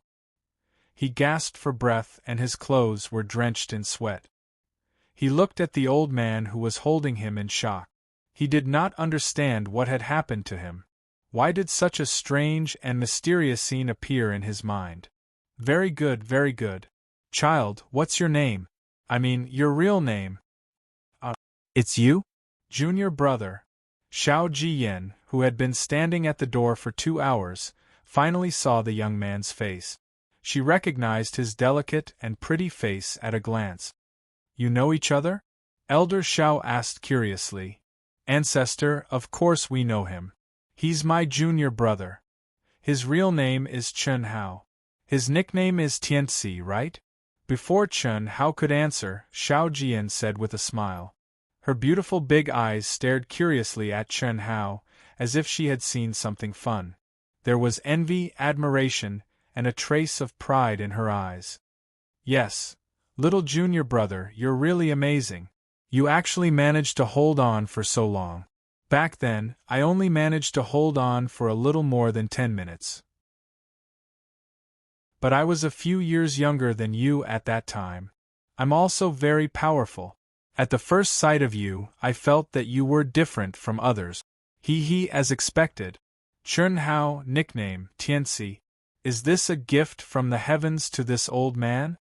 He gasped for breath and his clothes were drenched in sweat. He looked at the old man who was holding him in shock. He did not understand what had happened to him. Why did such a strange and mysterious scene appear in his mind? Very good, very good. Child, what's your name? I mean, your real name. It's you? Junior brother. Xiao Jiyan, who had been standing at the door for 2 hours, finally saw the young man's face. She recognized his delicate and pretty face at a glance. You know each other? Elder Xiao asked curiously. Ancestor, of course we know him. He's my junior brother. His real name is Chen Hao. His nickname is Tianci, right? Before Chen Hao could answer, Xiao Jiyan said with a smile. Her beautiful big eyes stared curiously at Chen Hao, as if she had seen something fun. There was envy, admiration, and a trace of pride in her eyes. Yes, little junior brother, you're really amazing. You actually managed to hold on for so long. Back then, I only managed to hold on for a little more than 10 minutes. But I was a few years younger than you at that time. I'm also very powerful. At the first sight of you, I felt that you were different from others. He as expected. Chen Hao, nickname, Tianci. Is this a gift from the heavens to this old man?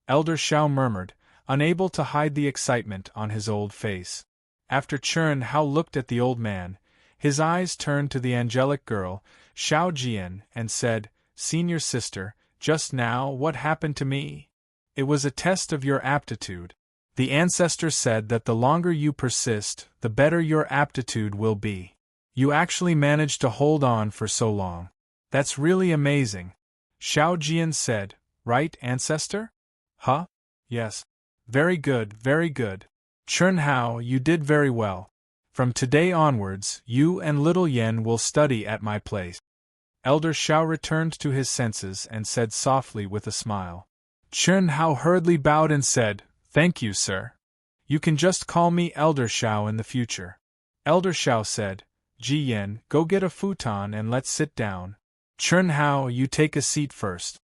Elder Xiao murmured, unable to hide the excitement on his old face. After Chen Hao looked at the old man, his eyes turned to the angelic girl, Xiao Jiyan, and said, Senior sister, just now what happened to me? It was a test of your aptitude. The ancestor said that the longer you persist, the better your aptitude will be. You actually managed to hold on for so long. That's really amazing. Xiao Jiyan said, right, ancestor? Huh? Yes. Very good, very good. Chen Hao, you did very well. From today onwards, you and little Yen will study at my place. Elder Xiao returned to his senses and said softly with a smile. Chen Hao hurriedly bowed and said, Thank you, sir. You can just call me Elder Xiao in the future. Elder Xiao said, Ji Yen, go get a futon and let's sit down. Chen Hao, you take a seat first.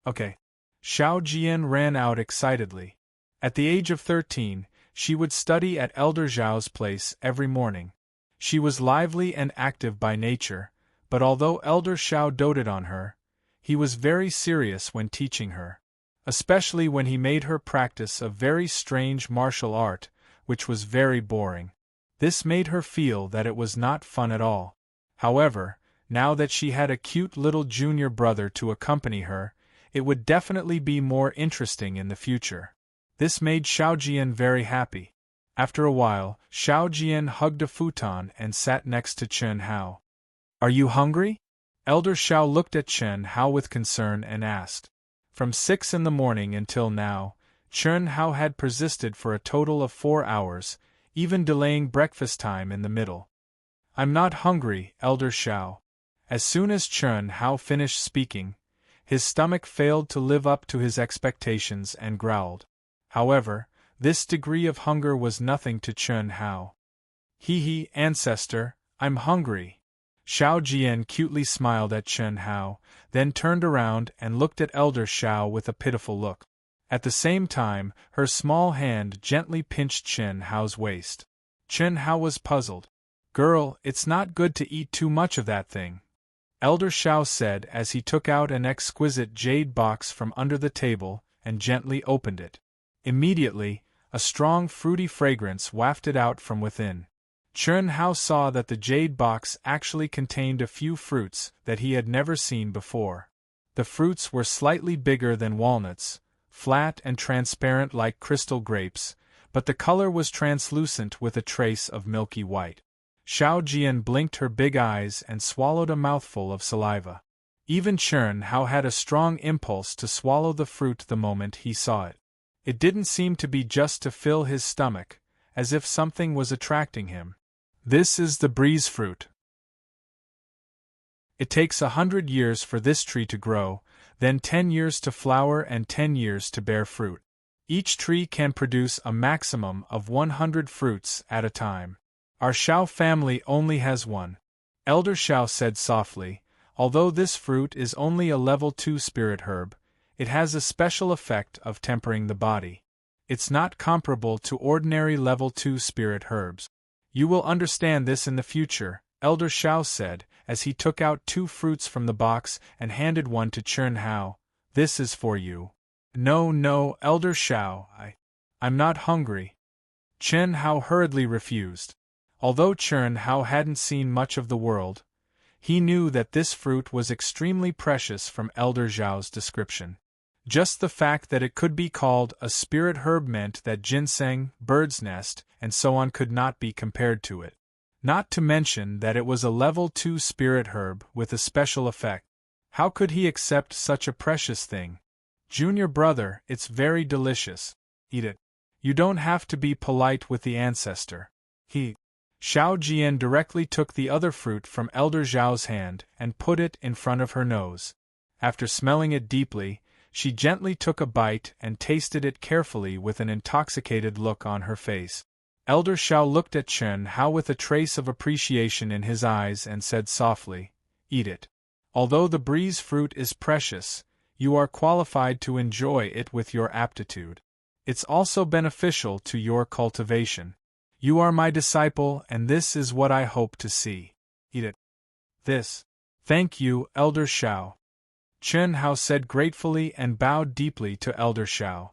Okay. Xiao Jiyan ran out excitedly. At the age of 13, she would study at Elder Zhao's place every morning. She was lively and active by nature, but although Elder Xiao doted on her, he was very serious when teaching her. Especially when he made her practice a very strange martial art, which was very boring. This made her feel that it was not fun at all. However, now that she had a cute little junior brother to accompany her, it would definitely be more interesting in the future. This made Xiao Jiyan very happy. After a while, Xiao Jiyan hugged a futon and sat next to Chen Hao. Are you hungry? Elder Xiao looked at Chen Hao with concern and asked. From 6 in the morning until now, Chen Hao had persisted for a total of 4 hours, even delaying breakfast time in the middle. I'm not hungry, Elder Xiao. As soon as Chen Hao finished speaking, his stomach failed to live up to his expectations and growled. However, this degree of hunger was nothing to Chen Hao. Ancestor, I'm hungry. Xiao Jian cutely smiled at Chen Hao, then turned around and looked at Elder Xiao with a pitiful look. At the same time, her small hand gently pinched Chen Hao's waist. Chen Hao was puzzled. Girl, it's not good to eat too much of that thing, Elder Xiao said as he took out an exquisite jade box from under the table and gently opened it. Immediately, a strong fruity fragrance wafted out from within. Chen Hao saw that the jade box actually contained a few fruits that he had never seen before. The fruits were slightly bigger than walnuts, flat and transparent like crystal grapes, but the color was translucent with a trace of milky white. Xiao Jian blinked her big eyes and swallowed a mouthful of saliva. Even Chen Hao had a strong impulse to swallow the fruit the moment he saw it. It didn't seem to be just to fill his stomach, as if something was attracting him. This is the breeze fruit. It takes 100 years for this tree to grow, then 10 years to flower and 10 years to bear fruit. Each tree can produce a maximum of 100 fruits at a time. Our Xiao family only has one, Elder Xiao said softly. Although this fruit is only a level 2 spirit herb, it has a special effect of tempering the body. It's not comparable to ordinary level 2 spirit herbs. You will understand this in the future, Elder Xiao said, as he took out 2 fruits from the box and handed one to Chen Hao. This is for you. No, Elder Xiao, I'm not hungry. Chen Hao hurriedly refused. Although Chen Hao hadn't seen much of the world, he knew that this fruit was extremely precious from Elder Xiao's description. Just the fact that it could be called a spirit herb meant that ginseng, bird's nest, and so on could not be compared to it. Not to mention that it was a level 2 spirit herb with a special effect. How could he accept such a precious thing? Junior brother, it's very delicious. Eat it. You don't have to be polite with the ancestor. Xiao Jian directly took the other fruit from Elder Xiao's hand and put it in front of her nose. After smelling it deeply, she gently took a bite and tasted it carefully with an intoxicated look on her face. Elder Xiao looked at Chen Hao with a trace of appreciation in his eyes and said softly, "Eat it. Although the breeze fruit is precious, you are qualified to enjoy it with your aptitude. It's also beneficial to your cultivation. You are my disciple and this is what I hope to see. Eat it." Thank you, Elder Xiao. Chen Hao said gratefully and bowed deeply to Elder Xiao.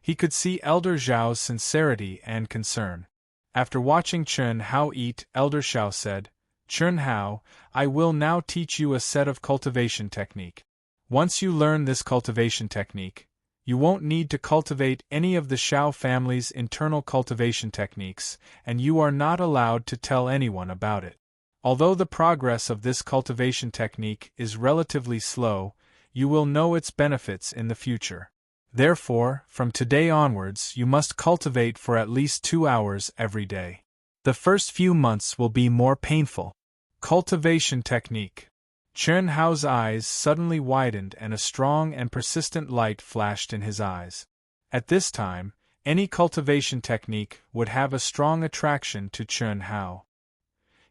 He could see Elder Xiao's sincerity and concern. After watching Chen Hao eat, Elder Xiao said, "Chen Hao, I will now teach you a set of cultivation technique. Once you learn this cultivation technique, you won't need to cultivate any of the Xiao family's internal cultivation techniques, and you are not allowed to tell anyone about it. Although the progress of this cultivation technique is relatively slow, you will know its benefits in the future. Therefore, from today onwards you must cultivate for at least 2 hours every day. The first few months will be more painful." Cultivation technique. Chen Hao's eyes suddenly widened and a strong and persistent light flashed in his eyes. At this time, any cultivation technique would have a strong attraction to Chen Hao.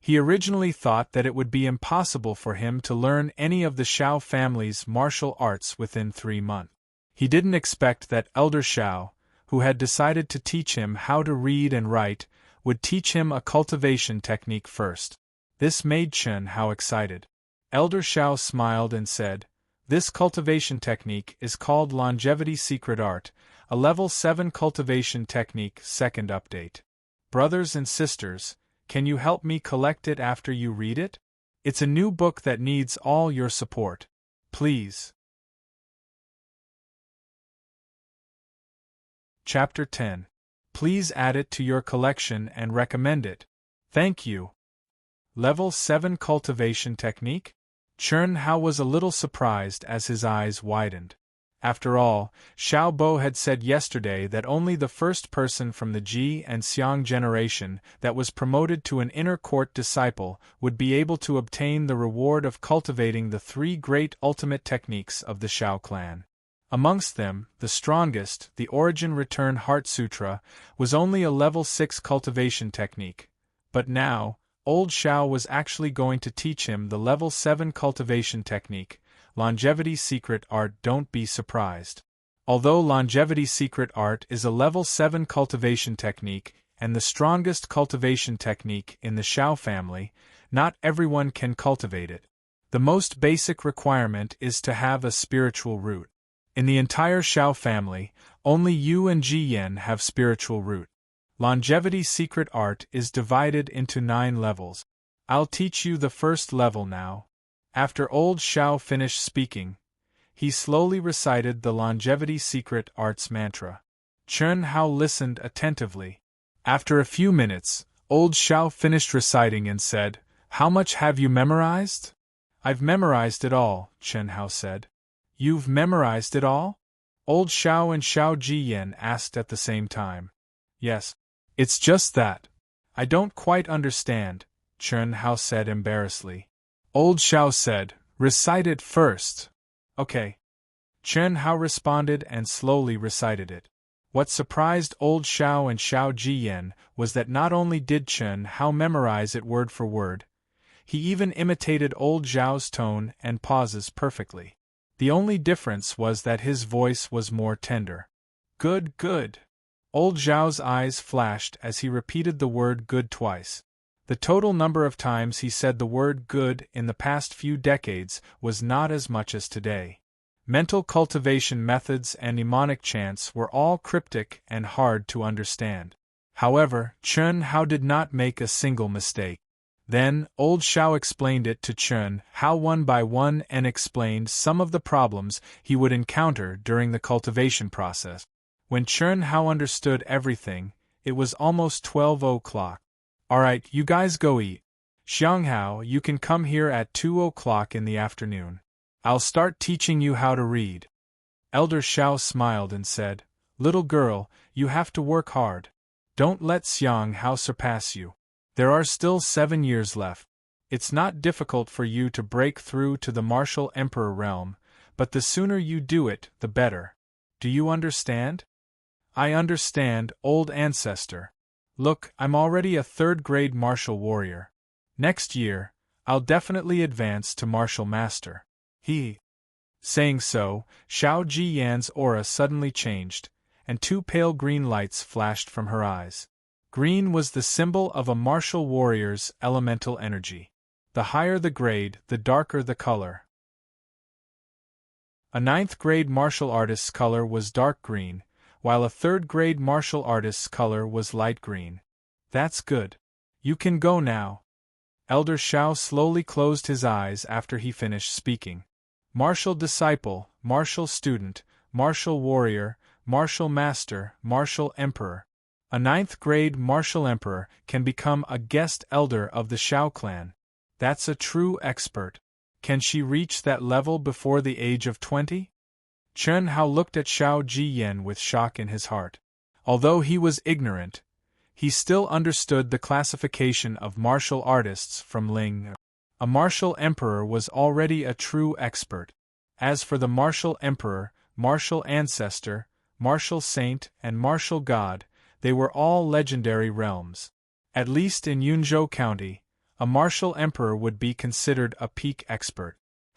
He originally thought that it would be impossible for him to learn any of the Xiao family's martial arts within 3 months. He didn't expect that Elder Xiao, who had decided to teach him how to read and write, would teach him a cultivation technique first. This made Chen Hao excited. Elder Xiao smiled and said, "This cultivation technique is called Longevity Secret Art, a level 7 cultivation technique, second update. Brothers and sisters, can you help me collect it after you read it? It's a new book that needs all your support. Please." Chapter 10. Please add it to your collection and recommend it. Thank you. Level 7 Cultivation Technique? Chen Hao was a little surprised as his eyes widened. After all, Xiao Bo had said yesterday that only the first person from the Ji and Xiang generation that was promoted to an inner court disciple would be able to obtain the reward of cultivating the 3 great ultimate techniques of the Xiao clan. Amongst them, the strongest, the Origin Return Heart Sutra, was only a level 6 cultivation technique. But now, Old Xiao was actually going to teach him the level 7 cultivation technique, longevity secret art. Don't be surprised. Although longevity secret art is a level 7 cultivation technique and the strongest cultivation technique in the Xiao family, not everyone can cultivate it. The most basic requirement is to have a spiritual root. In the entire Xiao family, only you and Ji Yan have spiritual root. Longevity secret art is divided into 9 levels. I'll teach you the first level now. After old Xiao finished speaking, he slowly recited the longevity secret arts mantra. Chen Hao listened attentively. After a few minutes, old Xiao finished reciting and said, "How much have you memorized?" "I've memorized it all," Chen Hao said. "You've memorized it all?" Old Xiao and Xiao Jiyan asked at the same time. "Yes. It's just that I don't quite understand," Chen Hao said embarrassedly. Old Xiao said, "Recite it first." "Okay." Chen Hao responded and slowly recited it. What surprised old Xiao and Xiao Jiyan was that not only did Chen Hao memorize it word for word, he even imitated old Zhao's tone and pauses perfectly. The only difference was that his voice was more tender. "Good, good." Old Zhao's eyes flashed as he repeated the word good twice. The total number of times he said the word good in the past few decades was not as much as today. Mental cultivation methods and mnemonic chants were all cryptic and hard to understand. However, Chen Hao did not make a single mistake. Then, old Xiao explained it to Chen Hao one by one and explained some of the problems he would encounter during the cultivation process. When Chen Hao understood everything, it was almost 12 o'clock. "Alright, you guys go eat. Xiang Hao, you can come here at 2 o'clock in the afternoon. I'll start teaching you how to read." Elder Xiao smiled and said, "Little girl, you have to work hard. Don't let Xiang Hao surpass you. There are still 7 years left. It's not difficult for you to break through to the martial emperor realm, but the sooner you do it, the better. Do you understand?" "I understand, old ancestor. Look, I'm already a 3rd-grade martial warrior. Next year, I'll definitely advance to martial master." Saying so, Xiao Jiyan's aura suddenly changed, and 2 pale green lights flashed from her eyes. Green was the symbol of a martial warrior's elemental energy. The higher the grade, the darker the color. A 9th-grade martial artist's color was dark green, while a 3rd-grade martial artist's color was light green. "That's good. You can go now." Elder Xiao slowly closed his eyes after he finished speaking. Martial disciple, martial student, martial warrior, martial master, martial emperor. A 9th-grade martial emperor can become a guest elder of the Xiao clan. That's a true expert. Can she reach that level before the age of 20? Chen Hao looked at Xiao Jiyan with shock in his heart. Although he was ignorant, he still understood the classification of martial artists from Ling. A martial emperor was already a true expert. As for the martial emperor, martial ancestor, martial saint, and martial god, they were all legendary realms. At least in Yunzhou County, a martial emperor would be considered a peak expert.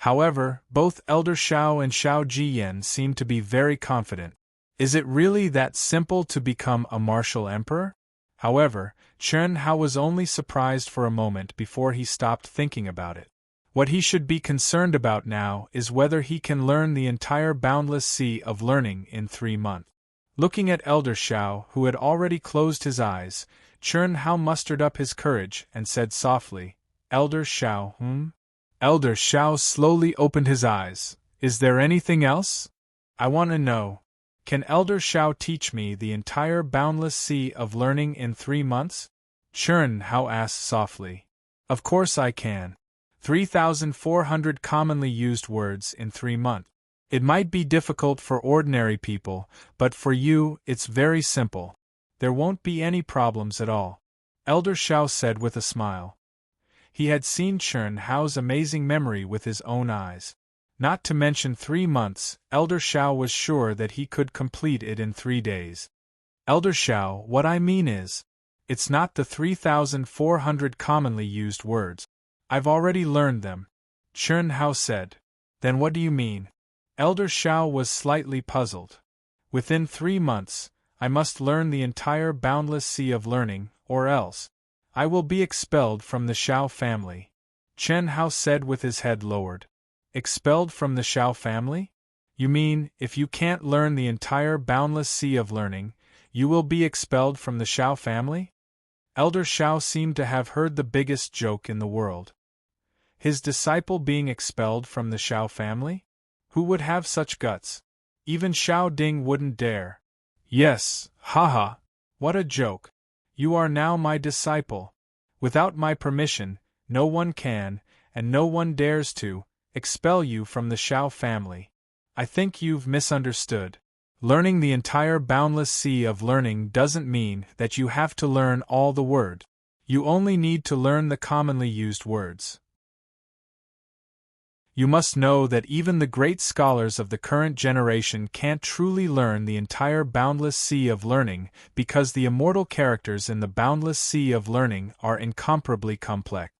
However, both Elder Xiao and Xiao Jiyan seemed to be very confident. Is it really that simple to become a martial emperor? However, Chen Hao was only surprised for a moment before he stopped thinking about it. What he should be concerned about now is whether he can learn the entire boundless sea of learning in 3 months. Looking at Elder Xiao, who had already closed his eyes, Chen Hao mustered up his courage and said softly, "Elder Xiao, Elder Xiao slowly opened his eyes. "Is there anything else? I want to know. Can Elder Xiao teach me the entire boundless sea of learning in 3 months? Chen Hao asked softly. Of course I can. 3,400 commonly used words in 3 months. It might be difficult for ordinary people, but for you, it's very simple. There won't be any problems at all," Elder Xiao said with a smile. He had seen Chen Hao's amazing memory with his own eyes. Not to mention 3 months, Elder Xiao was sure that he could complete it in 3 days. "Elder Xiao, what I mean is, It's not the 3,400 commonly used words. I've already learned them, Chen Hao said. Then what do you mean? Elder Shao was slightly puzzled. Within 3 months, I must learn the entire boundless sea of learning, or else I will be expelled from the Shao family, Chen Hao said with his head lowered. Expelled from the Shao family? You mean, if you can't learn the entire boundless sea of learning, you will be expelled from the Shao family? Elder Shao seemed to have heard the biggest joke in the world. His disciple being expelled from the Shao family? Who would have such guts? Even Shao Ding wouldn't dare. Yes, haha. What a joke. You are now my disciple. Without my permission, no one can, and no one dares to, expel you from the Shao family. I think you've misunderstood. Learning the entire boundless sea of learning doesn't mean that you have to learn all the words. You only need to learn the commonly used words. You must know that even the great scholars of the current generation can't truly learn the entire boundless sea of learning because the immortal characters in the boundless sea of learning are incomparably complex.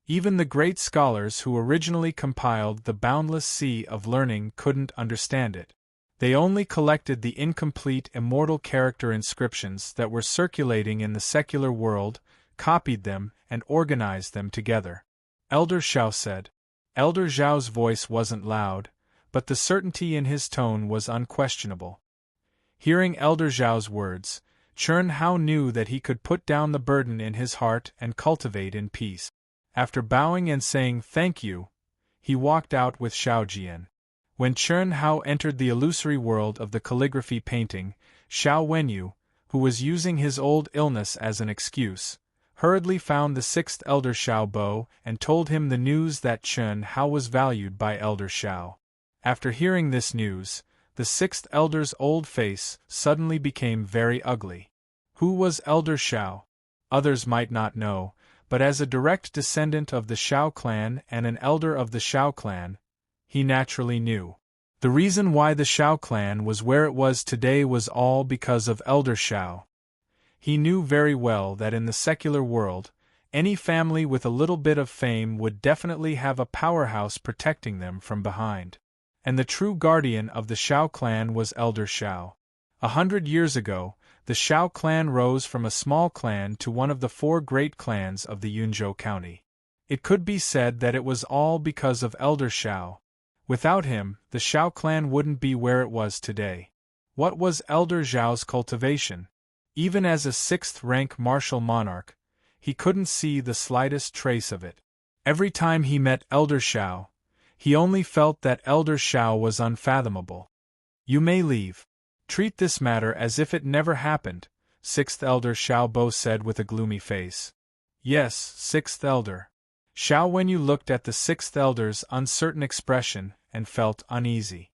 Even the great scholars who originally compiled the boundless sea of learning couldn't understand it. They only collected the incomplete immortal character inscriptions that were circulating in the secular world, copied them, and organized them together. Elder Shao said. Elder Zhao's voice wasn't loud, but the certainty in his tone was unquestionable. Hearing Elder Zhao's words, Chen Hao knew that he could put down the burden in his heart and cultivate in peace. After bowing and saying thank you, he walked out with Xiao Jian. When Chen Hao entered the illusory world of the calligraphy painting, Xiao Wenyu, who was using his old illness as an excuse, hurriedly found the 6th Elder Xiao Bo and told him the news that Chen Hao was valued by Elder Xiao. After hearing this news, the 6th Elder's old face suddenly became very ugly. Who was Elder Xiao? Others might not know, but as a direct descendant of the Xiao clan and an elder of the Xiao clan, he naturally knew. The reason why the Xiao clan was where it was today was all because of Elder Xiao. He knew very well that in the secular world, any family with a little bit of fame would definitely have a powerhouse protecting them from behind. And the true guardian of the Xiao clan was Elder Xiao. 100 years ago, the Xiao clan rose from a small clan to one of the 4 great clans of the Yunzhou County. It could be said that it was all because of Elder Xiao. Without him, the Xiao clan wouldn't be where it was today. What was Elder Xiao's cultivation? Even as a 6th-rank martial monarch, he couldn't see the slightest trace of it. Every time he met Elder Xiao, he only felt that Elder Xiao was unfathomable. You may leave. Treat this matter as if it never happened, 6th Elder Xiao Bo said with a gloomy face. Yes, 6th Elder. Xiao Wenyu looked at the 6th Elder's uncertain expression and felt uneasy.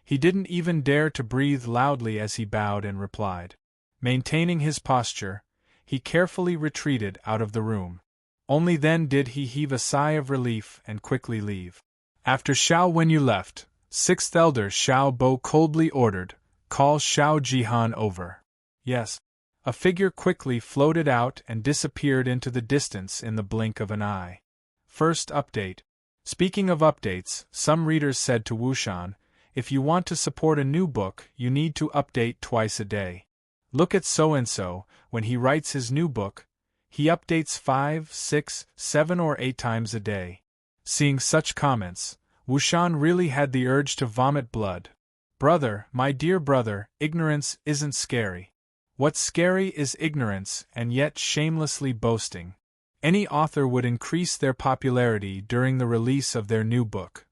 He didn't even dare to breathe loudly as he bowed and replied. Maintaining his posture, he carefully retreated out of the room. Only then did he heave a sigh of relief and quickly leave. After Xiao Wenyu left, 6th Elder Xiao Bo coldly ordered, "Call Xiao Jihan over." Yes. A figure quickly floated out and disappeared into the distance in the blink of an eye. First update. Speaking of updates, some readers said to Wushan, if you want to support a new book, you need to update twice a day. Look at so-and-so, when he writes his new book, he updates 5, 6, 7 or 8 times a day. Seeing such comments, Wushan really had the urge to vomit blood. Brother, my dear brother, ignorance isn't scary. What's scary is ignorance and yet shamelessly boasting. Any author would increase their popularity during the release of their new book.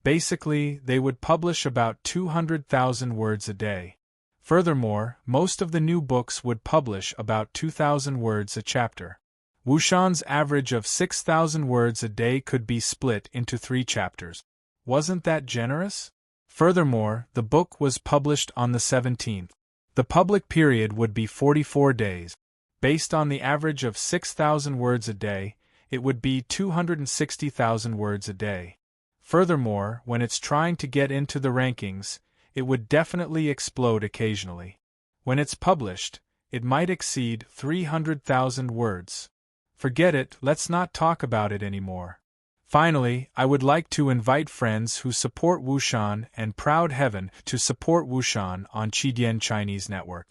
Basically, they would publish about 200,000 words a day. Furthermore, most of the new books would publish about 2,000 words a chapter. Wushan's average of 6,000 words a day could be split into 3 chapters. Wasn't that generous? Furthermore, the book was published on the 17th. The public period would be 44 days. Based on the average of 6,000 words a day, it would be 260,000 words a day. Furthermore, when it's trying to get into the rankings, it would definitely explode occasionally. When it's published, It might exceed 300,000 words. Forget it, let's not talk about it anymore. Finally, I would like to invite friends who support Wushan and Proud Heaven to support Wushan on Qidian Chinese Network.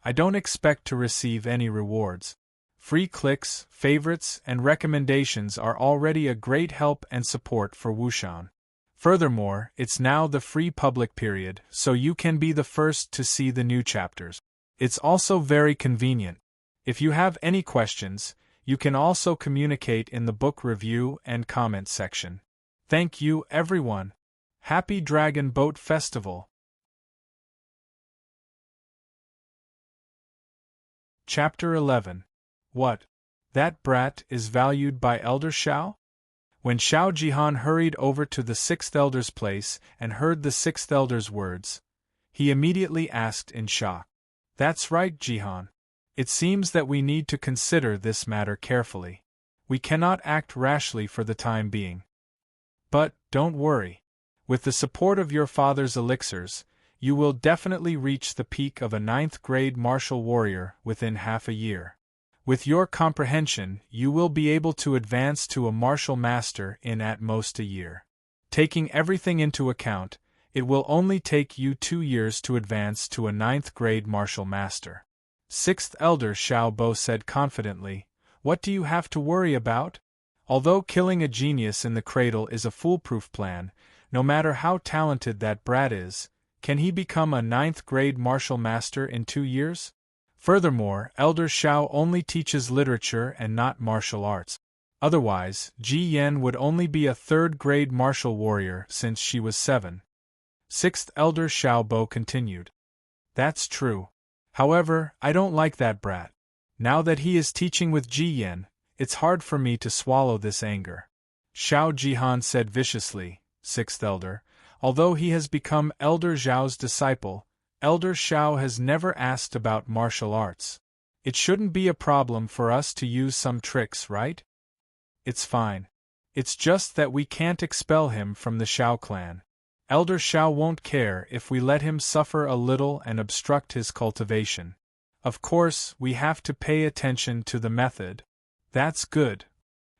I don't expect to receive any rewards. Free clicks, favorites, and recommendations are already a great help and support for Wushan. Furthermore, it's now the free public period, so you can be the first to see the new chapters. It's also very convenient. If you have any questions, you can also communicate in the book review and comment section. Thank you, everyone. Happy Dragon Boat Festival! Chapter 11. What? That brat is valued by Elder Xiao? When Xiao Jihan hurried over to the sixth elder's place and heard the sixth elder's words, he immediately asked in shock. That's right, Jihan. It seems that we need to consider this matter carefully. We cannot act rashly for the time being. But, don't worry. With the support of your father's elixirs, you will definitely reach the peak of a 9th-grade martial warrior within half a year. With your comprehension, you will be able to advance to a martial master in at most a year. Taking everything into account, it will only take you 2 years to advance to a 9th-grade martial master. Sixth Elder Xiao Bo said confidently, "What do you have to worry about? Although killing a genius in the cradle is a foolproof plan, no matter how talented that brat is, can he become a 9th-grade martial master in 2 years? Furthermore, Elder Xiao only teaches literature and not martial arts. Otherwise, Ji Yan would only be a 3rd-grade martial warrior since she was 7. Sixth Elder Xiao Bo continued. That's true. However, I don't like that brat. Now that he is teaching with Ji Yan, it's hard for me to swallow this anger. Xiao Jihan said viciously, Sixth Elder, although he has become Elder Zhao's disciple, Elder Xiao has never asked about martial arts. It shouldn't be a problem for us to use some tricks, right? It's fine. It's just that we can't expel him from the Xiao clan. Elder Xiao won't care if we let him suffer a little and obstruct his cultivation. Of course, we have to pay attention to the method. That's good.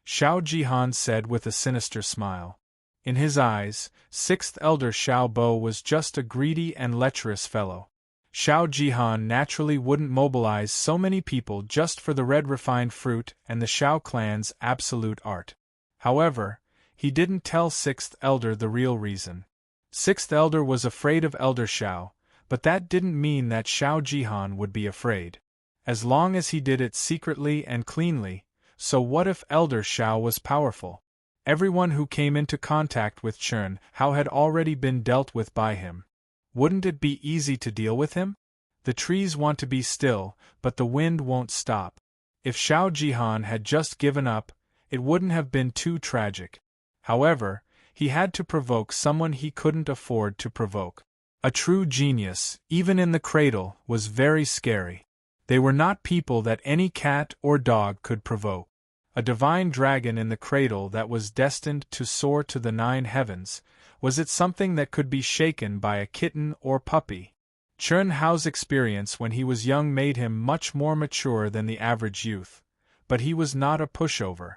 Xiao Jihan said with a sinister smile. In his eyes, Sixth Elder Xiao Bo was just a greedy and lecherous fellow. Xiao Jihan naturally wouldn't mobilize so many people just for the red refined fruit and the Xiao clan's absolute art. However, he didn't tell Sixth Elder the real reason. Sixth Elder was afraid of Elder Xiao, but that didn't mean that Xiao Jihan would be afraid. As long as he did it secretly and cleanly, so what if Elder Xiao was powerful? Everyone who came into contact with Chern Hao had already been dealt with by him. Wouldn't it be easy to deal with him? The trees want to be still, but the wind won't stop. If Xiao Jihan had just given up, it wouldn't have been too tragic. However, he had to provoke someone he couldn't afford to provoke. A true genius, even in the cradle, was very scary. They were not people that any cat or dog could provoke. A divine dragon in the cradle that was destined to soar to the 9 heavens, was it something that could be shaken by a kitten or puppy? Chern Hao's experience when he was young made him much more mature than the average youth, but he was not a pushover.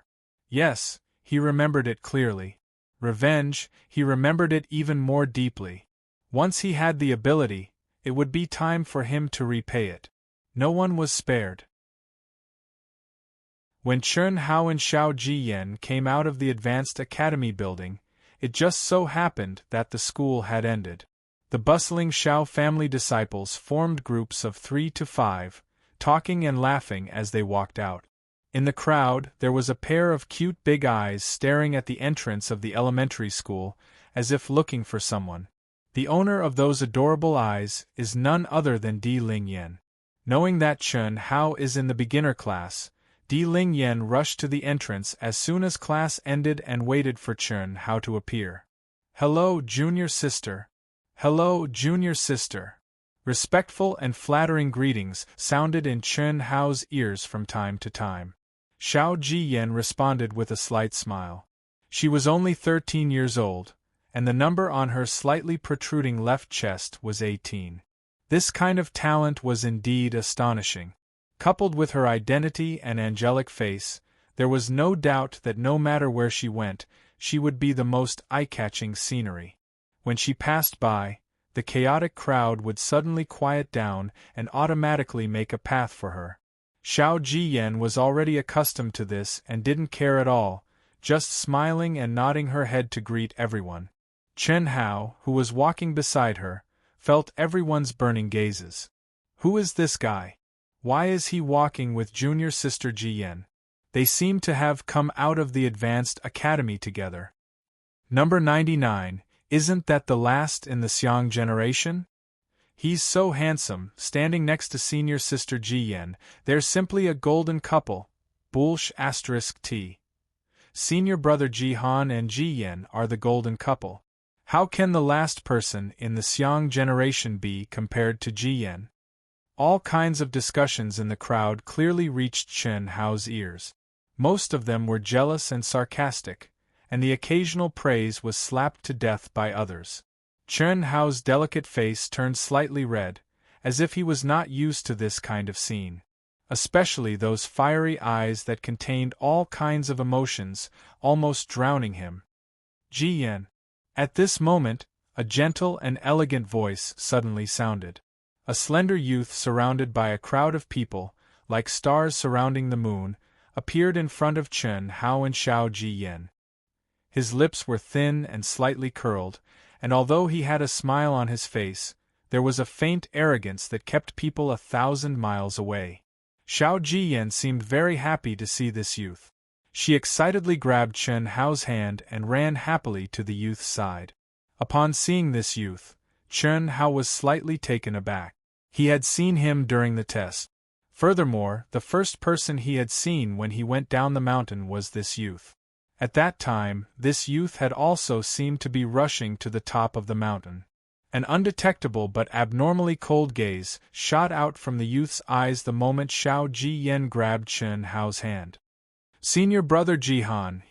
Yes, he remembered it clearly. Revenge, he remembered it even more deeply. Once he had the ability, it would be time for him to repay it. No one was spared. When Chern Hao and Xiao Jiyan came out of the Advanced Academy building, it just so happened that the school had ended. The bustling Xiao family disciples formed groups of 3 to 5, talking and laughing as they walked out. In the crowd, there was a pair of cute big eyes staring at the entrance of the elementary school, as if looking for someone. The owner of those adorable eyes is none other than Di Lingyan. Knowing that Chern Hao is in the beginner class, Di Lingyan rushed to the entrance as soon as class ended and waited for Chern Hao to appear. "Hello, junior sister. Hello, junior sister." Respectful and flattering greetings sounded in Chern Hao's ears from time to time. Xiao Jiyan responded with a slight smile. She was only 13 years old, and the number on her slightly protruding left chest was 18. This kind of talent was indeed astonishing. Coupled with her identity and angelic face, there was no doubt that no matter where she went, she would be the most eye-catching scenery. When she passed by, the chaotic crowd would suddenly quiet down and automatically make a path for her. Xiao Jiyan was already accustomed to this and didn't care at all, just smiling and nodding her head to greet everyone. Chen Hao, who was walking beside her, felt everyone's burning gazes. Who is this guy? Why is he walking with junior sister Jiyan? They seem to have come out of the advanced academy together. Number 99, isn't that the last in the Xiang generation? He's so handsome, standing next to senior sister Jiyan, they're simply a golden couple. Bulsh *T. Senior brother Jihan and Jiyan are the golden couple. How can the last person in the Xiang generation be compared to Jiyan? All kinds of discussions in the crowd clearly reached Chen Hao's ears. Most of them were jealous and sarcastic, and the occasional praise was slapped to death by others. Chen Hao's delicate face turned slightly red, as if he was not used to this kind of scene. Especially those fiery eyes that contained all kinds of emotions, almost drowning him. Jiyan. At this moment, a gentle and elegant voice suddenly sounded. A slender youth surrounded by a crowd of people, like stars surrounding the moon, appeared in front of Chen Hao and Xiao Jiyan. His lips were thin and slightly curled, and although he had a smile on his face, there was a faint arrogance that kept people 1,000 miles away. Xiao Jiyan seemed very happy to see this youth. She excitedly grabbed Chen Hao's hand and ran happily to the youth's side. Upon seeing this youth, Chen Hao was slightly taken aback. He had seen him during the test. Furthermore, the first person he had seen when he went down the mountain was this youth. At that time, this youth had also seemed to be rushing to the top of the mountain. An undetectable but abnormally cold gaze shot out from the youth's eyes the moment Xiao Jiyan grabbed Chen Hao's hand. Senior brother Jihan,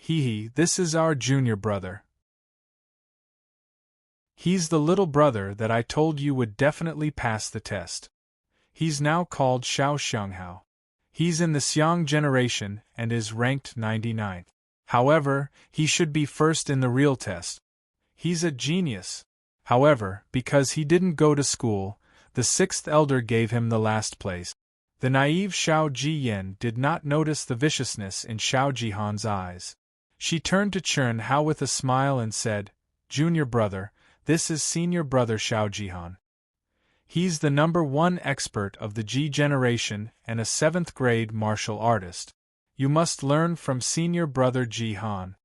this is our junior brother. He's the little brother that I told you would definitely pass the test. He's now called Xiao Xianghao. He's in the Xiang generation and is ranked 99th. However, he should be first in the real test. He's a genius. However, because he didn't go to school, the sixth elder gave him the last place. The naive Xiao Jiyan did not notice the viciousness in Xiao Jihan's eyes. She turned to Chen Hao with a smile and said, "Junior brother, this is senior brother Xiao Jihan. He's the #1 expert of the Ji generation and a 7th grade martial artist. You must learn from senior brother Jihan."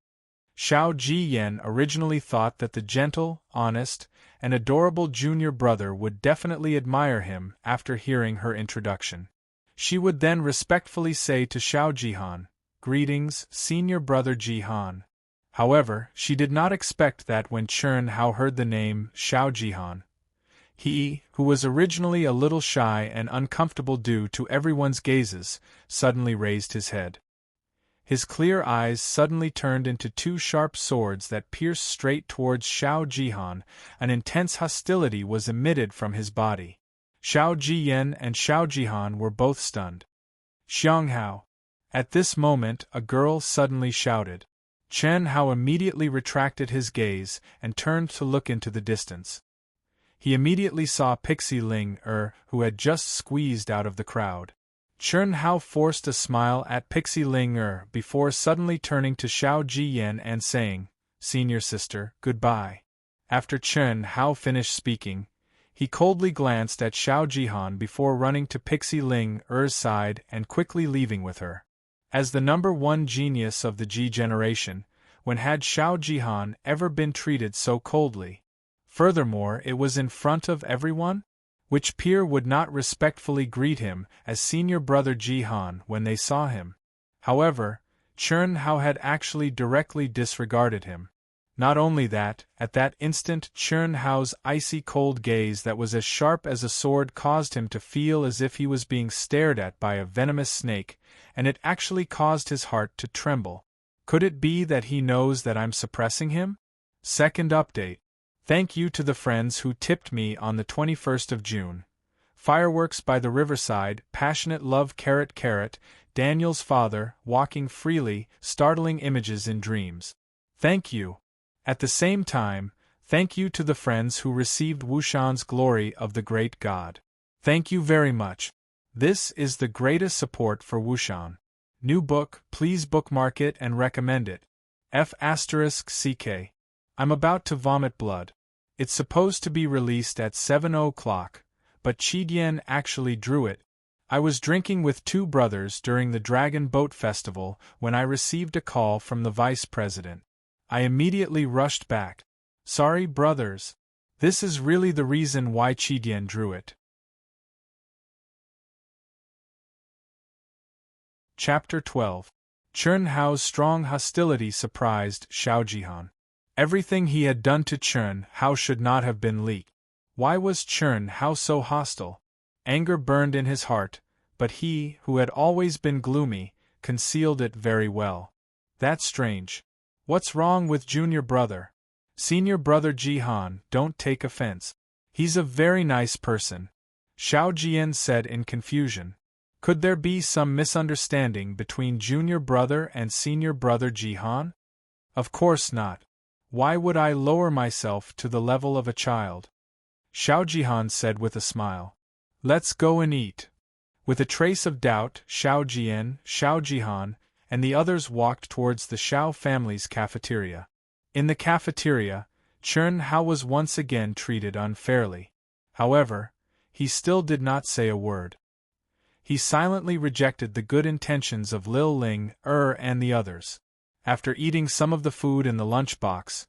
Xiao Jiyan originally thought that the gentle, honest, and adorable junior brother would definitely admire him after hearing her introduction. She would then respectfully say to Xiao Jihan, "Greetings, senior brother Jihan." However, she did not expect that when Chen Hao heard the name Xiao Jihan. He, who was originally a little shy and uncomfortable due to everyone's gazes, suddenly raised his head. His clear eyes suddenly turned into two sharp swords that pierced straight towards Xiao Jihan. An intense hostility was emitted from his body. Xiao Jiyan and Xiao Jihan were both stunned. "Xianghao!" At this moment, a girl suddenly shouted. Chen Hao immediately retracted his gaze and turned to look into the distance. He immediately saw Pixie Ling who had just squeezed out of the crowd. Chen Hao forced a smile at Pixie Ling before suddenly turning to Xiao Jiyan and saying, "Senior sister, goodbye." After Chen Hao finished speaking, he coldly glanced at Xiao Jihan before running to Pixie Ling's side and quickly leaving with her. As the #1 genius of the Ji generation, when had Xiao Jihan ever been treated so coldly? Furthermore, it was in front of everyone? Which peer would not respectfully greet him as senior brother Jihan when they saw him? However, Chen Hao had actually directly disregarded him. Not only that, at that instant Chen Hao's icy cold gaze that was as sharp as a sword caused him to feel as if he was being stared at by a venomous snake, and it actually caused his heart to tremble. Could it be that he knows that I'm suppressing him? Second update. Thank you to the friends who tipped me on the 21st of June. Fireworks by the riverside, passionate love, Daniel's father, walking freely, startling images in dreams. Thank you. At the same time, thank you to the friends who received Wushan's glory of the great God. Thank you very much. This is the greatest support for Wushan. New book, please bookmark it and recommend it. F***CK. I'm about to vomit blood. It's supposed to be released at 7 o'clock, but Chidian actually drew it. I was drinking with two brothers during the Dragon Boat Festival when I received a call from the vice president. I immediately rushed back. Sorry, brothers. This is really the reason why Chidian drew it. Chapter 12. Chun Hao's strong hostility surprised Xiao Jihan. Everything he had done to Chun Hao should not have been leaked. Why was Chun Hao so hostile? Anger burned in his heart, but he, who had always been gloomy, concealed it very well. That's strange. What's wrong with junior brother? Senior brother Jihan, don't take offense. He's a very nice person. Xiao Jian said in confusion. Could there be some misunderstanding between junior brother and senior brother Jihan? Of course not. Why would I lower myself to the level of a child? Xiao Jihan said with a smile. Let's go and eat. With a trace of doubt, Xiao Jian, Xiao Jihan, and the others walked towards the Xiao family's cafeteria. In the cafeteria, Chun Hao was once again treated unfairly. However, he still did not say a word. He silently rejected the good intentions of Lil Ling, and the others. After eating some of the food in the lunchbox,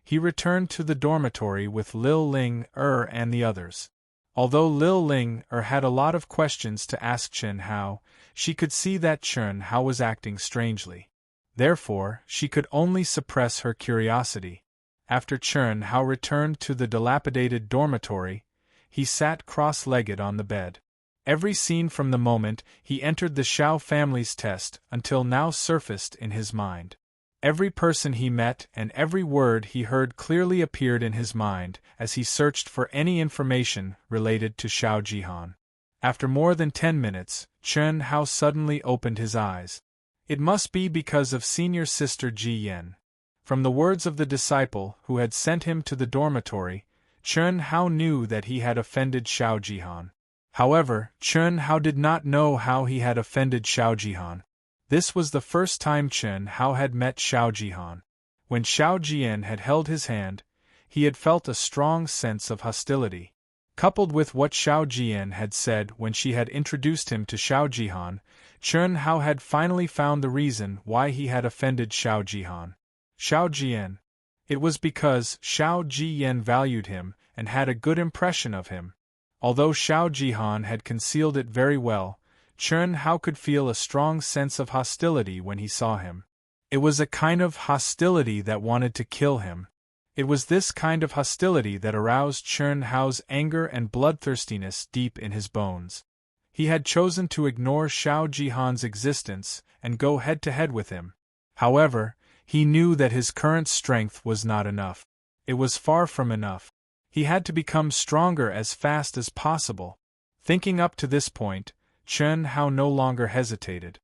he returned to the dormitory with Lil Ling, and the others. Although Lil Ling, had a lot of questions to ask Chun Hao, she could see that Chun Hao was acting strangely. Therefore, she could only suppress her curiosity. After Chun Hao returned to the dilapidated dormitory, he sat cross-legged on the bed. Every scene from the moment he entered the Xiao family's test until now surfaced in his mind. Every person he met and every word he heard clearly appeared in his mind as he searched for any information related to Xiao Jihan. After more than 10 minutes, Chun Hao suddenly opened his eyes. It must be because of senior sister Ji Yen. From the words of the disciple who had sent him to the dormitory, Chun Hao knew that he had offended Xiao Jihan. However, Chun Hao did not know how he had offended Xiao Jihan. This was the first time Chun Hao had met Xiao Jihan. When Xiao Jian had held his hand, he had felt a strong sense of hostility. Coupled with what Xiao Jian had said when she had introduced him to Xiao Jihan, Chun Hao had finally found the reason why he had offended Xiao Jihan. Xiao Jian. It was because Xiao Jian valued him and had a good impression of him. Although Xiao Jihan had concealed it very well, Chun Hao could feel a strong sense of hostility when he saw him. It was a kind of hostility that wanted to kill him. It was this kind of hostility that aroused Chun Hao's anger and bloodthirstiness deep in his bones. He had chosen to ignore Xiao Jihan's existence and go head-to-head with him. However, he knew that his current strength was not enough. It was far from enough. He had to become stronger as fast as possible. Thinking up to this point, Chun Hao no longer hesitated.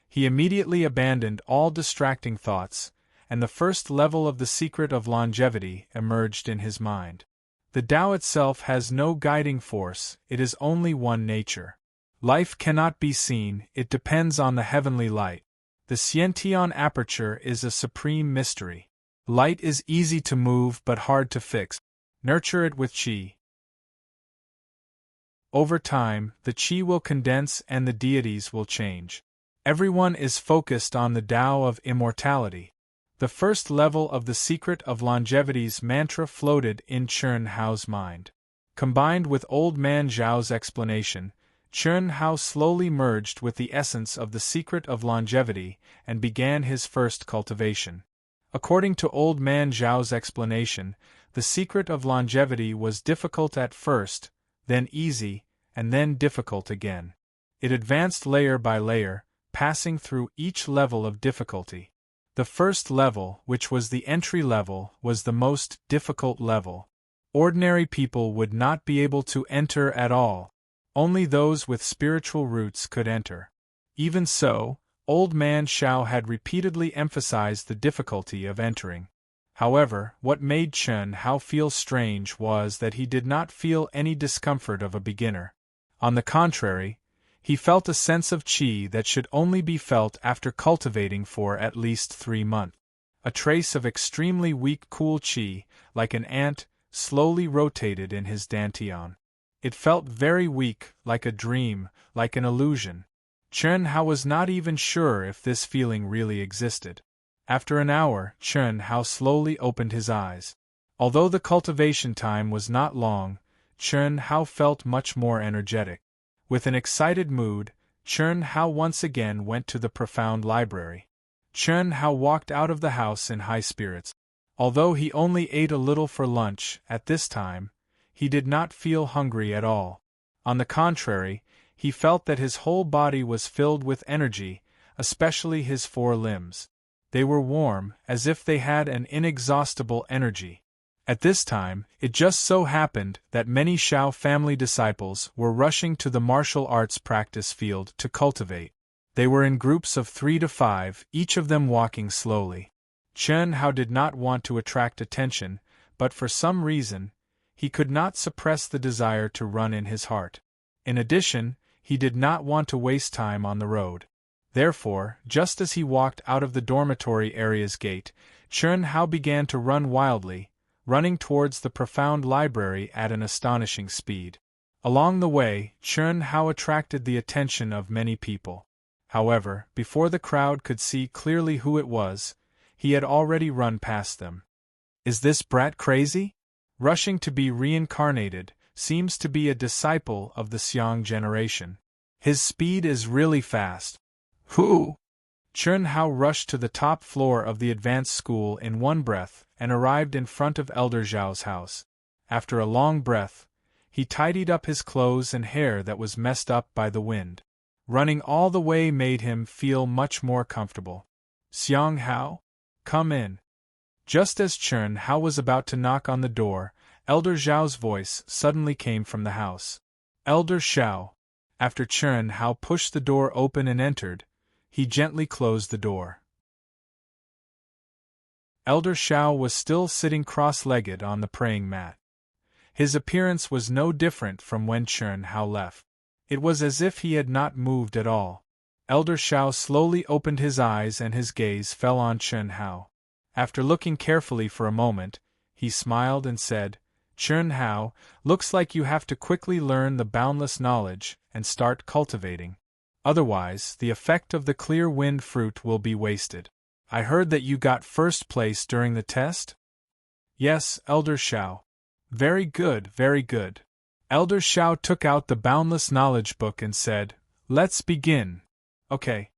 He immediately abandoned all distracting thoughts, and the first level of the secret of longevity emerged in his mind. The Tao itself has no guiding force, it is only one nature. Life cannot be seen, it depends on the heavenly light. The Xiantian aperture is a supreme mystery. Light is easy to move but hard to fix. Nurture it with qi. Over time, the qi will condense and the deities will change. Everyone is focused on the Tao of immortality. The first level of the secret of longevity's mantra floated in Chun Hao's mind. Combined with Old Man Zhao's explanation, Chun Hao slowly merged with the essence of the secret of longevity and began his first cultivation. According to Old Man Zhao's explanation, the secret of longevity was difficult at first, then easy, and then difficult again. It advanced layer by layer, passing through each level of difficulty. The first level, which was the entry level, was the most difficult level. Ordinary people would not be able to enter at all. Only those with spiritual roots could enter. Even so, Old Man Xiao had repeatedly emphasized the difficulty of entering. However, what made Chen Hao feel strange was that he did not feel any discomfort of a beginner. On the contrary, he felt a sense of qi that should only be felt after cultivating for at least 3 months. A trace of extremely weak cool qi, like an ant, slowly rotated in his dantian. It felt very weak, like a dream, like an illusion. Chen Hao was not even sure if this feeling really existed. After an hour, Chen Hao slowly opened his eyes. Although the cultivation time was not long, Chen Hao felt much more energetic. With an excited mood, Chen Hao once again went to the profound library. Chen Hao walked out of the house in high spirits. Although he only ate a little for lunch at this time, he did not feel hungry at all. On the contrary, he felt that his whole body was filled with energy, especially his 4 limbs. They were warm, as if they had an inexhaustible energy. At this time, it just so happened that many Xiao family disciples were rushing to the martial arts practice field to cultivate. They were in groups of 3 to 5, each of them walking slowly. Chen Hao did not want to attract attention, but for some reason, he could not suppress the desire to run in his heart. In addition, he did not want to waste time on the road. Therefore, just as he walked out of the dormitory area's gate, Chen Hao began to run wildly, running towards the profound library at an astonishing speed. Along the way, Chen Hao attracted the attention of many people. However, before the crowd could see clearly who it was, he had already run past them. Is this brat crazy? Rushing to be reincarnated, seems to be a disciple of the Xiang generation. His speed is really fast. Who? Chen Hao rushed to the top floor of the advanced school in one breath and arrived in front of Elder Zhao's house. After a long breath, he tidied up his clothes and hair that was messed up by the wind. Running all the way made him feel much more comfortable. Xiang Hao? Come in. Just as Chen Hao was about to knock on the door, Elder Zhao's voice suddenly came from the house. Elder Xiao. After Chen Hao pushed the door open and entered, he gently closed the door. Elder Xiao was still sitting cross-legged on the praying mat. His appearance was no different from when Chen Hao left. It was as if he had not moved at all. Elder Xiao slowly opened his eyes and his gaze fell on Chen Hao. After looking carefully for a moment, he smiled and said, Chen Hao, looks like you have to quickly learn the boundless knowledge and start cultivating. Otherwise, the effect of the clear wind fruit will be wasted. I heard that you got first place during the test? Yes, Elder Xiao. Very good, very good. Elder Xiao took out the Boundless Knowledge book and said, Let's begin. Okay.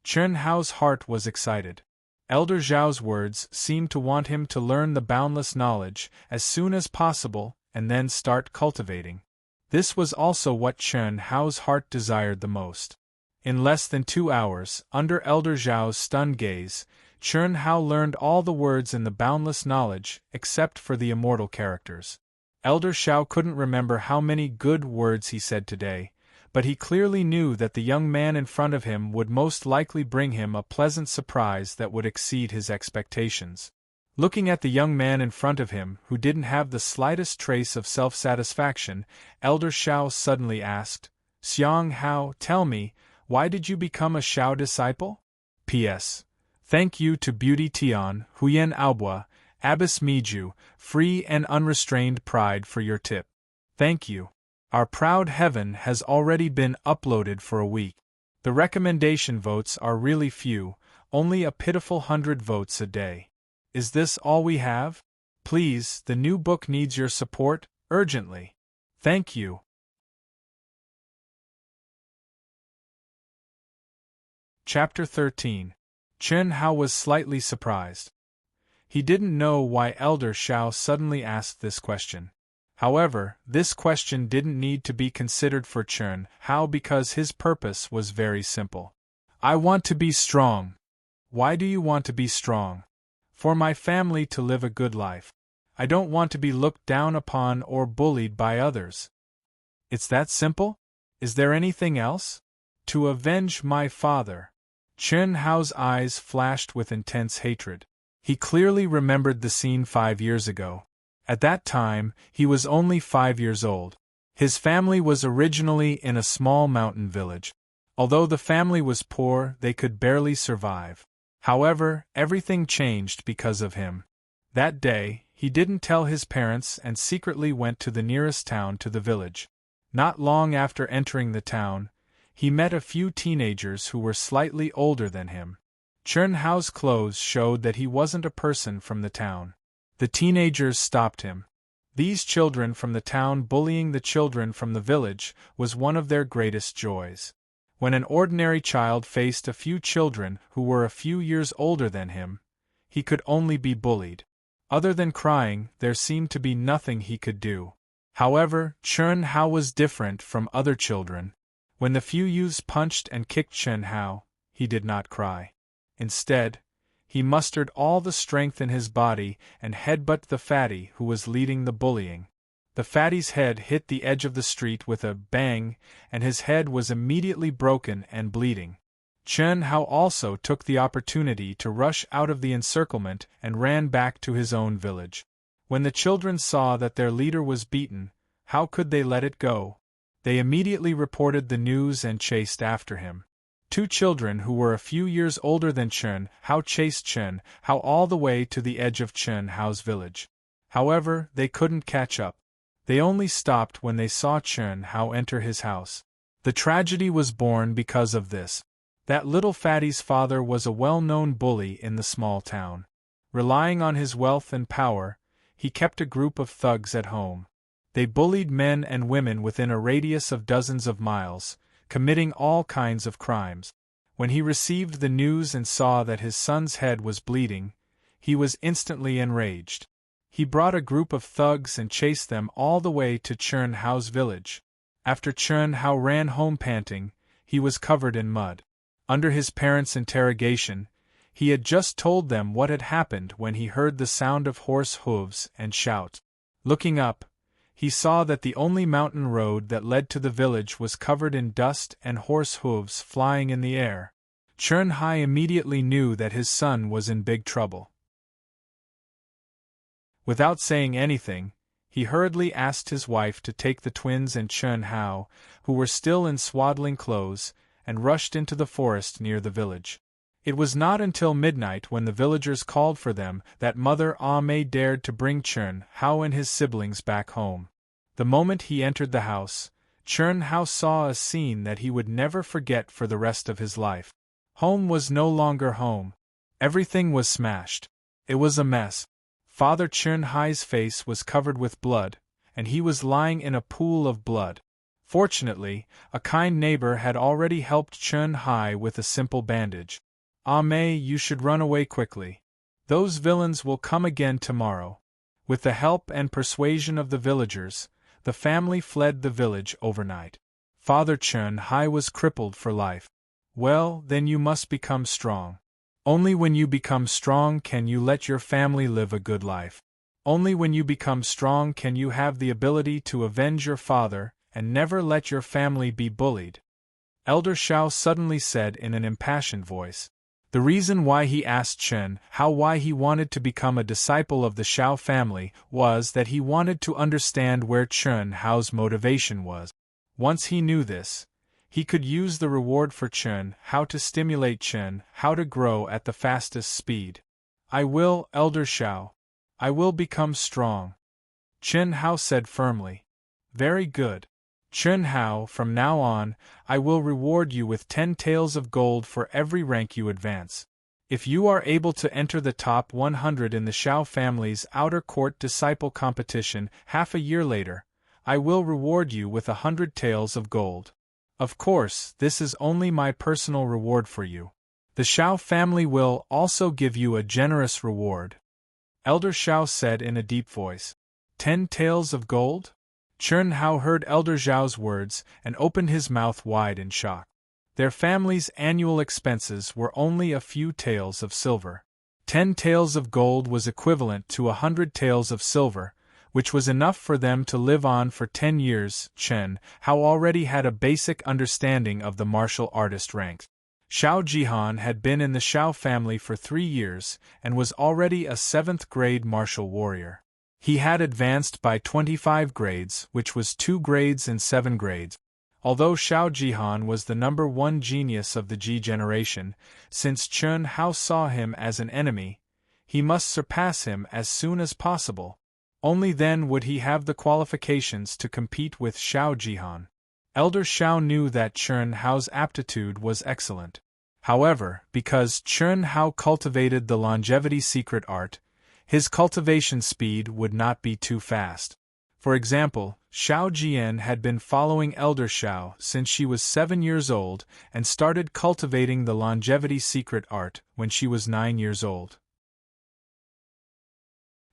Chen Hao's heart was excited. Elder Zhao's words seemed to want him to learn the boundless knowledge as soon as possible and then start cultivating. This was also what Chen Hao's heart desired the most. In less than 2 hours, under Elder Zhao's stunned gaze, Chen Hao learned all the words in the boundless knowledge except for the immortal characters. Elder Xiao couldn't remember how many good words he said today, but he clearly knew that the young man in front of him would most likely bring him a pleasant surprise that would exceed his expectations. Looking at the young man in front of him, who didn't have the slightest trace of self-satisfaction, Elder Xiao suddenly asked, Xiang Hao, tell me, why did you become a Xiao disciple? P.S. Thank you to Beauty Tian, Huyen Aobua, Abbess Miju, Free and Unrestrained Pride for your tip. Thank you. Our proud heaven has already been uploaded for a week. The recommendation votes are really few, only a pitiful 100 votes a day. Is this all we have? Please, the new book needs your support, urgently. Thank you. Chapter 13. Chen Hao was slightly surprised. He didn't know why Elder Xiao suddenly asked this question. However, this question didn't need to be considered for Chen Hao because his purpose was very simple. I want to be strong. Why do you want to be strong? For my family to live a good life. I don't want to be looked down upon or bullied by others. It's that simple? Is there anything else? To avenge my father. Chen Hao's eyes flashed with intense hatred. He clearly remembered the scene 5 years ago. At that time, he was only 5 years old. His family was originally in a small mountain village. Although the family was poor, they could barely survive. However, everything changed because of him. That day, he didn't tell his parents and secretly went to the nearest town to the village. Not long after entering the town, he met a few teenagers who were slightly older than him. Chen Hao's clothes showed that he wasn't a person from the town. The teenagers stopped him. These children from the town bullying the children from the village was one of their greatest joys. When an ordinary child faced a few children who were a few years older than him, he could only be bullied. Other than crying, there seemed to be nothing he could do. However, Chen Hao was different from other children. When the few youths punched and kicked Chen Hao, he did not cry. Instead, he mustered all the strength in his body and headbutted the fatty who was leading the bullying. The fatty's head hit the edge of the street with a bang, and his head was immediately broken and bleeding. Chen Hao also took the opportunity to rush out of the encirclement and ran back to his own village. When the children saw that their leader was beaten, how could they let it go? They immediately reported the news and chased after him. 2 children who were a few years older than Chen Hao chased Chen Hao all the way to the edge of Chen Hao's village. However, they couldn't catch up. They only stopped when they saw Chen Hao enter his house. The tragedy was born because of this. That little fatty's father was a well-known bully in the small town. Relying on his wealth and power, he kept a group of thugs at home. They bullied men and women within a radius of dozens of miles, committing all kinds of crimes. When he received the news and saw that his son's head was bleeding, he was instantly enraged. He brought a group of thugs and chased them all the way to Chen Hao's village. After Chen Hao ran home panting, he was covered in mud. Under his parents' interrogation, he had just told them what had happened when he heard the sound of horse hooves and shout. Looking up, he saw that the only mountain road that led to the village was covered in dust and horse hooves flying in the air. Chen Hai immediately knew that his son was in big trouble. Without saying anything, he hurriedly asked his wife to take the twins and Chen Hao, who were still in swaddling clothes, and rushed into the forest near the village. It was not until midnight when the villagers called for them that Mother Ah Mei dared to bring Chen Hao and his siblings back home. The moment he entered the house, Chen Hao saw a scene that he would never forget for the rest of his life. Home was no longer home. Everything was smashed. It was a mess. Father Chen Hai's face was covered with blood, and he was lying in a pool of blood. Fortunately, a kind neighbor had already helped Chen Hai with a simple bandage. Ah Mei, you should run away quickly. Those villains will come again tomorrow. With the help and persuasion of the villagers, the family fled the village overnight. Father Chen Hai was crippled for life. Well, then you must become strong. Only when you become strong can you let your family live a good life. Only when you become strong can you have the ability to avenge your father and never let your family be bullied. Elder Xiao suddenly said in an impassioned voice. The reason why he asked Chen Hao why he wanted to become a disciple of the Xiao family was that he wanted to understand where Chen Hao's motivation was. Once he knew this, he could use the reward for Chen Hao to stimulate Chen Hao to grow at the fastest speed. I will, Elder Xiao. I will become strong. Chen Hao said firmly. Very good. Chen Hao, from now on, I will reward you with 10 taels of gold for every rank you advance. If you are able to enter the top 100 in the Xiao family's outer court disciple competition half a year later, I will reward you with 100 taels of gold. Of course, this is only my personal reward for you. The Xiao family will also give you a generous reward. Elder Xiao said in a deep voice. 10 taels of gold? Chen Hao heard Elder Xiao's words and opened his mouth wide in shock. Their family's annual expenses were only a few taels of silver. 10 taels of gold was equivalent to 100 taels of silver, which was enough for them to live on for 10 years. Chen Hao already had a basic understanding of the martial artist ranks. Xiao Jihan had been in the Xiao family for 3 years and was already a 7th grade martial warrior. He had advanced by 25 grades, which was 2 grades in 7 grades. Although Xiao Jihan was the number 1 genius of the Ji generation, since Chen Hao saw him as an enemy, he must surpass him as soon as possible. Only then would he have the qualifications to compete with Xiao Jihan. Elder Xiao knew that Chen Hao's aptitude was excellent. However, because Chen Hao cultivated the longevity secret art, his cultivation speed would not be too fast. For example, Xiao Jian had been following Elder Xiao since she was 7 years old and started cultivating the longevity secret art when she was 9 years old.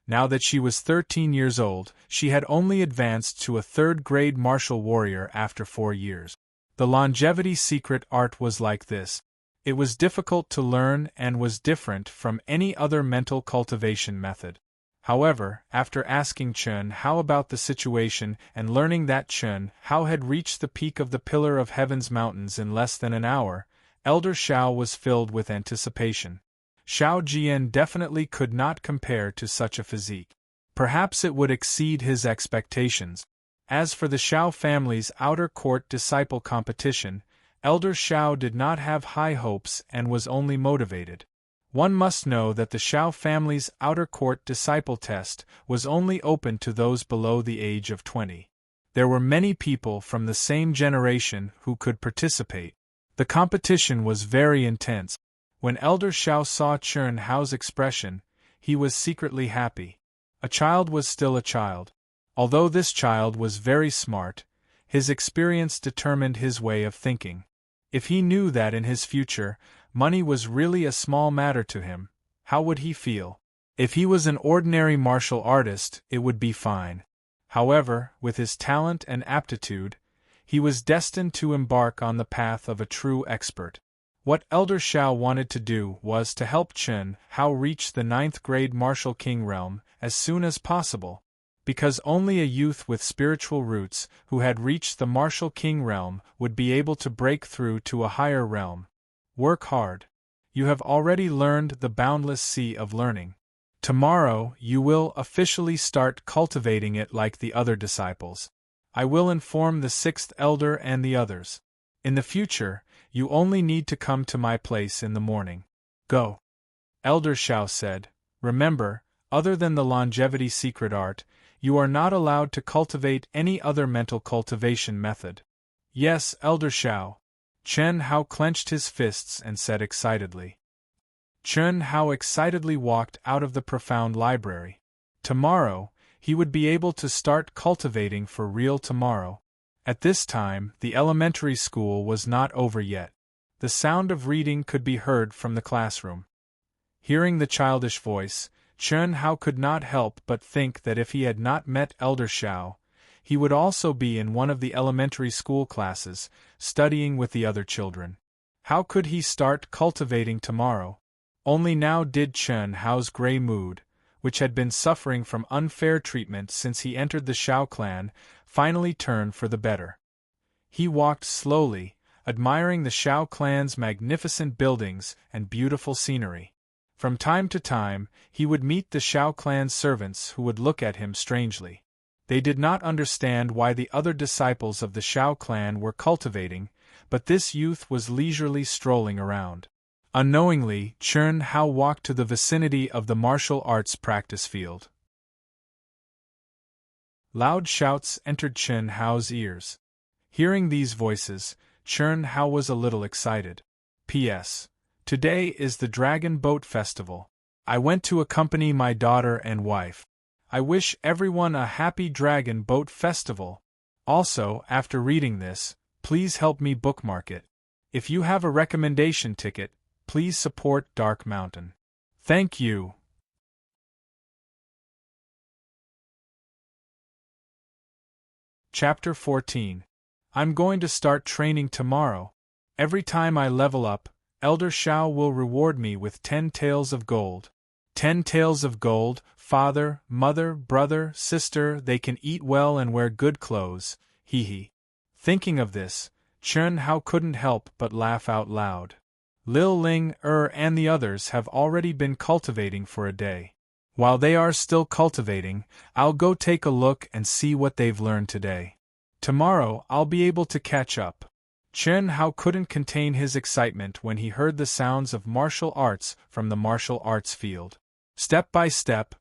Now that she was 13 years old, she had only advanced to a 3rd grade martial warrior after 4 years. The longevity secret art was like this. It was difficult to learn and was different from any other mental cultivation method. However, after asking Chen Hao about the situation and learning that Chen Hao had reached the peak of the Pillar of Heaven's mountains in less than an hour, Elder Xiao was filled with anticipation. Xiao Jian definitely could not compare to such a physique. Perhaps it would exceed his expectations. As for the Xiao family's outer court disciple competition, Elder Xiao did not have high hopes and was only motivated. One must know that the Xiao family's outer court disciple test was only open to those below the age of 20. There were many people from the same generation who could participate. The competition was very intense. When Elder Xiao saw Chen Hao's expression, he was secretly happy. A child was still a child. Although this child was very smart, his experience determined his way of thinking. If he knew that in his future, money was really a small matter to him, how would he feel? If he was an ordinary martial artist, it would be fine. However, with his talent and aptitude, he was destined to embark on the path of a true expert. What Elder Xiao wanted to do was to help Chen Hao reach the 9th grade martial king realm as soon as possible, because only a youth with spiritual roots who had reached the martial king realm would be able to break through to a higher realm. Work hard. You have already learned the boundless sea of learning. Tomorrow you will officially start cultivating it like the other disciples. I will inform the 6th elder and the others. In the future, you only need to come to my place in the morning. Go. Elder Xiao said, remember, other than the longevity secret art, you are not allowed to cultivate any other mental cultivation method. Yes, Elder Xiao. Chen Hao clenched his fists and said excitedly. Chen Hao excitedly walked out of the profound library. Tomorrow, he would be able to start cultivating for real tomorrow. At this time, the elementary school was not over yet. The sound of reading could be heard from the classroom. Hearing the childish voice, Chen Hao could not help but think that if he had not met Elder Xiao, he would also be in one of the elementary school classes, studying with the other children. How could he start cultivating tomorrow? Only now did Chen Hao's gray mood, which had been suffering from unfair treatment since he entered the Xiao clan, finally turn for the better. He walked slowly, admiring the Xiao clan's magnificent buildings and beautiful scenery. From time to time, he would meet the Xiao clan's servants who would look at him strangely. They did not understand why the other disciples of the Xiao clan were cultivating, but this youth was leisurely strolling around. Unknowingly, Chen Hao walked to the vicinity of the martial arts practice field. Loud shouts entered Chen Hao's ears. Hearing these voices, Chen Hao was a little excited. P.S. Today is the Dragon Boat Festival. I went to accompany my daughter and wife. I wish everyone a happy Dragon Boat Festival. Also, after reading this, please help me bookmark it. If you have a recommendation ticket, please support Dark Mountain. Thank you. Chapter 14. I'm going to start training tomorrow. Every time I level up, Elder Xiao will reward me with 10 taels of gold. 10 taels of gold, father, mother, brother, sister, they can eat well and wear good clothes, he. Thinking of this, Chen Hao couldn't help but laugh out loud. Lil Ling, and the others have already been cultivating for a day. While they are still cultivating, I'll go take a look and see what they've learned today. Tomorrow I'll be able to catch up. Chen Hao couldn't contain his excitement when he heard the sounds of martial arts from the martial arts field. Step by step,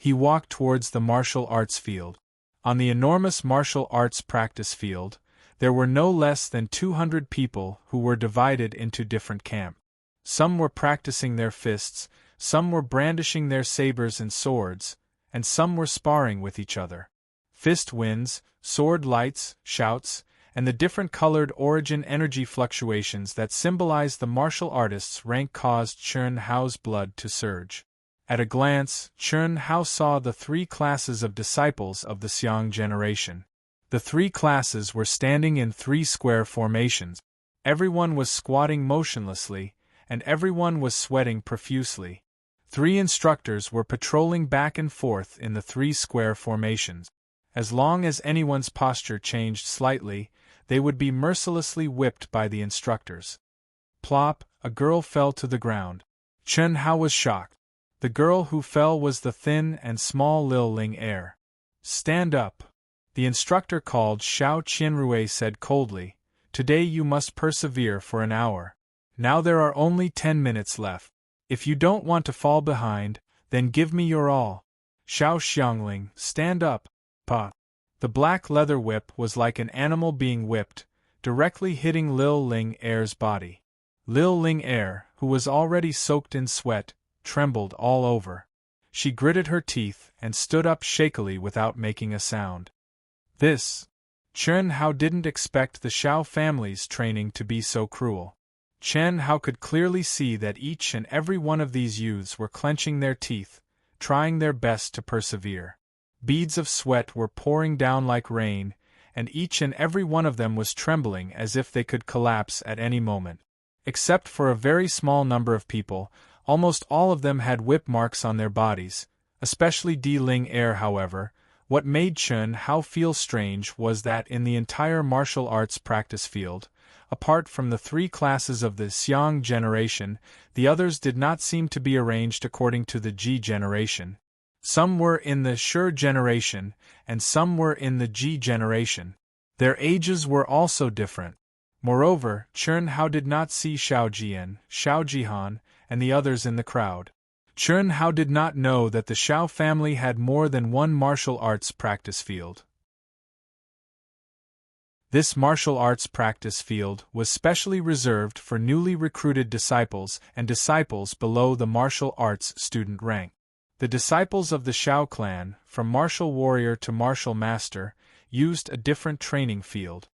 he walked towards the martial arts field. On the enormous martial arts practice field, there were no less than 200 people who were divided into different camps. Some were practicing their fists, some were brandishing their sabers and swords, and some were sparring with each other. Fist winds, sword lights, shouts, and the different colored origin energy fluctuations that symbolize the martial artist's rank caused Chen Hao's blood to surge. At a glance, Chen Hao saw the 3 classes of disciples of the Xiang generation. The 3 classes were standing in 3 square formations. Everyone was squatting motionlessly, and everyone was sweating profusely. 3 instructors were patrolling back and forth in the 3 square formations. As long as anyone's posture changed slightly, they would be mercilessly whipped by the instructors. Plop, a girl fell to the ground. Chen Hao was shocked. The girl who fell was the thin and small Lil Ling heir. Stand up. The instructor called Xiao Qianrui said coldly, "Today you must persevere for an hour. Now there are only 10 minutes left. If you don't want to fall behind, then give me your all." Xiao Xiangling, stand up. Pa. The black leather whip was like an animal being whipped, directly hitting Lil Ling heir's body. Lil Ling heir, who was already soaked in sweat, trembled all over. She gritted her teeth and stood up shakily without making a sound. Chen Hao didn't expect the Xiao family's training to be so cruel. Chen Hao could clearly see that each and every one of these youths were clenching their teeth, trying their best to persevere. Beads of sweat were pouring down like rain, and each and every one of them was trembling as if they could collapse at any moment. Except for a very small number of people, almost all of them had whip marks on their bodies, especially Di Ling heir. However, what made Chen Hao feel strange was that in the entire martial arts practice field, apart from the 3 classes of the Xiang generation, the others did not seem to be arranged according to the Ji generation. Some were in the Shi generation, and some were in the Ji generation. Their ages were also different. Moreover, Chen Hao did not see Xiao Jian, Xiao Jihan, and the others in the crowd. Chen Hao did not know that the Xiao family had more than one martial arts practice field. This martial arts practice field was specially reserved for newly recruited disciples and disciples below the martial arts student rank. The disciples of the Xiao clan, from martial warrior to martial master, used a different training field.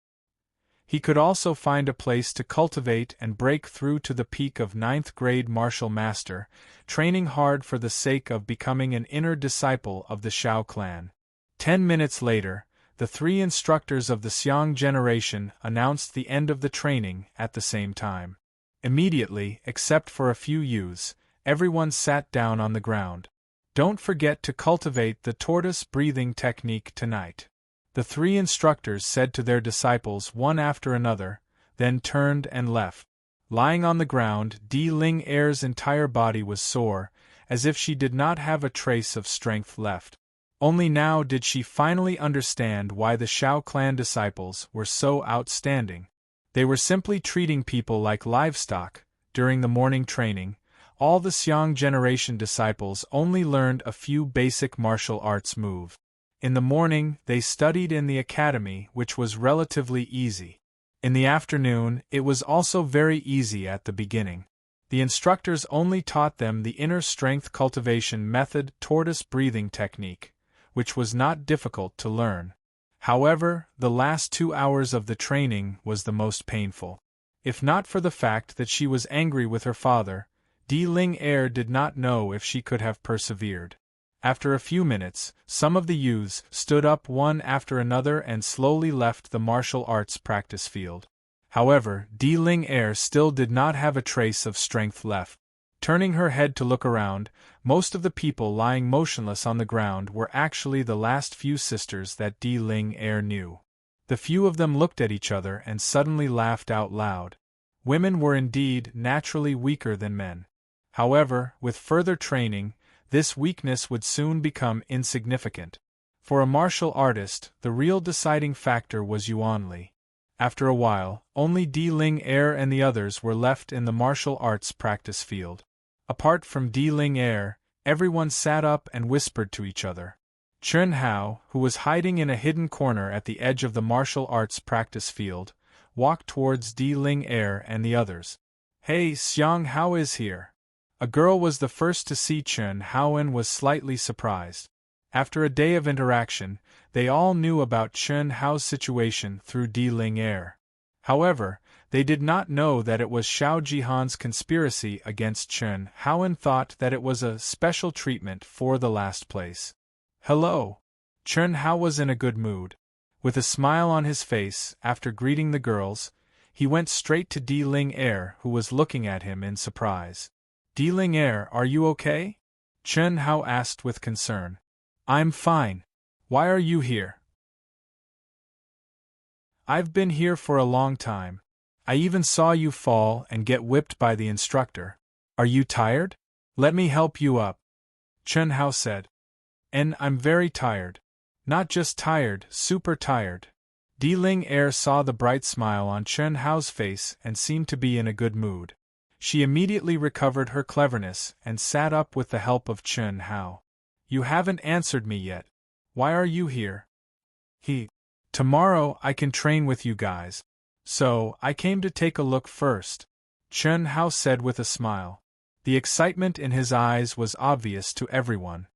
He could also find a place to cultivate and break through to the peak of 9th grade martial master, training hard for the sake of becoming an inner disciple of the Xiao clan. 10 minutes later, the 3 instructors of the Xiang generation announced the end of the training at the same time. Immediately, except for a few youths, everyone sat down on the ground. Don't forget to cultivate the tortoise breathing technique tonight. The 3 instructors said to their disciples one after another, then turned and left. Lying on the ground, Di Ling heir's entire body was sore, as if she did not have a trace of strength left. Only now did she finally understand why the Xiao clan disciples were so outstanding. They were simply treating people like livestock. During the morning training, all the Xiang generation disciples only learned a few basic martial arts moves. In the morning, they studied in the academy, which was relatively easy. In the afternoon, it was also very easy at the beginning. The instructors only taught them the inner strength cultivation method tortoise breathing technique, which was not difficult to learn. However, the last 2 hours of the training was the most painful. If not for the fact that she was angry with her father, Di Ling heir did not know if she could have persevered. After a few minutes, some of the youths stood up one after another and slowly left the martial arts practice field. However, Di Ling heir still did not have a trace of strength left. Turning her head to look around, most of the people lying motionless on the ground were actually the last few sisters that Di Ling Er knew. The few of them looked at each other and suddenly laughed out loud. Women were indeed naturally weaker than men. However, with further training, this weakness would soon become insignificant. For a martial artist, the real deciding factor was Yuanli. After a while, only Di Ling Er and the others were left in the martial arts practice field. Apart from Di Ling Er, everyone sat up and whispered to each other. Chen Hao, who was hiding in a hidden corner at the edge of the martial arts practice field, walked towards Di Ling Er and the others. "Hey, Xiang Hao is here." A girl was the first to see Chen Hao and was slightly surprised. After a day of interaction, they all knew about Chen Hao's situation through Di Ling Er. However, they did not know that it was Xiao Jihan's conspiracy against Chen Hao and thought that it was a special treatment for the last place. "Hello." Chen Hao was in a good mood. With a smile on his face, after greeting the girls, he went straight to Di Ling Er, who was looking at him in surprise. "Di Ling Er, are you okay?" Chen Hao asked with concern. "I'm fine. Why are you here?" "I've been here for a long time. I even saw you fall and get whipped by the instructor. Are you tired? Let me help you up," Chen Hao said. "And I'm very tired. Not just tired, super tired." Di Ling Er saw the bright smile on Chen Hao's face and seemed to be in a good mood. She immediately recovered her cleverness and sat up with the help of Chen Hao. "You haven't answered me yet. Why are you here?" "Tomorrow I can train with you guys. So, I came to take a look first," Chen Hao said with a smile. The excitement in his eyes was obvious to everyone.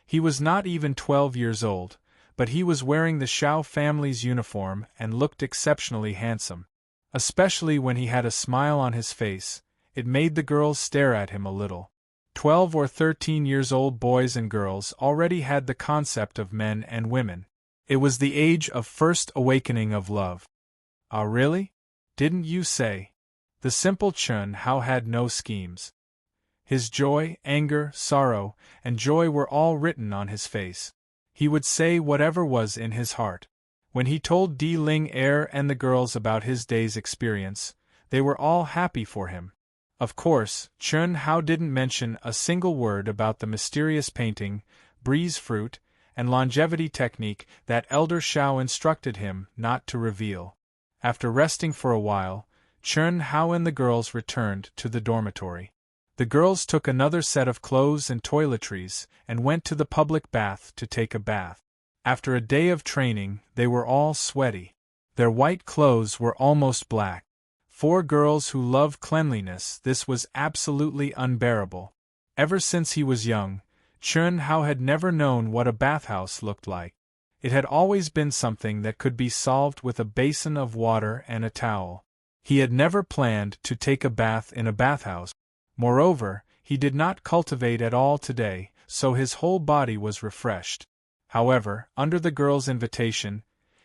He was not even 12 years old, but he was wearing the Xiao family's uniform and looked exceptionally handsome. Especially when he had a smile on his face, it made the girls stare at him a little. 12 or 13 years old boys and girls already had the concept of men and women. It was the age of first awakening of love. "Ah, really? Didn't you say?" The simple Chen Hao had no schemes. His joy, anger, sorrow, and joy were all written on his face. He would say whatever was in his heart. When he told Di Ling Er and the girls about his day's experience, they were all happy for him. Of course, Chen Hao didn't mention a single word about the mysterious painting, breeze fruit, and longevity technique that Elder Xiao instructed him not to reveal. After resting for a while, Chen Hao and the girls returned to the dormitory. The girls took another set of clothes and toiletries and went to the public bath to take a bath. After a day of training, they were all sweaty. Their white clothes were almost black. For girls who love cleanliness, this was absolutely unbearable. Ever since he was young, Chen Hao had never known what a bathhouse looked like. It had always been something that could be solved with a basin of water and a towel. He had never planned to take a bath in a bathhouse. Moreover, he did not cultivate at all today, so his whole body was refreshed. However, under the girls' invitation,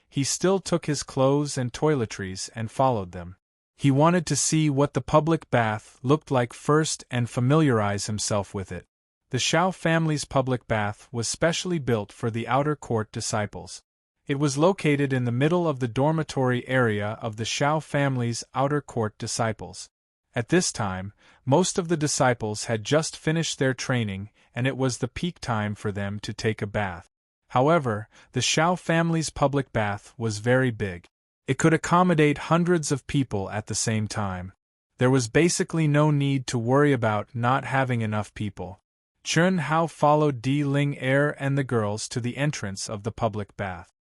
he still took his clothes and toiletries and followed them. He wanted to see what the public bath looked like first and familiarize himself with it. The Xiao family's public bath was specially built for the outer court disciples. It was located in the middle of the dormitory area of the Xiao family's outer court disciples. At this time, most of the disciples had just finished their training, and it was the peak time for them to take a bath. However, the Xiao family's public bath was very big. It could accommodate hundreds of people at the same time. There was basically no need to worry about not having enough people. Chen Hao followed Di Ling Er and the girls to the entrance of the public bath.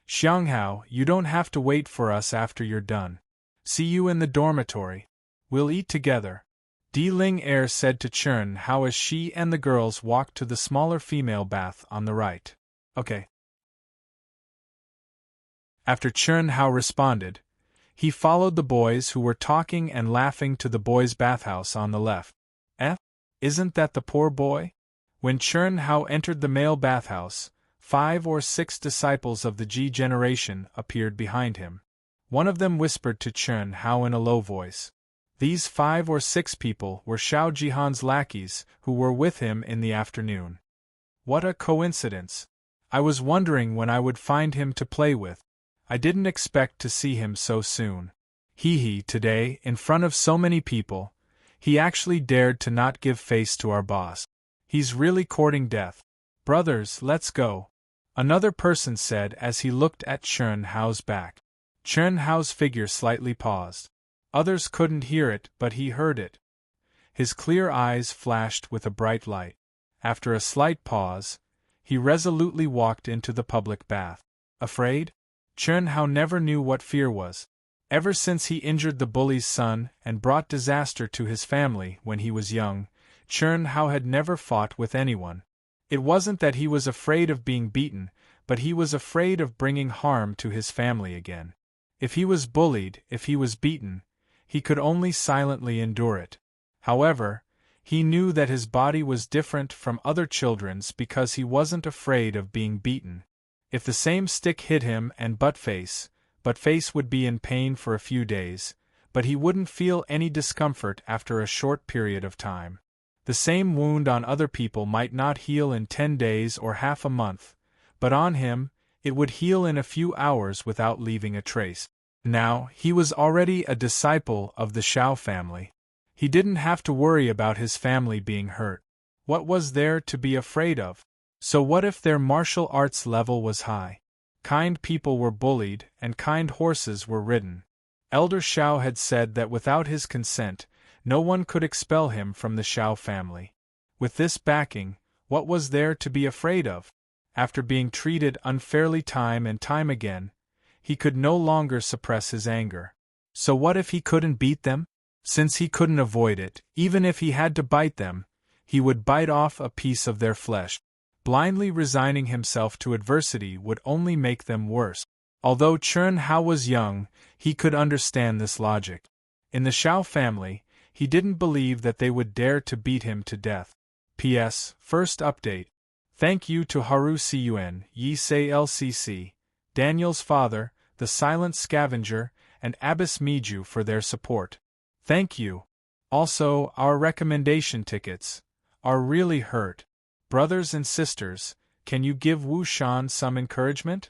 "Xiang Hao, you don't have to wait for us after you're done. See you in the dormitory. We'll eat together," Di Ling Er said to Chen Hao as she and the girls walked to the smaller female bath on the right. "Okay." After Chen Hao responded, he followed the boys who were talking and laughing to the boys' bathhouse on the left. Isn't that the poor boy?" When Chen Hao entered the male bathhouse, 5 or 6 disciples of the Ji generation appeared behind him. One of them whispered to Chen Hao in a low voice, These 5 or 6 people were Xiao Jihan's lackeys who were with him in the afternoon. What a coincidence! I was wondering when I would find him to play with. I didn't expect to see him so soon. Today, in front of so many people, he actually dared to not give face to our boss. He's really courting death. Brothers, let's go, another person said as he looked at Chen Hao's back. Chen Hao's figure slightly paused. Others couldn't hear it, but he heard it. His clear eyes flashed with a bright light. After a slight pause, he resolutely walked into the public bath. Afraid? Chen Hao never knew what fear was. Ever since he injured the bully's son and brought disaster to his family when he was young, Chen Hao had never fought with anyone. It wasn't that he was afraid of being beaten, but he was afraid of bringing harm to his family again. If he was bullied, if he was beaten, he could only silently endure it. However, he knew that his body was different from other children's because he wasn't afraid of being beaten. If the same stick hit him and Buttface would be in pain for a few days, but he wouldn't feel any discomfort after a short period of time. The same wound on other people might not heal in 10 days or half a month, but on him, it would heal in a few hours without leaving a trace. Now, he was already a disciple of the Xiao family. He didn't have to worry about his family being hurt. What was there to be afraid of? So what if their martial arts level was high? Kind people were bullied, and kind horses were ridden. Elder Xiao had said that without his consent, no one could expel him from the Xiao family. With this backing, what was there to be afraid of? After being treated unfairly time and time again, he could no longer suppress his anger. So what if he couldn't beat them? Since he couldn't avoid it, even if he had to bite them, he would bite off a piece of their flesh. Blindly resigning himself to adversity would only make them worse. Although Chen Hao was young, he could understand this logic. In the Xiao family, he didn't believe that they would dare to beat him to death. P.S. First update. Thank you to Haru Cun, Yi Sei LCC, Daniel's father, the Silent Scavenger, and Abbas Miju for their support. Thank you. Also, our recommendation tickets are really hurt. Brothers and sisters, can you give Wu Shan some encouragement?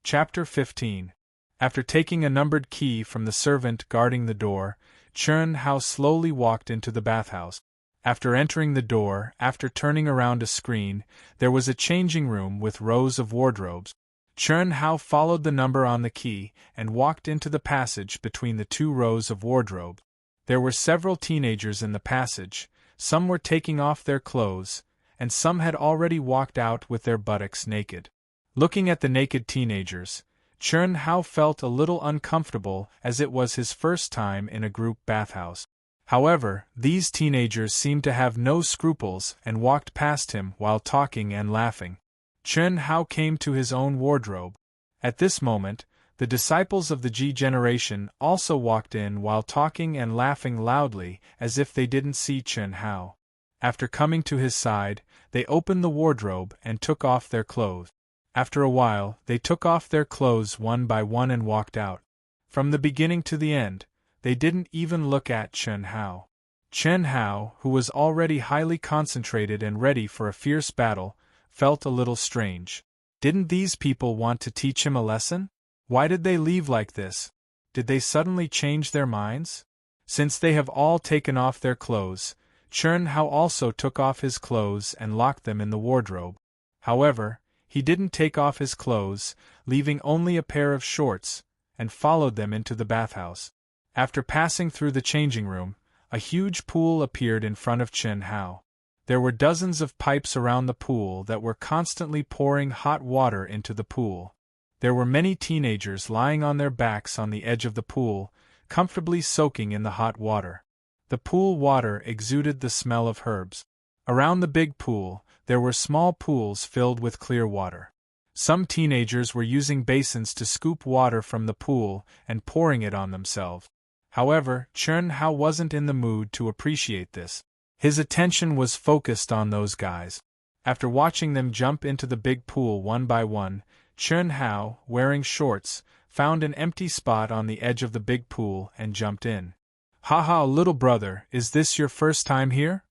Chapter 15. After taking a numbered key from the servant guarding the door, Chen Hao slowly walked into the bathhouse. After entering the door, after turning around a screen, there was a changing room with rows of wardrobes. Chen Hao followed the number on the key and walked into the passage between the 2 rows of wardrobe. There were several teenagers in the passage, some were taking off their clothes, and some had already walked out with their buttocks naked. Looking at the naked teenagers, Chen Hao felt a little uncomfortable as it was his first time in a group bathhouse. However, these teenagers seemed to have no scruples and walked past him while talking and laughing. Chen Hao came to his own wardrobe. At this moment, the disciples of the G generation also walked in while talking and laughing loudly as if they didn't see Chen Hao. After coming to his side, they opened the wardrobe and took off their clothes. After a while, they took off their clothes one by one and walked out. From the beginning to the end, they didn't even look at Chen Hao. Chen Hao, who was already highly concentrated and ready for a fierce battle, felt a little strange. Didn't these people want to teach him a lesson? Why did they leave like this? Did they suddenly change their minds? Since they have all taken off their clothes, Chen Hao also took off his clothes and locked them in the wardrobe. However, he didn't take off his clothes, leaving only a pair of shorts, and followed them into the bathhouse. After passing through the changing room, a huge pool appeared in front of Chen Hao. There were dozens of pipes around the pool that were constantly pouring hot water into the pool. There were many teenagers lying on their backs on the edge of the pool, comfortably soaking in the hot water. The pool water exuded the smell of herbs. Around the big pool, there were small pools filled with clear water. Some teenagers were using basins to scoop water from the pool and pouring it on themselves. However, Chen Hao wasn't in the mood to appreciate this. His attention was focused on those guys. After watching them jump into the big pool one by one, Chun Hao, wearing shorts, found an empty spot on the edge of the big pool and jumped in. "Haha, little brother, is this your first time here?"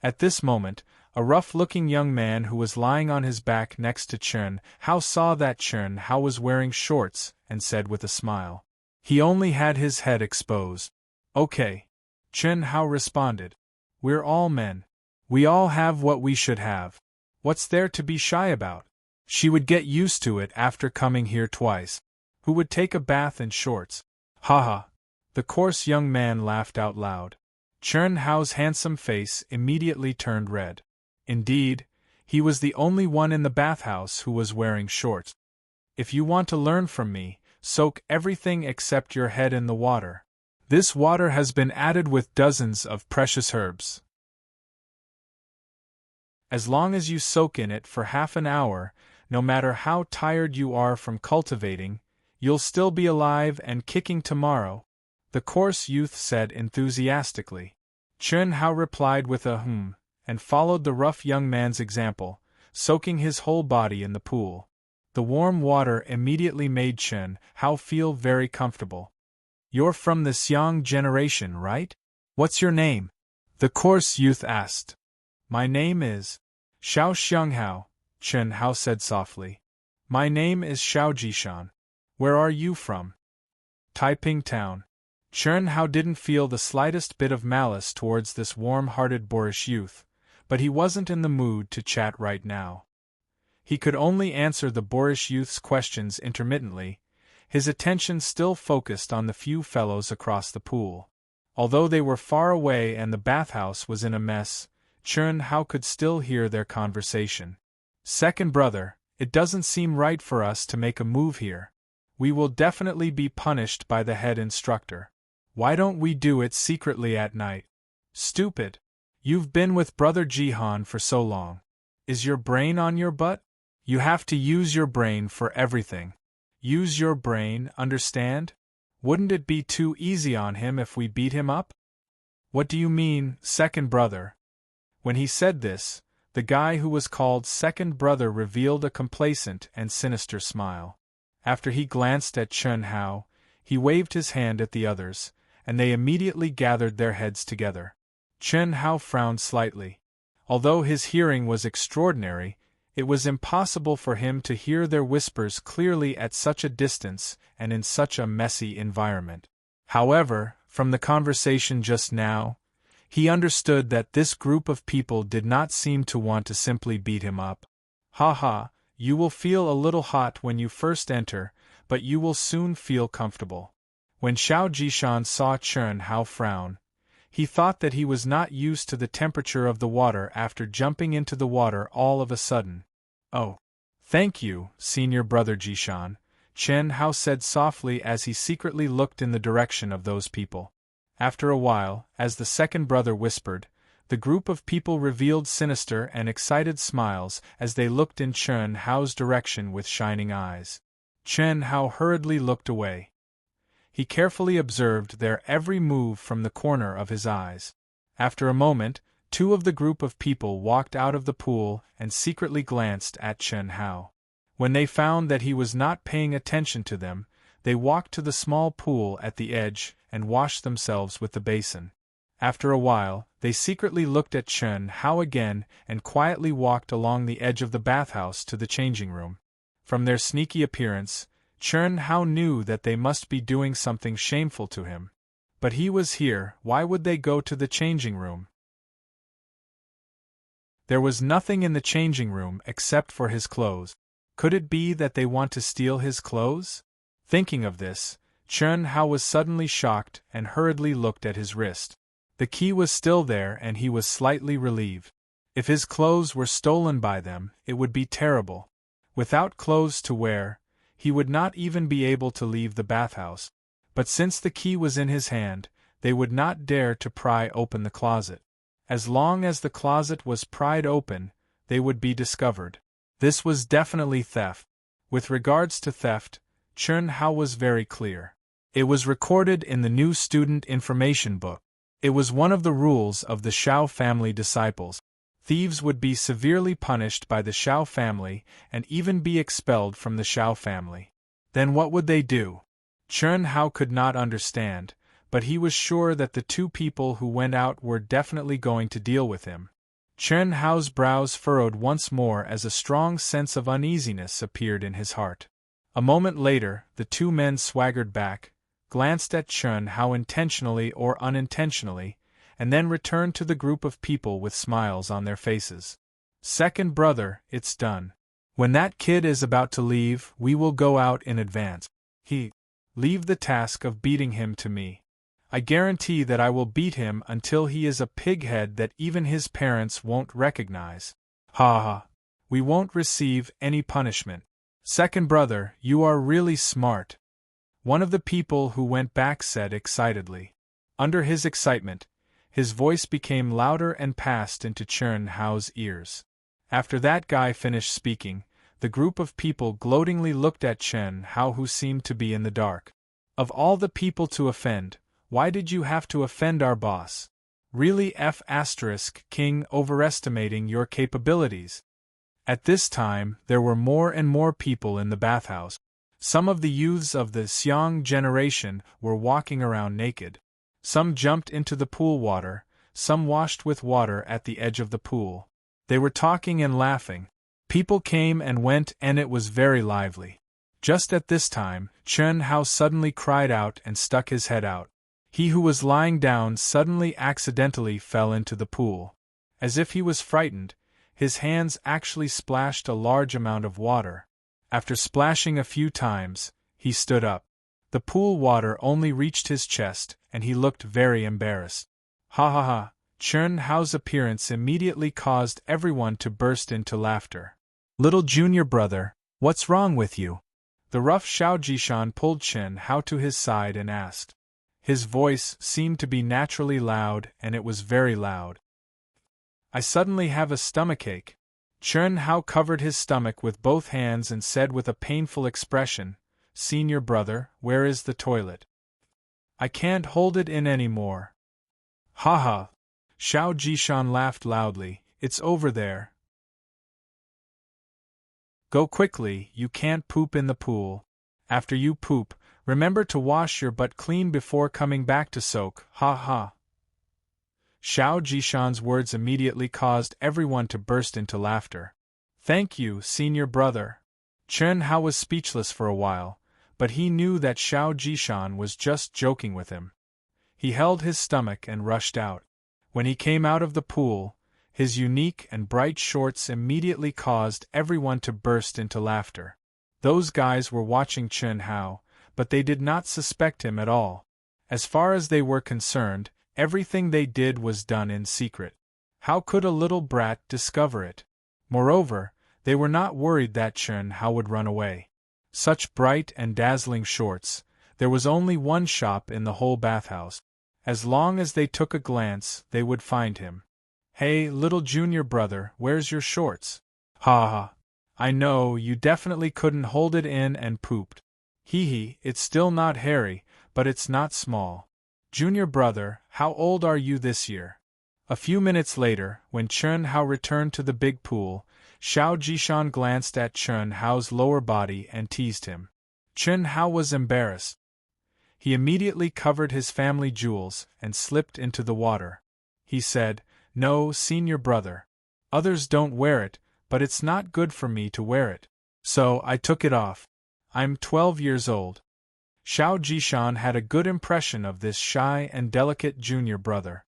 At this moment, a rough-looking young man who was lying on his back next to Chun Hao saw that Chun Hao was wearing shorts and said with a smile. He only had his head exposed. "Okay," Chun Hao responded. "We're all men. We all have what we should have. What's there to be shy about? She would get used to it after coming here twice. Who would take a bath in shorts?" "Haha." The coarse young man laughed out loud. Chun Hao's handsome face immediately turned red. Indeed, he was the only one in the bathhouse who was wearing shorts. "If you want to learn from me, soak everything except your head in the water. This water has been added with dozens of precious herbs. As long as you soak in it for half an hour, no matter how tired you are from cultivating, you'll still be alive and kicking tomorrow," the coarse youth said enthusiastically. Chun Hao replied with a and followed the rough young man's example, soaking his whole body in the pool. The warm water immediately made Chun Hao feel very comfortable. "You're from the Xiang generation, right? What's your name?" the coarse youth asked. "My name is Xiao Xianghao," Chun Hao said softly. "My name is Xiao Jishan. Where are you from?" "Taiping Town." Chun Hao didn't feel the slightest bit of malice towards this warm-hearted boorish youth, but he wasn't in the mood to chat right now. He could only answer the boorish youth's questions intermittently, his attention still focused on the few fellows across the pool. Although they were far away and the bathhouse was in a mess, Chun Hao could still hear their conversation. "Second brother, it doesn't seem right for us to make a move here. We will definitely be punished by the head instructor. Why don't we do it secretly at night?" "Stupid! You've been with Brother Jihan for so long. Is your brain on your butt? You have to use your brain for everything. Use your brain, understand? Wouldn't it be too easy on him if we beat him up?" "What do you mean, second brother?" When he said this, the guy who was called second brother revealed a complacent and sinister smile. After he glanced at Chun Hao, he waved his hand at the others, and they immediately gathered their heads together. Chun Hao frowned slightly. Although his hearing was extraordinary, it was impossible for him to hear their whispers clearly at such a distance and in such a messy environment. However, from the conversation just now, he understood that this group of people did not seem to want to simply beat him up. "Haha, you will feel a little hot when you first enter, but you will soon feel comfortable." When Xiao Jishan saw Chun Hao frown, he thought that he was not used to the temperature of the water after jumping into the water all of a sudden. "Oh, thank you, senior brother Jishan," Chun Hao said softly as he secretly looked in the direction of those people. After a while, as the second brother whispered, the group of people revealed sinister and excited smiles as they looked in Chun Hao's direction with shining eyes. Chun Hao hurriedly looked away. He carefully observed their every move from the corner of his eyes. After a moment, two of the group of people walked out of the pool and secretly glanced at Chun Hao. When they found that he was not paying attention to them, they walked to the small pool at the edge and washed themselves with the basin. After a while, they secretly looked at Chun Hao again and quietly walked along the edge of the bathhouse to the changing room. From their sneaky appearance, Chun Hao knew that they must be doing something shameful to him. But he was here, why would they go to the changing room? There was nothing in the changing room except for his clothes. Could it be that they want to steal his clothes? Thinking of this, Chun Hao was suddenly shocked and hurriedly looked at his wrist. The key was still there and he was slightly relieved. If his clothes were stolen by them, it would be terrible. Without clothes to wear, he would not even be able to leave the bathhouse. But since the key was in his hand, they would not dare to pry open the closet. As long as the closet was pried open, they would be discovered. This was definitely theft. With regards to theft, Chun Hao was very clear. It was recorded in the new student information book. It was one of the rules of the Xiao family disciples. Thieves would be severely punished by the Shao family and even be expelled from the Shao family. Then what would they do? Chen Hao could not understand, but he was sure that the two people who went out were definitely going to deal with him. Chen Hao's brows furrowed once more as a strong sense of uneasiness appeared in his heart. A moment later, the two men swaggered back, glanced at Chen Hao intentionally or unintentionally, and then returned to the group of people with smiles on their faces. Second brother, it's done. When that kid is about to leave, we will go out in advance. Leave the task of beating him to me. I guarantee that I will beat him until he is a pighead that even his parents won't recognize. Ha ha. We won't receive any punishment. Second brother, you are really smart. One of the people who went back said excitedly. Under his excitement, his voice became louder and passed into Chen Hao's ears. After that guy finished speaking, the group of people gloatingly looked at Chen Hao, who seemed to be in the dark. Of all the people to offend, why did you have to offend our boss? Really King overestimating your capabilities. At this time, there were more and more people in the bathhouse. Some of the youths of the Xiang generation were walking around naked. Some jumped into the pool water, some washed with water at the edge of the pool. They were talking and laughing. People came and went and it was very lively. Just at this time, Chen Hao suddenly cried out and stuck his head out. He who was lying down suddenly accidentally fell into the pool. As if he was frightened, his hands actually splashed a large amount of water. After splashing a few times, he stood up. The pool water only reached his chest, and he looked very embarrassed. Ha ha ha! Chen Hao's appearance immediately caused everyone to burst into laughter. Little junior brother, what's wrong with you? The rough Xiao Jishan pulled Chen Hao to his side and asked. His voice seemed to be naturally loud, and it was very loud. I suddenly have a stomachache. Chen Hao covered his stomach with both hands and said with a painful expression, Senior brother, where is the toilet? I can't hold it in anymore. Ha ha! Xiao Jishan laughed loudly. It's over there. Go quickly, you can't poop in the pool. After you poop, remember to wash your butt clean before coming back to soak. Ha ha! Xiao Jishan's words immediately caused everyone to burst into laughter. Thank you, senior brother. Chen Hao was speechless for a while, but he knew that Xiao Jishan was just joking with him. He held his stomach and rushed out. When he came out of the pool, his unique and bright shorts immediately caused everyone to burst into laughter. Those guys were watching Chen Hao, but they did not suspect him at all. As far as they were concerned, everything they did was done in secret. How could a little brat discover it? Moreover, they were not worried that Chen Hao would run away. Such bright and dazzling shorts, there was only one shop in the whole bathhouse. As long as they took a glance, they would find him. Hey, little junior brother, where's your shorts? Ha ha! I know, you definitely couldn't hold it in and pooped. Hee hee, it's still not hairy, but it's not small. Junior brother, how old are you this year? A few minutes later, when Chen Hao returned to the big pool, Xiao Jishan glanced at Chen Hao's lower body and teased him. Chen Hao was embarrassed. He immediately covered his family jewels and slipped into the water. He said, No, senior brother. Others don't wear it, but it's not good for me to wear it. So I took it off. I'm 12 years old. Xiao Jishan had a good impression of this shy and delicate junior brother.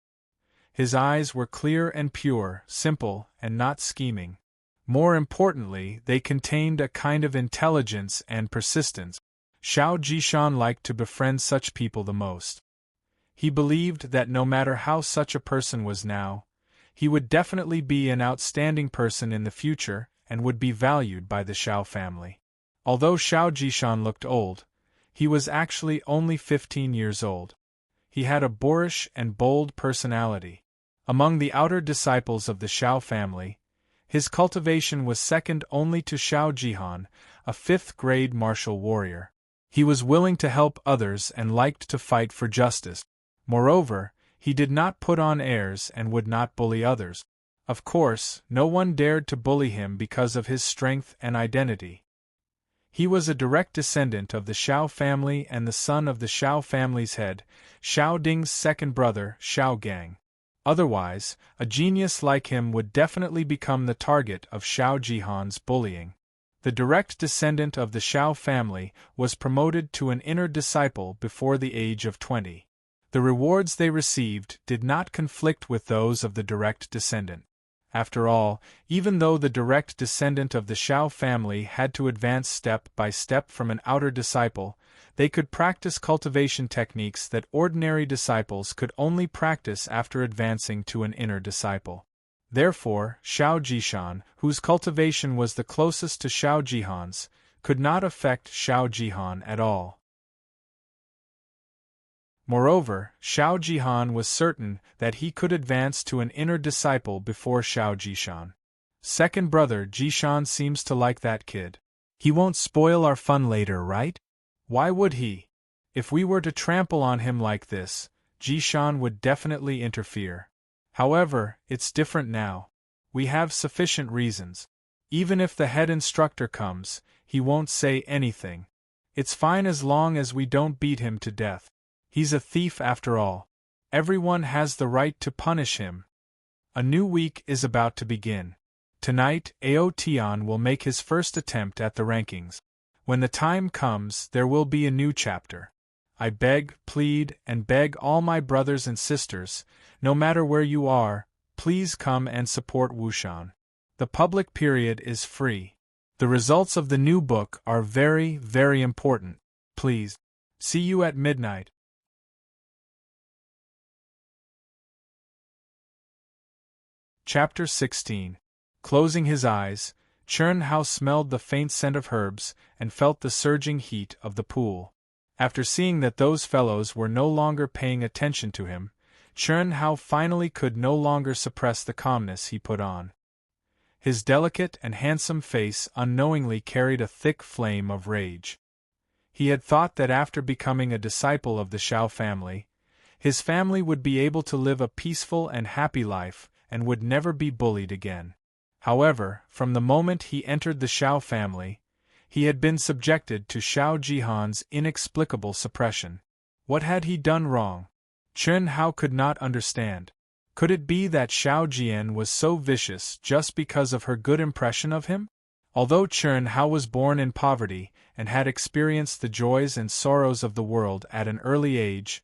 His eyes were clear and pure, simple, and not scheming. More importantly, they contained a kind of intelligence and persistence. Xiao Jishan liked to befriend such people the most. He believed that no matter how such a person was now, he would definitely be an outstanding person in the future and would be valued by the Xiao family. Although Xiao Jishan looked old, he was actually only 15 years old. He had a boorish and bold personality. Among the outer disciples of the Xiao family, his cultivation was second only to Xiao Jihan, a 5th-grade martial warrior. He was willing to help others and liked to fight for justice. Moreover, he did not put on airs and would not bully others. Of course, no one dared to bully him because of his strength and identity. He was a direct descendant of the Shao family and the son of the Shao family's head, Shao Ding's second brother, Shao Gang. Otherwise, a genius like him would definitely become the target of Shao Jihan's bullying. The direct descendant of the Shao family was promoted to an inner disciple before the age of 20. The rewards they received did not conflict with those of the direct descendant. After all, even though the direct descendant of the Shao family had to advance step by step from an outer disciple, they could practice cultivation techniques that ordinary disciples could only practice after advancing to an inner disciple. Therefore, Shao Jishan, whose cultivation was the closest to Shao Jihan's, could not affect Shao Jihan at all. Moreover, Shao Jihan was certain that he could advance to an inner disciple before Shao Jishan. Second brother Jishan seems to like that kid. He won't spoil our fun later, right? Why would he? If we were to trample on him like this, Jishan would definitely interfere. However, it's different now. We have sufficient reasons. Even if the head instructor comes, he won't say anything. It's fine as long as we don't beat him to death. He's a thief after all. Everyone has the right to punish him. A new week is about to begin. Tonight, Ao Tian will make his first attempt at the rankings. When the time comes, there will be a new chapter. I beg, plead, and beg all my brothers and sisters, no matter where you are, please come and support Wushan. The public period is free. The results of the new book are very, very important. Please. See you at midnight. Chapter 16. Closing his eyes, Chern Hao smelled the faint scent of herbs and felt the surging heat of the pool. After seeing that those fellows were no longer paying attention to him, Chern Hao finally could no longer suppress the calmness he put on. His delicate and handsome face unknowingly carried a thick flame of rage. He had thought that after becoming a disciple of the Shao family, his family would be able to live a peaceful and happy life and would never be bullied again. However, from the moment he entered the Shao family, he had been subjected to Shao Jihan's inexplicable suppression. What had he done wrong? Chern Hao could not understand. Could it be that Shao Jian was so vicious just because of her good impression of him? Although Chern Hao was born in poverty and had experienced the joys and sorrows of the world at an early age,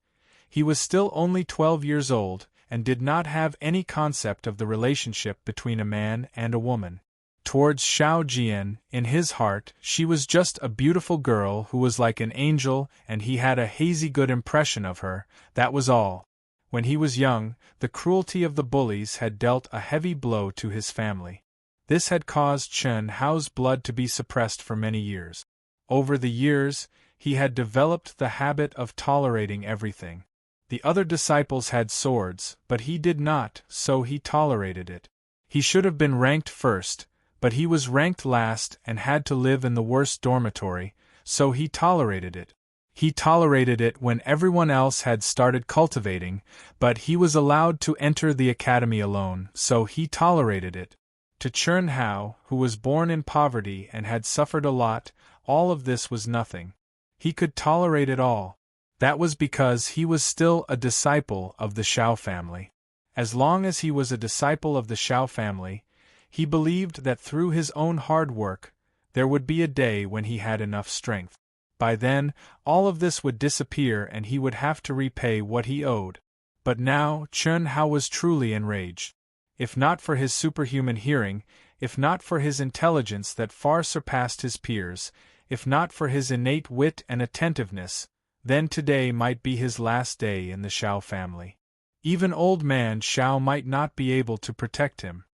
he was still only 12 years old and did not have any concept of the relationship between a man and a woman. Towards Shao Jian, in his heart, she was just a beautiful girl who was like an angel, and he had a hazy good impression of her, that was all. When he was young, the cruelty of the bullies had dealt a heavy blow to his family. This had caused Chern Hao's blood to be suppressed for many years. Over the years, he had developed the habit of tolerating everything. The other disciples had swords, but he did not, so he tolerated it. He should have been ranked first, but he was ranked last and had to live in the worst dormitory, so he tolerated it. He tolerated it when everyone else had started cultivating, but he was allowed to enter the academy alone, so he tolerated it. To Chern Hao, who was born in poverty and had suffered a lot, all of this was nothing. He could tolerate it all. That was because he was still a disciple of the Shao family. As long as he was a disciple of the Shao family, he believed that through his own hard work, there would be a day when he had enough strength. By then, all of this would disappear and he would have to repay what he owed. But now, Chern Hao was truly enraged. If not for his superhuman hearing, if not for his intelligence that far surpassed his peers, if not for his innate wit and attentiveness, then today might be his last day in the Shao family. Even old man Shao might not be able to protect him.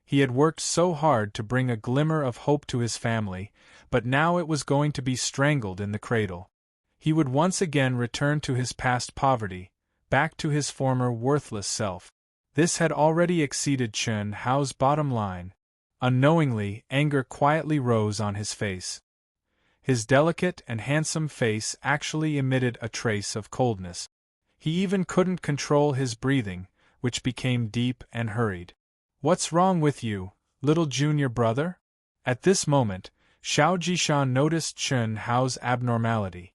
He had worked so hard to bring a glimmer of hope to his family, but now it was going to be strangled in the cradle. He would once again return to his past poverty, back to his former worthless self. This had already exceeded Chern Hao's bottom line. Unknowingly, anger quietly rose on his face. His delicate and handsome face actually emitted a trace of coldness. He even couldn't control his breathing, which became deep and hurried. What's wrong with you, little junior brother? At this moment, Xiao Jishan noticed Chen Hao's abnormality.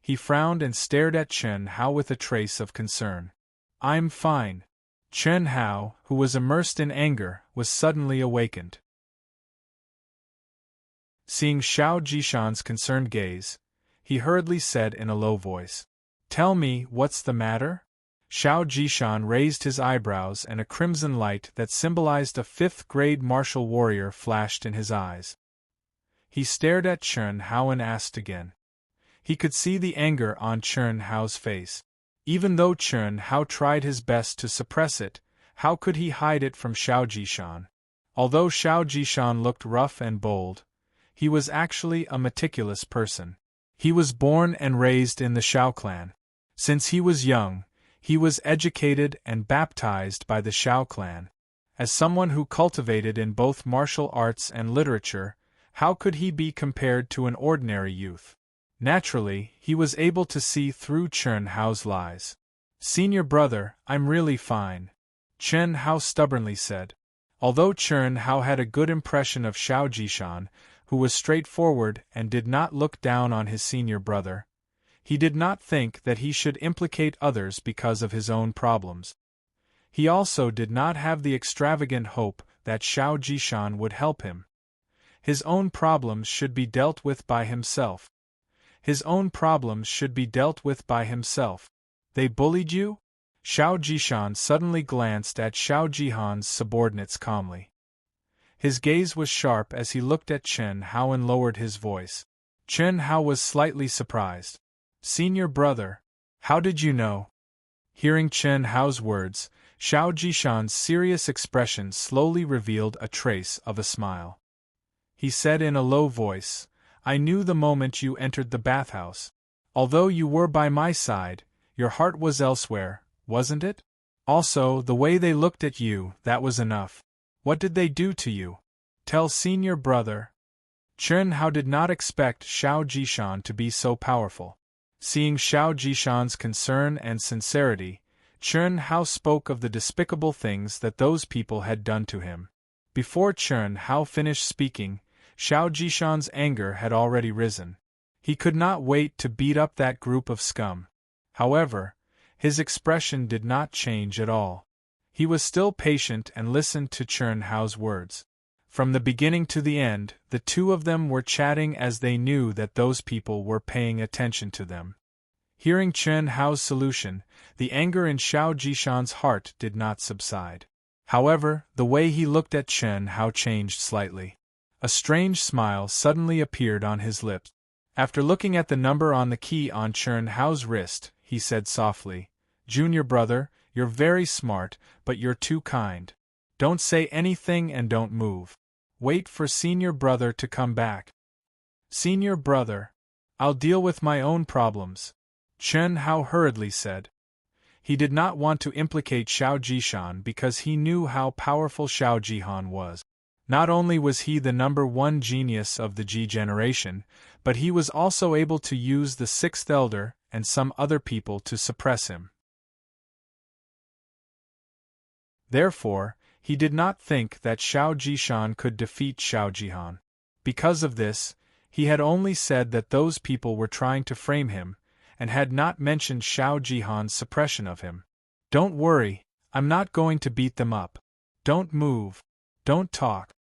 He frowned and stared at Chen Hao with a trace of concern. I'm fine. Chen Hao, who was immersed in anger, was suddenly awakened. Seeing Xiao Jishan's concerned gaze, he hurriedly said in a low voice, "Tell me, what's the matter?" Xiao Jishan raised his eyebrows and a crimson light that symbolized a fifth-grade martial warrior flashed in his eyes. He stared at Chen Hao and asked again. He could see the anger on Chen Hao's face. Even though Chen Hao tried his best to suppress it, how could he hide it from Xiao Jishan? Although Xiao Jishan looked rough and bold, he was actually a meticulous person. He was born and raised in the Xiao clan. Since he was young, he was educated and baptized by the Xiao clan. As someone who cultivated in both martial arts and literature, how could he be compared to an ordinary youth? Naturally, he was able to see through Chen Hao's lies. "Senior brother, I'm really fine," Chen Hao stubbornly said. Although Chen Hao had a good impression of Xiao Jishan, who was straightforward and did not look down on his senior brother, he did not think that he should implicate others because of his own problems. He also did not have the extravagant hope that Xiao Jishan would help him. His own problems should be dealt with by himself. His own problems should be dealt with by himself. They bullied you? Xiao Jishan suddenly glanced at Xiao Jihan's subordinates calmly. His gaze was sharp as he looked at Chen Hao and lowered his voice. Chen Hao was slightly surprised. "Senior brother, how did you know?" Hearing Chen Hao's words, Xiao Jishan's serious expression slowly revealed a trace of a smile. He said in a low voice, "I knew the moment you entered the bathhouse. Although you were by my side, your heart was elsewhere, wasn't it? Also, the way they looked at you, that was enough. What did they do to you? Tell senior brother." Chen Hao did not expect Xiao Jishan to be so powerful. Seeing Xiao Jishan's concern and sincerity, Chen Hao spoke of the despicable things that those people had done to him. Before Chen Hao finished speaking, Xiao Jishan's anger had already risen. He could not wait to beat up that group of scum. However, his expression did not change at all. He was still patient and listened to Chen Hao's words. From the beginning to the end, the two of them were chatting as they knew that those people were paying attention to them. Hearing Chen Hao's solution, the anger in Xiao Jishan's heart did not subside. However, the way he looked at Chen Hao changed slightly. A strange smile suddenly appeared on his lips. After looking at the number on the key on Chen Hao's wrist, he said softly, "Junior brother, you're very smart, but you're too kind. Don't say anything and don't move. Wait for senior brother to come back." "Senior brother, I'll deal with my own problems," Chen Hao hurriedly said. He did not want to implicate Xiao Jishan because he knew how powerful Xiao Jihan was. Not only was he the #1 genius of the Ji generation, but he was also able to use the Sixth Elder and some other people to suppress him. Therefore, he did not think that Xiao Jishan could defeat Xiao Jihan. Because of this, he had only said that those people were trying to frame him, and had not mentioned Xiao Jihan's suppression of him. "Don't worry, I'm not going to beat them up. Don't move. Don't talk."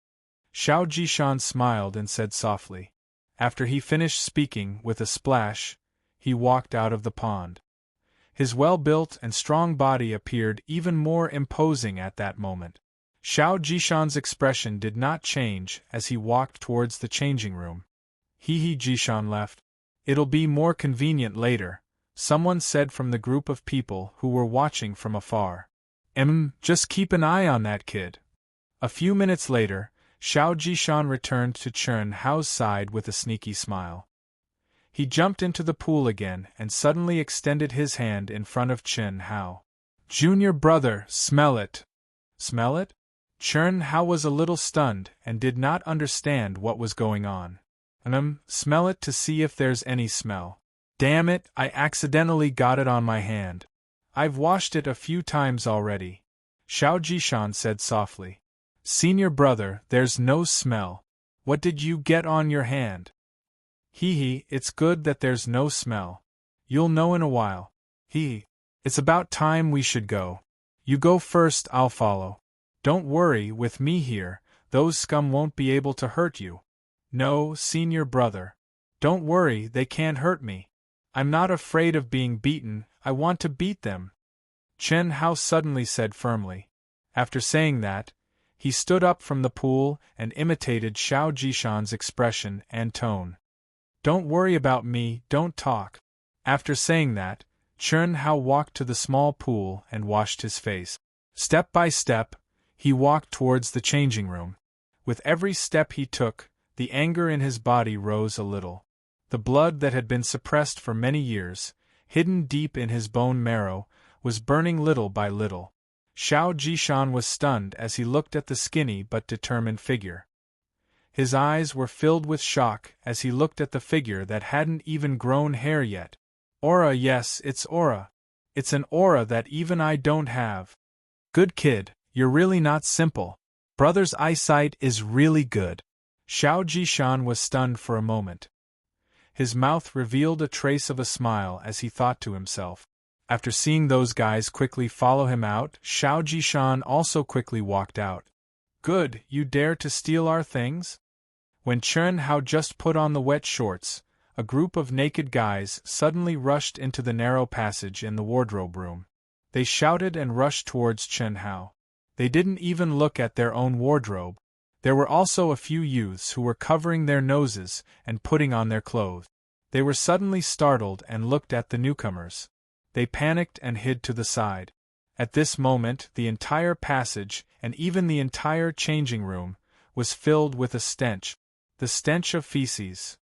Xiao Jishan smiled and said softly. After he finished speaking, with a splash, he walked out of the pond. His well-built and strong body appeared even more imposing at that moment. Xiao Jishan's expression did not change as he walked towards the changing room. Jishan left. "It'll be more convenient later," someone said from the group of people who were watching from afar. Just keep an eye on that kid." A few minutes later, Xiao Jishan returned to Chen Hao's side with a sneaky smile. He jumped into the pool again and suddenly extended his hand in front of Chen Hao. "Junior brother, smell it." "Smell it?" Chen Hao was a little stunned and did not understand what was going on. Smell it to see if there's any smell." "Damn it, I accidentally got it on my hand. I've washed it a few times already," Xiao Jishan said softly. Senior brother, there's no smell. What did you get on your hand? Hee, it's good that there's no smell. You'll know in a while. It's about time we should go. You go first, I'll follow. Don't worry, with me here, those scum won't be able to hurt you. No, senior brother. Don't worry, they can't hurt me. I'm not afraid of being beaten, I want to beat them, Chen Hao suddenly said firmly. After saying that, he stood up from the pool and imitated Xiao Jishan's expression and tone. Don't worry about me, don't talk. After saying that, Chen Hao walked to the small pool and washed his face. Step by step, he walked towards the changing room. With every step he took, the anger in his body rose a little. The blood that had been suppressed for many years, hidden deep in his bone marrow, was burning little by little. Xiao Jishan was stunned as he looked at the skinny but determined figure. His eyes were filled with shock as he looked at the figure that hadn't even grown hair yet. Aura, yes, it's aura. It's an aura that even I don't have. Good kid, you're really not simple. Brother's eyesight is really good. Xiao Jishan was stunned for a moment. His mouth revealed a trace of a smile as he thought to himself. After seeing those guys quickly follow him out, Xiao Jishan also quickly walked out. Good, you dare to steal our things? When Chen Hao just put on the wet shorts, a group of naked guys suddenly rushed into the narrow passage in the wardrobe room. They shouted and rushed towards Chen Hao. They didn't even look at their own wardrobe. There were also a few youths who were covering their noses and putting on their clothes. They were suddenly startled and looked at the newcomers. They panicked and hid to the side. At this moment, the entire passage, and even the entire changing room, was filled with a stench. The stench of feces.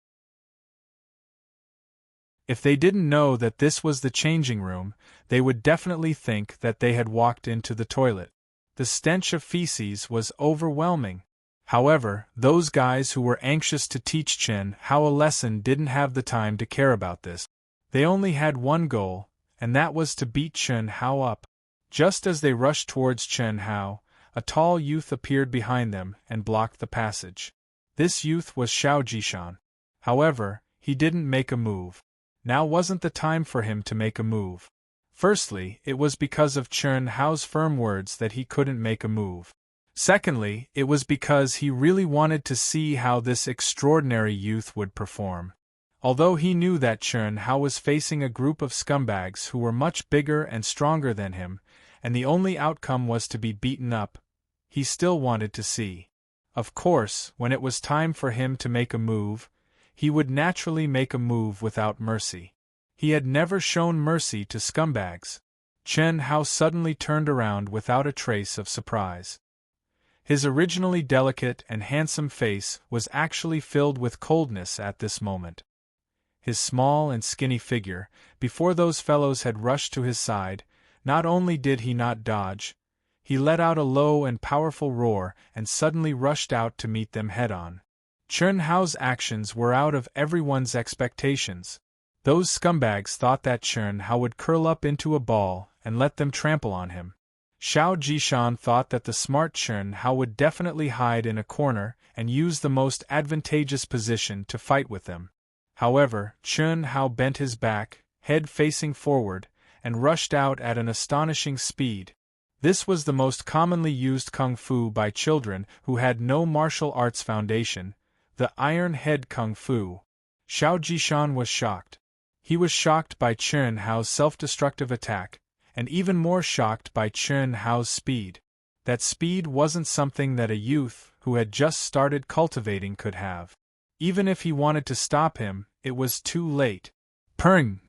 If they didn't know that this was the changing room, they would definitely think that they had walked into the toilet. The stench of feces was overwhelming. However, those guys who were anxious to teach Chen Hao a lesson didn't have the time to care about this. They only had one goal, and that was to beat Chen Hao up. Just as they rushed towards Chen Hao, a tall youth appeared behind them and blocked the passage. This youth was Xiao Jishan. However, he didn't make a move. Now wasn't the time for him to make a move. Firstly, it was because of Chen Hao's firm words that he couldn't make a move. Secondly, it was because he really wanted to see how this extraordinary youth would perform. Although he knew that Chen Hao was facing a group of scumbags who were much bigger and stronger than him, and the only outcome was to be beaten up, he still wanted to see. Of course, when it was time for him to make a move, he would naturally make a move without mercy. He had never shown mercy to scumbags. Chen Hao suddenly turned around without a trace of surprise. His originally delicate and handsome face was actually filled with coldness at this moment. His small and skinny figure, before those fellows had rushed to his side, not only did he not dodge, he let out a low and powerful roar and suddenly rushed out to meet them head-on. Chen Hao's actions were out of everyone's expectations. Those scumbags thought that Chen Hao would curl up into a ball and let them trample on him. Xiao Jishan thought that the smart Chen Hao would definitely hide in a corner and use the most advantageous position to fight with them. However, Chen Hao bent his back, head facing forward, and rushed out at an astonishing speed. This was the most commonly used kung fu by children who had no martial arts foundation, the Iron Head Kung Fu. Xiao Jishan was shocked. He was shocked by Chen Hao's self-destructive attack, and even more shocked by Chen Hao's speed. That speed wasn't something that a youth who had just started cultivating could have. Even if he wanted to stop him, it was too late. Purring!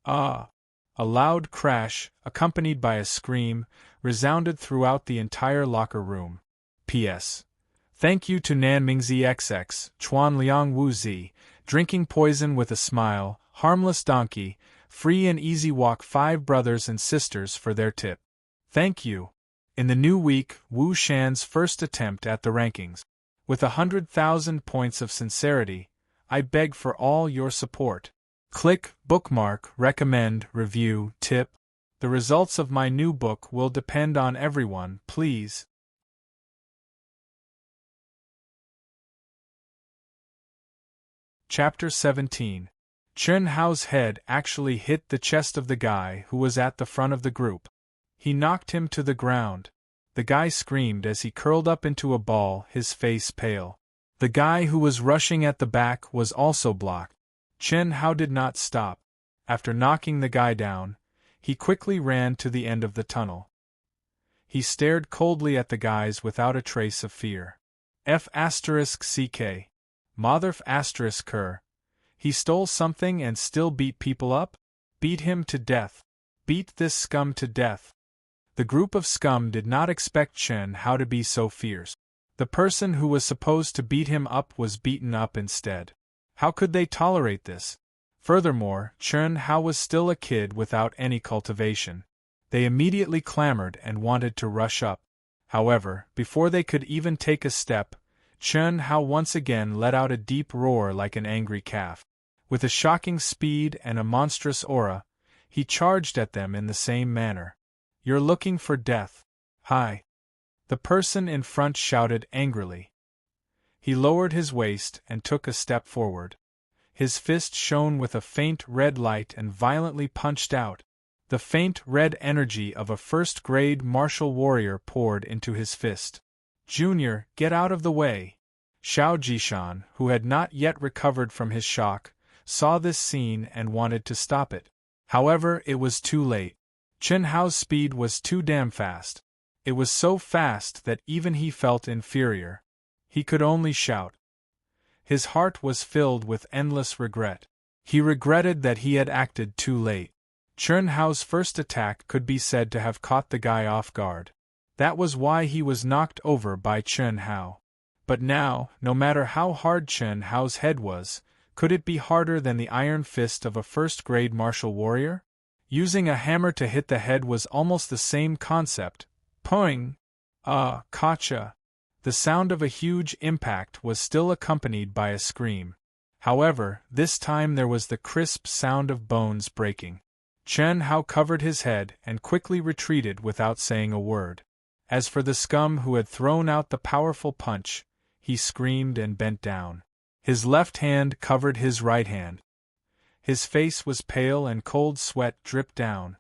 Ah! A loud crash, accompanied by a scream, resounded throughout the entire locker room. P.S. Thank you to Nanmingzi XX, Chuan Liang Wu Zi, drinking poison with a smile, harmless donkey, free and easy walk 5 brothers and sisters for their tip. Thank you. In the new week, Wu Shan's first attempt at the rankings. With 100,000 points of sincerity, I beg for all your support. Click, bookmark, recommend, review, tip. The results of my new book will depend on everyone, please. Chapter 17. Chen Hao's head actually hit the chest of the guy who was at the front of the group. He knocked him to the ground. The guy screamed as he curled up into a ball, his face pale. The guy who was rushing at the back was also blocked. Chen Hao did not stop. After knocking the guy down, he quickly ran to the end of the tunnel. He stared coldly at the guys without a trace of fear. F***ck. Motherf***ker. He stole something and still beat people up? Beat him to death. Beat this scum to death. The group of scum did not expect Chen Hao to be so fierce. The person who was supposed to beat him up was beaten up instead. How could they tolerate this? Furthermore, Chen Hao was still a kid without any cultivation. They immediately clamored and wanted to rush up. However, before they could even take a step, Chen Hao once again let out a deep roar like an angry calf. With a shocking speed and a monstrous aura, he charged at them in the same manner. "You're looking for death. Hi!" The person in front shouted angrily. He lowered his waist and took a step forward. His fist shone with a faint red light and violently punched out. The faint red energy of a first-grade martial warrior poured into his fist. "Junior, get out of the way!" Xiao Jishan, who had not yet recovered from his shock, saw this scene and wanted to stop it. However, it was too late. Chen Hao's speed was too damn fast. It was so fast that even he felt inferior. He could only shout. His heart was filled with endless regret. He regretted that he had acted too late. Chen Hao's first attack could be said to have caught the guy off guard. That was why he was knocked over by Chen Hao. But now, no matter how hard Chen Hao's head was, could it be harder than the iron fist of a first-grade martial warrior? Using a hammer to hit the head was almost the same concept. Poing! Gotcha! The sound of a huge impact was still accompanied by a scream. However, this time there was the crisp sound of bones breaking. Chen Hao covered his head and quickly retreated without saying a word. As for the scum who had thrown out the powerful punch, he screamed and bent down. His left hand covered his right hand. His face was pale and cold sweat dripped down.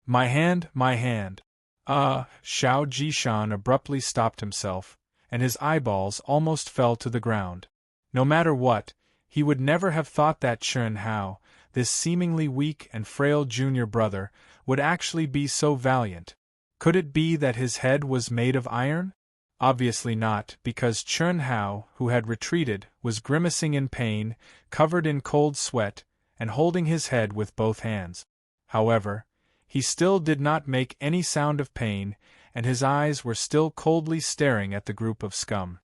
My hand, my hand. Xiao Jishan abruptly stopped himself, and his eyeballs almost fell to the ground. No matter what, he would never have thought that Chen Hao, this seemingly weak and frail junior brother, would actually be so valiant. Could it be that his head was made of iron? Obviously not, because Chen Hao, who had retreated, was grimacing in pain, covered in cold sweat, and holding his head with both hands. However, he still did not make any sound of pain, and his eyes were still coldly staring at the group of scum.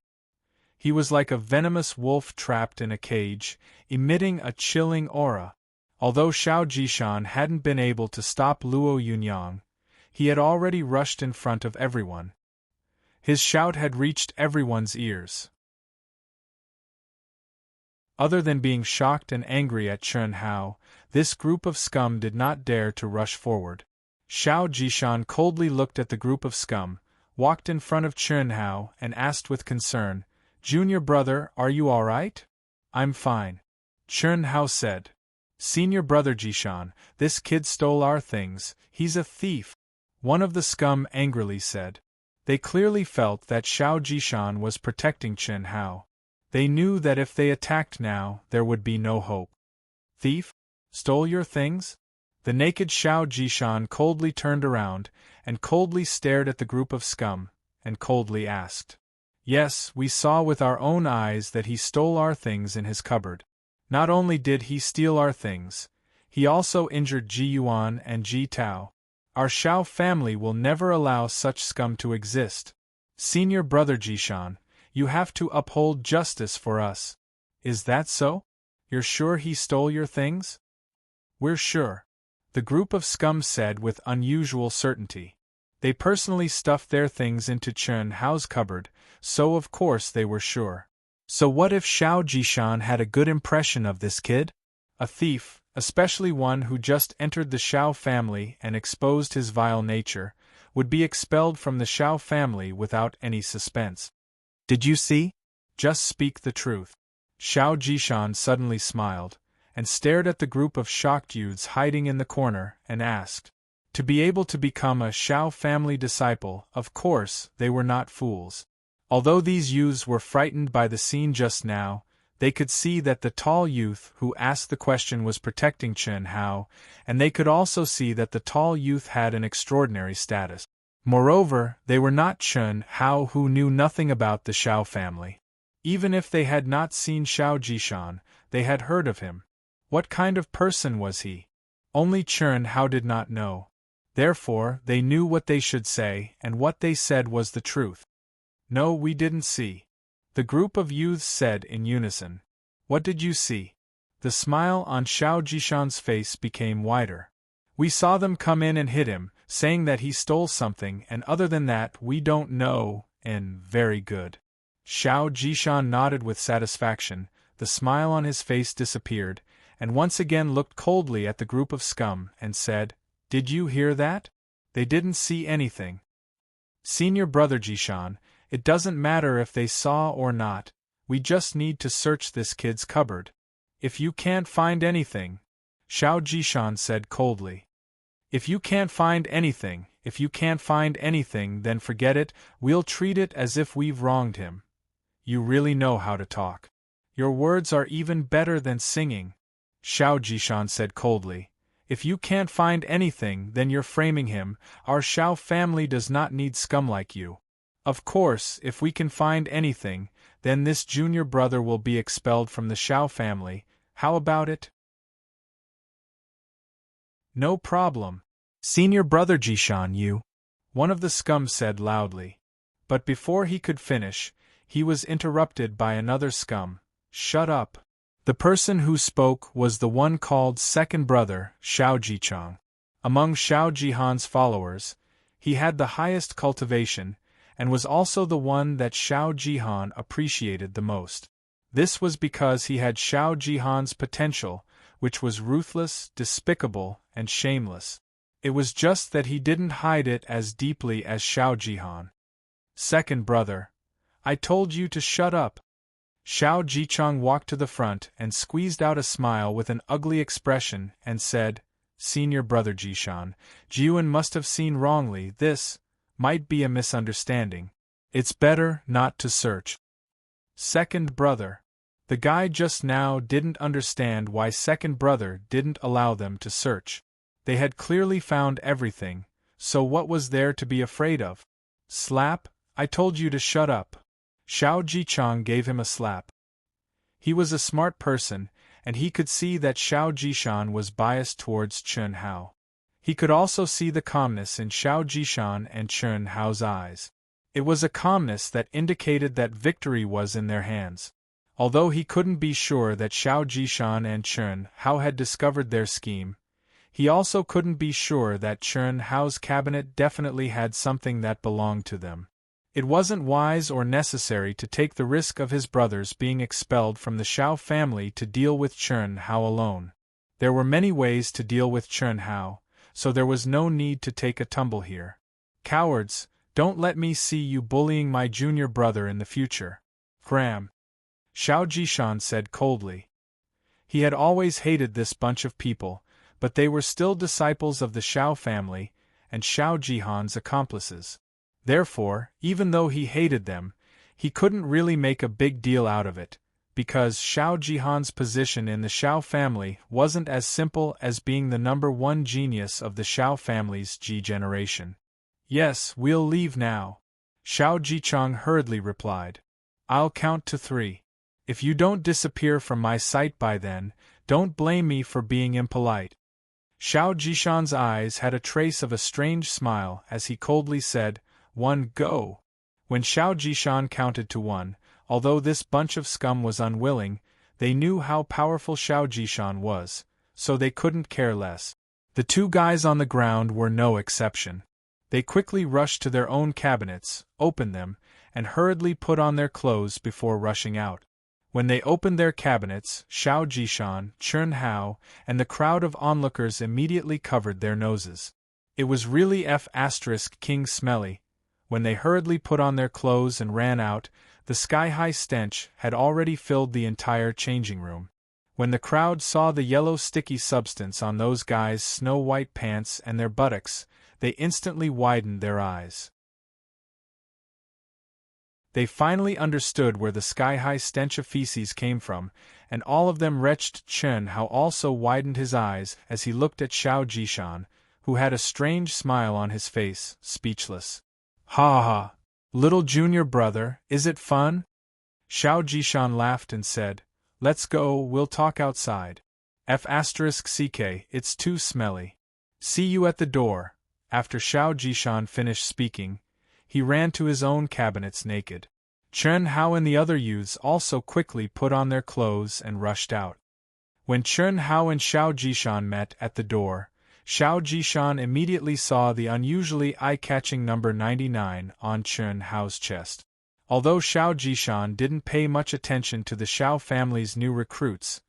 He was like a venomous wolf trapped in a cage, emitting a chilling aura. Although Xiao Jishan hadn't been able to stop Luo Yunyang, he had already rushed in front of everyone. His shout had reached everyone's ears. Other than being shocked and angry at Chen Hao, this group of scum did not dare to rush forward. Xiao Jishan coldly looked at the group of scum, walked in front of Chen Hao, and asked with concern, "Junior brother, are you all right?" "I'm fine," Chen Hao said. "Senior brother Jishan, this kid stole our things, he's a thief," one of the scum angrily said. They clearly felt that Xiao Jishan was protecting Chen Hao. They knew that if they attacked now, there would be no hope. "Thief? Stole your things?" The naked Xiao Jishan coldly turned around, and coldly stared at the group of scum, and coldly asked. "Yes, we saw with our own eyes that he stole our things in his cupboard. Not only did he steal our things, he also injured Ji Yuan and Ji Tao. Our Xiao family will never allow such scum to exist. Senior brother Jishan, you have to uphold justice for us. Is that so? You're sure he stole your things?" "We're sure," the group of scum said with unusual certainty. They personally stuffed their things into Chen Hao's cupboard, so of course they were sure. So what if Xiao Jishan had a good impression of this kid? A thief, especially one who just entered the Xiao family and exposed his vile nature, would be expelled from the Xiao family without any suspense. "Did you see? Just speak the truth." Xiao Jishan suddenly smiled, and stared at the group of shocked youths hiding in the corner, and asked. To be able to become a Xiao family disciple, of course, they were not fools. Although these youths were frightened by the scene just now, they could see that the tall youth who asked the question was protecting Chen Hao, and they could also see that the tall youth had an extraordinary status. Moreover, they were not Chen Hao who knew nothing about the Xiao family. Even if they had not seen Xiao Jishan, they had heard of him. What kind of person was he? Only Chen Hao did not know. Therefore, they knew what they should say, and what they said was the truth. No, we didn't see. The group of youths said in unison. What did you see? The smile on Xiao Jishan's face became wider. We saw them come in and hit him, saying that he stole something, and other than that we don't know, and very good. Xiao Jishan nodded with satisfaction, the smile on his face disappeared, and once again looked coldly at the group of scum, and said, Did you hear that? They didn't see anything. Senior brother Jishan, it doesn't matter if they saw or not, we just need to search this kid's cupboard. If you can't find anything, Xiao Jishan said coldly. If you can't find anything, then forget it, we'll treat it as if we've wronged him. You really know how to talk. Your words are even better than singing, Xiao Jishan said coldly. If you can't find anything, then you're framing him. Our Xiao family does not need scum like you. Of course, if we can find anything, then this junior brother will be expelled from the Xiao family. How about it? No problem. Senior brother Jishan, you. One of the scum said loudly. But before he could finish, he was interrupted by another scum. Shut up. The person who spoke was the one called second brother, Xiao Jichang. Among Xiao Jihan's followers, he had the highest cultivation, and was also the one that Xiao Jihan appreciated the most. This was because he had Xiao Jihan's potential, which was ruthless, despicable, and shameless. It was just that he didn't hide it as deeply as Xiao Jihan. Second brother, I told you to shut up. Xiao Jichang walked to the front and squeezed out a smile with an ugly expression and said, Senior brother Jishan, Jiuan must have seen wrongly, this might be a misunderstanding. It's better not to search. Second brother. The guy just now didn't understand why second brother didn't allow them to search. They had clearly found everything, so what was there to be afraid of? Slap, I told you to shut up. Xiao Jichang gave him a slap. He was a smart person, and he could see that Xiao Jishan was biased towards Chen Hao. He could also see the calmness in Xiao Jishan and Chen Hao's eyes. It was a calmness that indicated that victory was in their hands. Although he couldn't be sure that Xiao Jishan and Chen Hao had discovered their scheme, he also couldn't be sure that Chen Hao's cabinet definitely had something that belonged to them. It wasn't wise or necessary to take the risk of his brothers being expelled from the Xiao family to deal with Chen Hao alone. There were many ways to deal with Chen Hao, so there was no need to take a tumble here. Cowards, don't let me see you bullying my junior brother in the future. Gram. Xiao Jishan said coldly. He had always hated this bunch of people, but they were still disciples of the Xiao family, and Xiao Jihan's accomplices. Therefore, even though he hated them, he couldn't really make a big deal out of it, because Xiao Jihan's position in the Xiao family wasn't as simple as being the number one genius of the Xiao family's Ji generation. Yes, we'll leave now. Xiao Jichang hurriedly replied. I'll count to 3. If you don't disappear from my sight by then, don't blame me for being impolite. Xiao Jishan's eyes had a trace of a strange smile as he coldly said, 1 go. When Xiao Jishan counted to 1, although this bunch of scum was unwilling, they knew how powerful Xiao Jishan was, so they couldn't care less. The two guys on the ground were no exception. They quickly rushed to their own cabinets, opened them, and hurriedly put on their clothes before rushing out. When they opened their cabinets, Xiao Jishan, Chen Hao, and the crowd of onlookers immediately covered their noses. It was really King Smelly. When they hurriedly put on their clothes and ran out, the sky-high stench had already filled the entire changing room. When the crowd saw the yellow sticky substance on those guys' snow-white pants and their buttocks, they instantly widened their eyes. They finally understood where the sky-high stench of feces came from, and all of them wretched Chen Hao also widened his eyes as he looked at Xiao Jishan, who had a strange smile on his face, speechless. Ha ha! Little junior brother, is it fun? Xiao Jishan laughed and said, Let's go, we'll talk outside. F***ck, it's too smelly. See you at the door. After Xiao Jishan finished speaking, he ran to his own cabinets naked. Chen Hao and the other youths also quickly put on their clothes and rushed out. When Chen Hao and Xiao Jishan met at the door, Xiao Jishan immediately saw the unusually eye-catching number 99 on Chen Hao's chest. Although Xiao Jishan didn't pay much attention to the Xiao family's new recruits,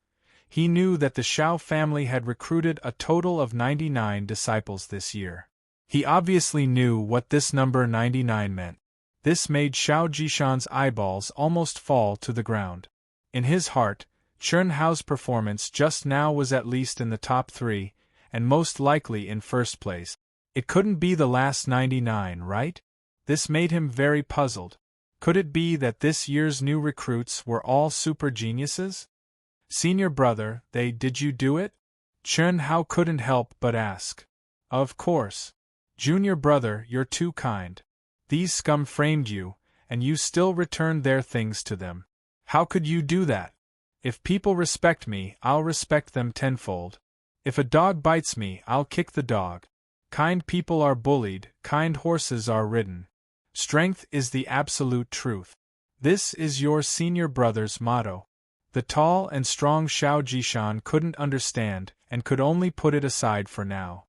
he knew that the Xiao family had recruited a total of 99 disciples this year. He obviously knew what this number 99 meant. This made Xiao Jishan's eyeballs almost fall to the ground. In his heart, Chen Hao's performance just now was at least in the top 3, and most likely in first place. It couldn't be the last 99, right? This made him very puzzled. Could it be that this year's new recruits were all super geniuses? Senior brother, did you do it? Chen Hao couldn't help but ask. Of course. Junior brother, you're too kind. These scum framed you, and you still returned their things to them. How could you do that? If people respect me, I'll respect them tenfold. If a dog bites me, I'll kick the dog. Kind people are bullied, kind horses are ridden. Strength is the absolute truth. This is your senior brother's motto. The tall and strong Xiao Jishan couldn't understand and could only put it aside for now.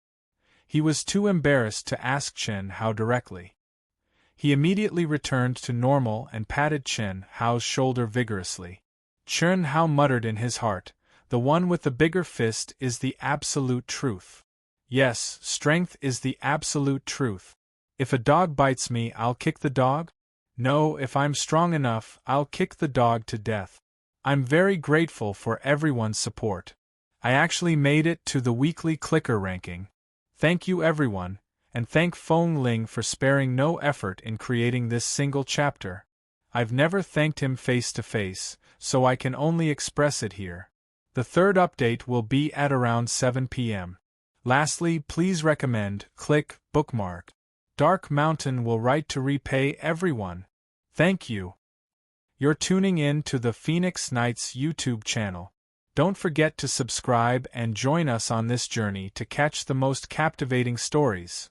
He was too embarrassed to ask Chen Hao directly. He immediately returned to normal and patted Chen Hao's shoulder vigorously. Chen Hao muttered in his heart, the one with the bigger fist is the absolute truth. Yes, strength is the absolute truth. If a dog bites me, I'll kick the dog? No, if I'm strong enough, I'll kick the dog to death. I'm very grateful for everyone's support. I actually made it to the weekly clicker ranking. Thank you everyone, and thank Feng Ling for sparing no effort in creating this single chapter. I've never thanked him face to face, so I can only express it here. The third update will be at around 7 p.m. Lastly, please recommend, click, bookmark. Dark Mountain will write to repay everyone. Thank you. You're tuning in to the Phoenix Knights YouTube channel. Don't forget to subscribe and join us on this journey to catch the most captivating stories.